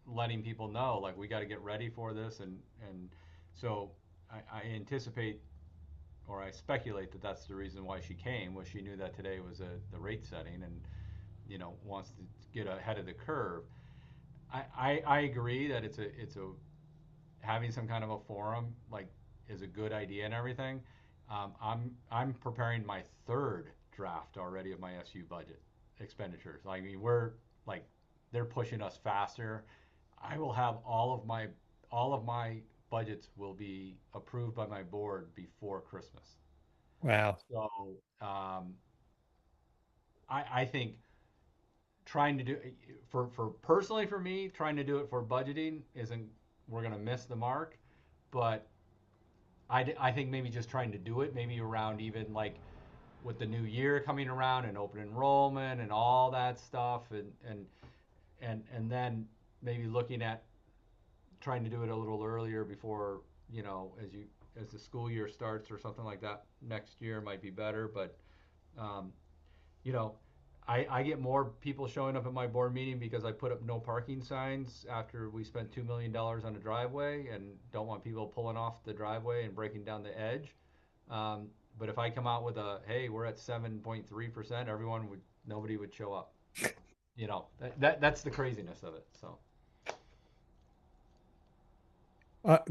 letting people know, like, we got to get ready for this. And so I anticipate, or I speculate that that's the reason why she came, was she knew that today was the rate setting and, wants to get ahead of the curve. I agree that it's a having some kind of a forum, like, is a good idea and everything. I'm preparing my third draft already of my SU budget expenditures. I mean, they're pushing us faster. I will have all of my budgets will be approved by my board before Christmas. Wow. So I think trying to do for personally for me, trying to do it for budgeting we're going to miss the mark, but I think maybe just trying to do it maybe around even like with the new year coming around and open enrollment and all that stuff and then maybe looking at trying to do it a little earlier before, as the school year starts or something like that next year might be better. But, I get more people showing up at my board meeting because I put up no parking signs after we spent $2 million on a driveway and don't want people pulling off the driveway and breaking down the edge. But if I come out with hey, we're at 7.3%, nobody would show up. That's the craziness of it. So.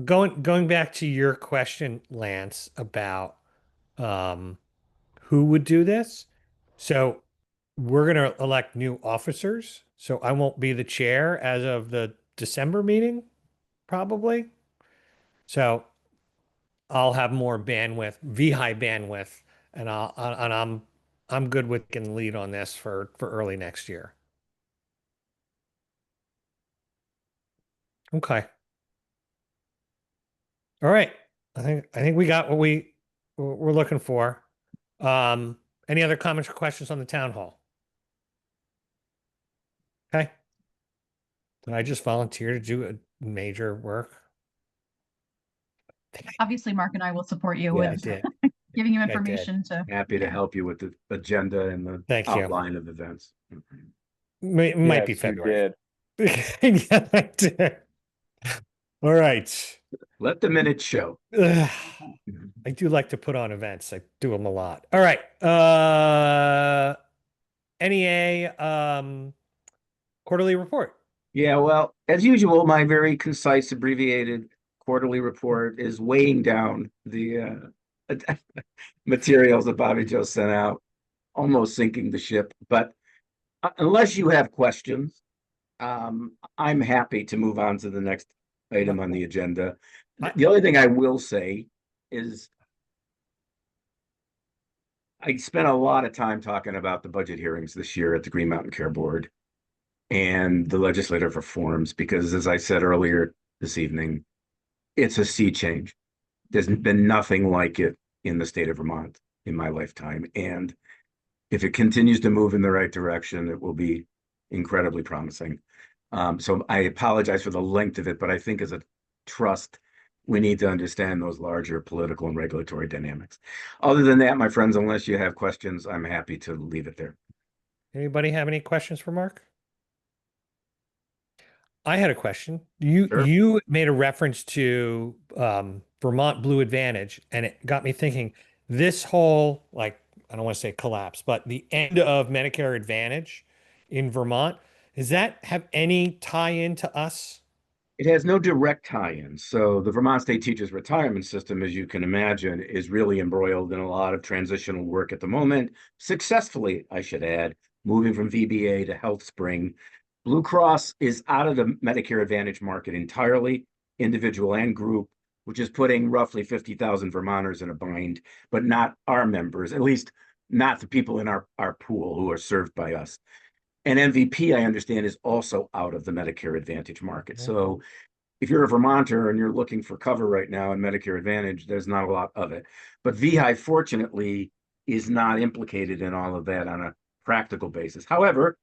Going back to your question, Lance, about who would do this. So we're going to elect new officers. So I won't be the chair as of the December meeting, probably. So I'll have more bandwidth, VEHI bandwidth, and I'm good with getting lead on this for early next year. Okay. All right. I think we got what we're looking for. Any other comments or questions on the town hall? Okay. Did I just volunteer to do a major work? Obviously, Mark and I will support you Yeah, with did. giving you did. information to. happy to help you with the agenda and the Thank you. outline of events. Might be Yes, you February. did. Yeah, I did. All right. Let the minutes show. I do like to put on events. I do them a lot. All right. NEA quarterly report. Yeah, well, as usual, my very concise, abbreviated quarterly report is weighing down the materials that Bobby Joe sent out, almost sinking the ship. But unless you have questions, I'm happy to move on to the next item on the agenda. The only thing I will say is I spent a lot of time talking about the budget hearings this year at the Green Mountain Care Board and the legislative reforms, because as I said earlier this evening, it's a sea change. There's been nothing like it in the state of Vermont in my lifetime. And if it continues to move in the right direction, it will be incredibly promising. So I apologize for the length of it, but I think as a trust, we need to understand those larger political and regulatory dynamics. Other than that, my friends, unless you have questions, I'm happy to leave it there. Anybody have any questions for Mark? I had a question. You Sure. you made a reference to Vermont Blue Advantage, and it got me thinking, this whole, like, I don't want to say collapse, but the end of Medicare Advantage in Vermont, does that have any tie-in to us? It has no direct tie-in. So the Vermont State Teachers Retirement System, as you can imagine, is really embroiled in a lot of transitional work at the moment, successfully, I should add, moving from VBA to HealthSpring. Blue Cross is out of the Medicare Advantage market entirely, individual and group, which is putting roughly 50,000 Vermonters in a bind, but not our members, at least not the people in our pool who are served by us. And MVP, I understand, is also out of the Medicare Advantage market. So if you're a Vermonter and you're looking for cover right now in Medicare Advantage, there's not a lot of it. But VEHI, fortunately, is not implicated in all of that on a practical basis. However,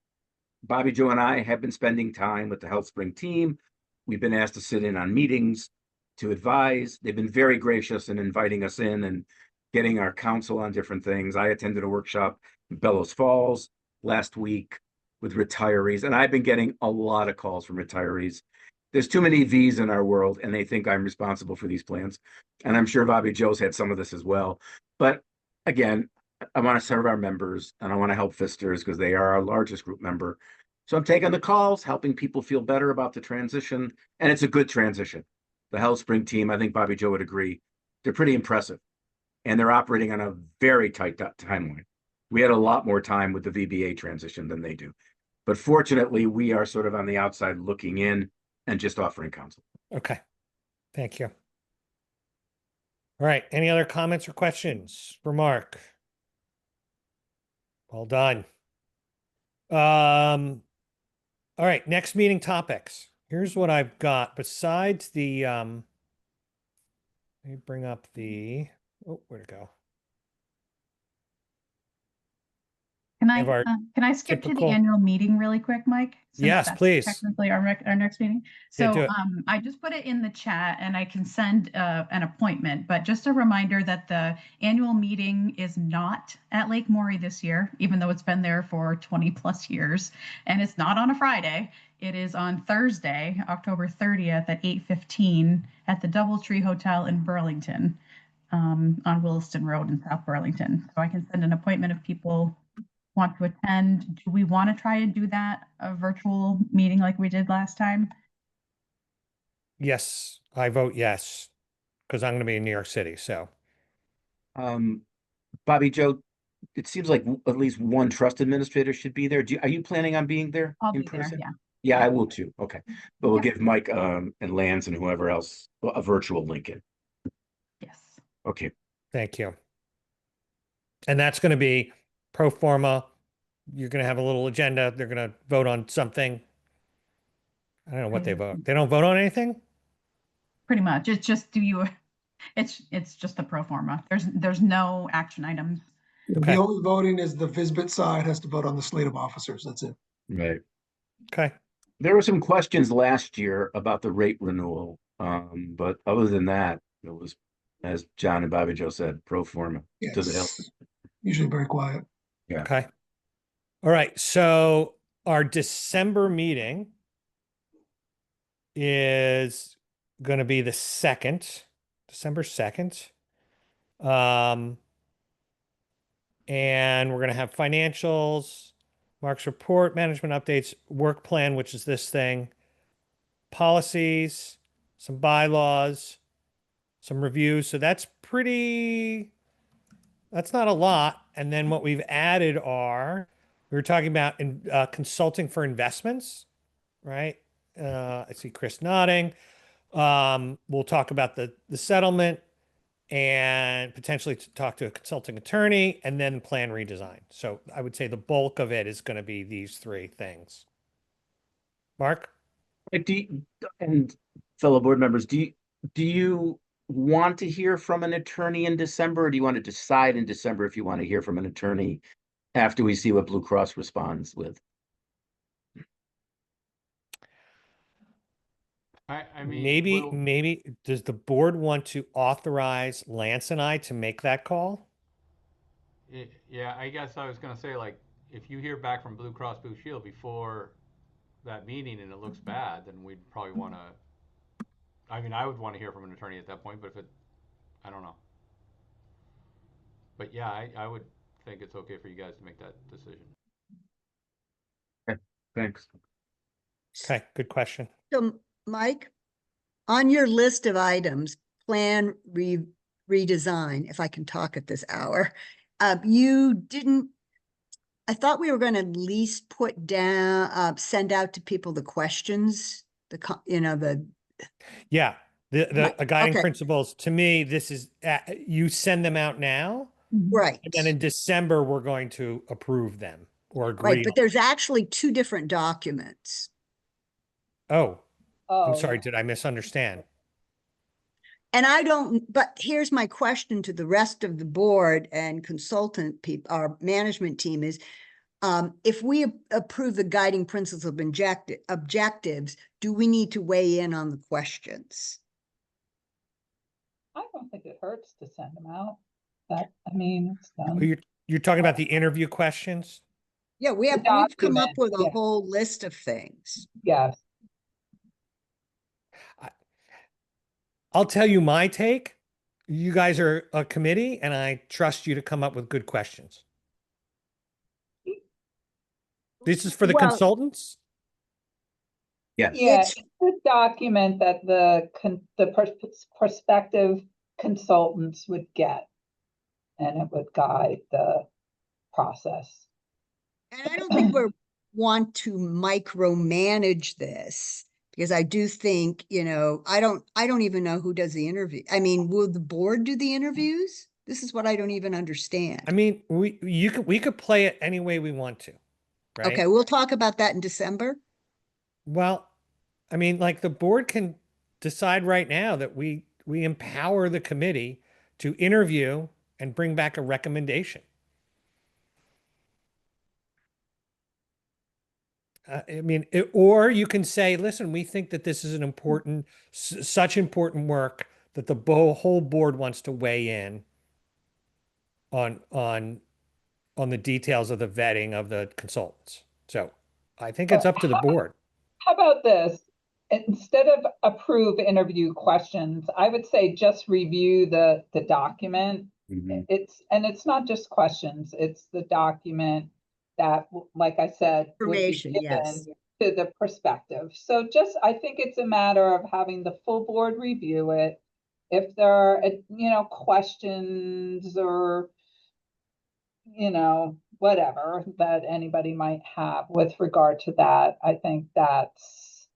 Bobby Joe and I have been spending time with the HealthSpring team. We've been asked to sit in on meetings to advise. They've been very gracious in inviting us in and getting our counsel on different things. I attended a workshop in Bellows Falls last week with retirees, and I've been getting a lot of calls from retirees. There's too many V's in our world, and they think I'm responsible for these plans. And I'm sure Bobby Joe's had some of this as well. But again, I want to serve our members, and I want to help Fisters because they are our largest group member. So I'm taking the calls, helping people feel better about the transition, and it's a good transition. The HealthSpring team, I think Bobby Joe would agree, they're pretty impressive, and they're operating on a very tight timeline. We had a lot more time with the VBA transition than they do. But fortunately, we are sort of on the outside looking in and just offering counsel. Okay. Thank you. All right. Any other comments or questions for Mark? Well done. All right. Next meeting topics. Here's what I've got. Besides the, let me bring up the, oh, where'd it go? Have our Can I skip to the typical- annual meeting really quick, Mike? Since Yes, that's please. Technically our next meeting. Yeah, So do it. I just put it in the chat and I can send an appointment, but just a reminder that the annual meeting is not at Lake Maury this year, even though it's been there for 20 plus years. And it's not on a Friday. It is on Thursday, October 30th at 8:15 at the Doubletree Hotel in Burlington, on Williston Road in South Burlington. So I can send an appointment if people want to attend. Do we want to try and do that, a virtual meeting like we did last time? Yes, I vote yes, because I'm going to be in New York City. So, Bobby Joe, it seems like at least one trust administrator should be there. Are you planning on being there I'll in be there, person? yeah. Yeah, I will too. Okay. But we'll Yep. give Mike and Lance and whoever else a virtual link in. Yes. Okay. thank you. And that's going to be pro forma. You're going to have a little agenda. They're going to vote on something. I don't know what they vote. They don't vote on anything? Pretty much. It's just it's just a pro forma. There's no action items. Okay. The only voting is the Visbit side has to vote on the slate of officers. That's it. Right. Okay. There were some questions last year about the rate renewal. But other than that, it was, as John and Bobby Joe said, pro forma to the hill. It's usually very quiet. Yeah. Okay. All right. So our December meeting is going to be the 2nd, December 2nd. And we're going to have financials, Mark's report, management updates, work plan, which is this thing, policies, some bylaws, some reviews. So that's not a lot. And then what we've added are, we were talking about consulting for investments, right? I see Chris nodding. We'll talk about the settlement and potentially to talk to a consulting attorney and then plan redesign. So I would say the bulk of it is going to be these three things. Mark? And fellow board members, do you want to hear from an attorney in December, or do you want to decide in December if you want to hear from an attorney after we see what Blue Cross responds with? I mean, Maybe does the board want to authorize Lance and I to make that call? yeah, I guess I was gonna say, like, if you hear back from Blue Cross Blue Shield before that meeting and it looks bad, then we'd probably wanna, I mean, I would wanna hear from an attorney at that point, but if it, I don't know. But yeah, I would think it's okay for you guys to make that decision. Okay, thanks. Okay, good question. So, Mike, on your list of items, plan redesign, if I can talk at this hour, you didn't, I thought we were going to at least put down, send out to people the questions, Yeah, the Right, guiding okay. principles, to me, this is, you send them out now, Right, and then in December, we're going to approve them or right, agree. but there's actually two different documents. Oh, I'm Oh, sorry, did I misunderstand? And I don't, but here's my question to the rest of the board and consultant people, our management team is, if we approve the guiding principles of objectives, do we need to weigh in on the questions? I don't think it hurts to send them out. I mean, it's Oh, done. you're talking about the interview questions? Yeah, we've come up document, with a yeah. whole list of things. Yes. I'll tell you my take. You guys are a committee, and I trust you to come up with good questions. This is for the Well, consultants? Yes. yeah, It's- it's the document that the prospective consultants would get, and it would guide the process. And I don't think we want to micromanage this because I do think, I don't even know who does the interview. I mean, will the board do the interviews? This is what I don't even understand. I mean, we could play it any way we want to, right? Okay, we'll talk about that in December. Well, I mean, like the board can decide right now that we empower the committee to interview and bring back a recommendation. I mean, or you can say, listen, we think that this is an important, such important work that the whole board wants to weigh in on the details of the vetting of the consultants. So I think it's up to the board. How about this? Instead of approve interview questions, I would say just review the document. Mhm. It's not just questions, it's the document that, like I said, would be Information, given yes. to the perspective. So just, I think it's a matter of having the full board review it. If there are, questions or, whatever that anybody might have with regard to that, I think that's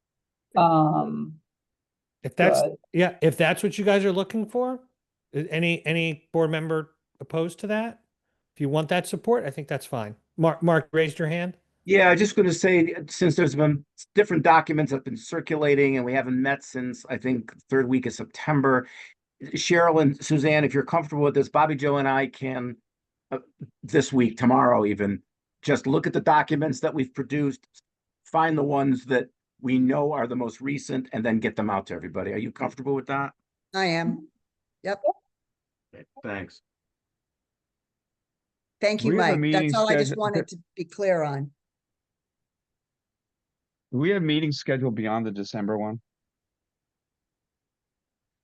If that's, good. yeah, if that's what you guys are looking for, any board member opposed to that? If you want that support, I think that's fine. Mark raised your hand. Yeah, I'm just going to say, since there's been different documents that have been circulating and we haven't met since, I think, third week of September. Cheryl and Suzanne, if you're comfortable with this, Bobby Joe and I can, this week, tomorrow even, just look at the documents that we've produced, find the ones that we know are the most recent, and then get them out to everybody. Are you comfortable with that? I am. Yep. Okay, thanks. Thank you, We have a Mike. meeting That's all I just scheduled- wanted to be clear on. Do we have meetings scheduled beyond the December one?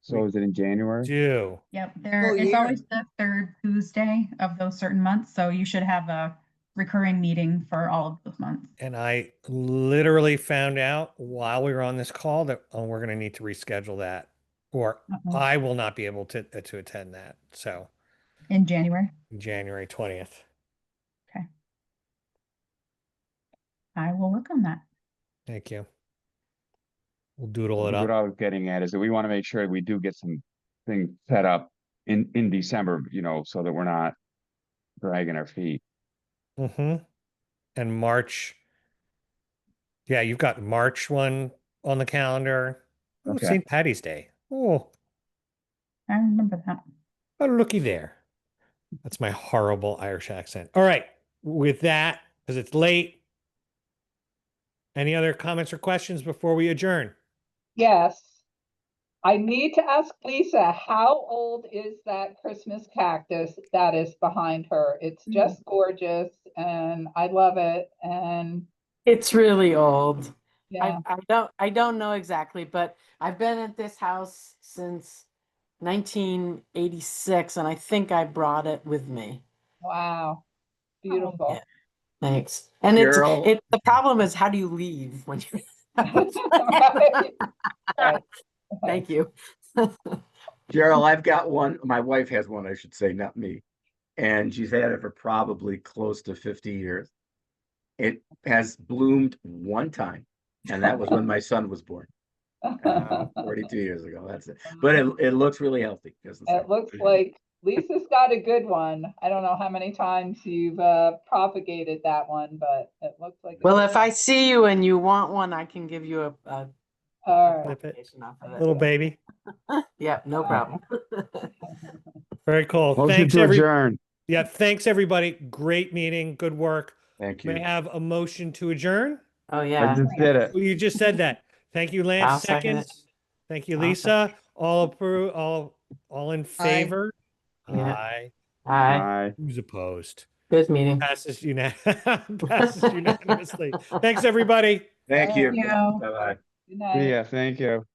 So is it in January? Do. Yep, Full it's year. always the third Tuesday of those certain months, so you should have a recurring meeting for all of those months. And I literally found out while we were on this call that we're going to need to reschedule that, or Uh-oh. I will not be able to attend that. So In January. January 20th. Okay. I will work on that. Thank you. We'll doodle it What up. I was getting at is that we want to make sure we do get some things set up in December, so that we're not dragging our feet. Mm-hmm. And March. Yeah, you've got March one on the calendar. Oh, Okay. St. Patty's Day. Oh, I remember that. oh, looky there. That's my horrible Irish accent. All right. With that, because it's late, any other comments or questions before we adjourn? Yes. I need to ask Lisa, how old is that Christmas cactus that is behind her? It's just gorgeous and I love it. And It's really old. yeah, I don't know exactly, but I've been at this house since 1986, and I think I brought it with me. wow, beautiful. Yeah, thanks. And Gerald, the problem is, how do you leave when you Right, right. Thank you. Gerald, I've got one. My wife has one, I should say, not me. And she's had it for probably close to 50 years. It has bloomed one time, and that was when my son was born, 42 years ago. That's it. But it looks really healthy, doesn't It it? looks like Lisa's got a good one. I don't know how many times you've propagated that one, but it looks like. Well, if I see you and you want one, I can give you a All right. Flip it. application off of it. Little baby. Yeah, no problem. Very cool. Motion Thanks, to adjourn. Yeah, thanks, everybody. Great meeting. Good work. Thank May I you. have a motion to adjourn? Oh, I yeah. just did it. Well, you just said that. Thank you, Lance. I'll second it. Seconds. Thank you, I'll Lisa. All approve, all in favor? Yeah. Aye. Hi. Aye. Who's opposed? Good meeting. Passes unanimously. Thanks, everybody. Thank you. Thank you. Bye-bye. Good night. Yeah, thank you.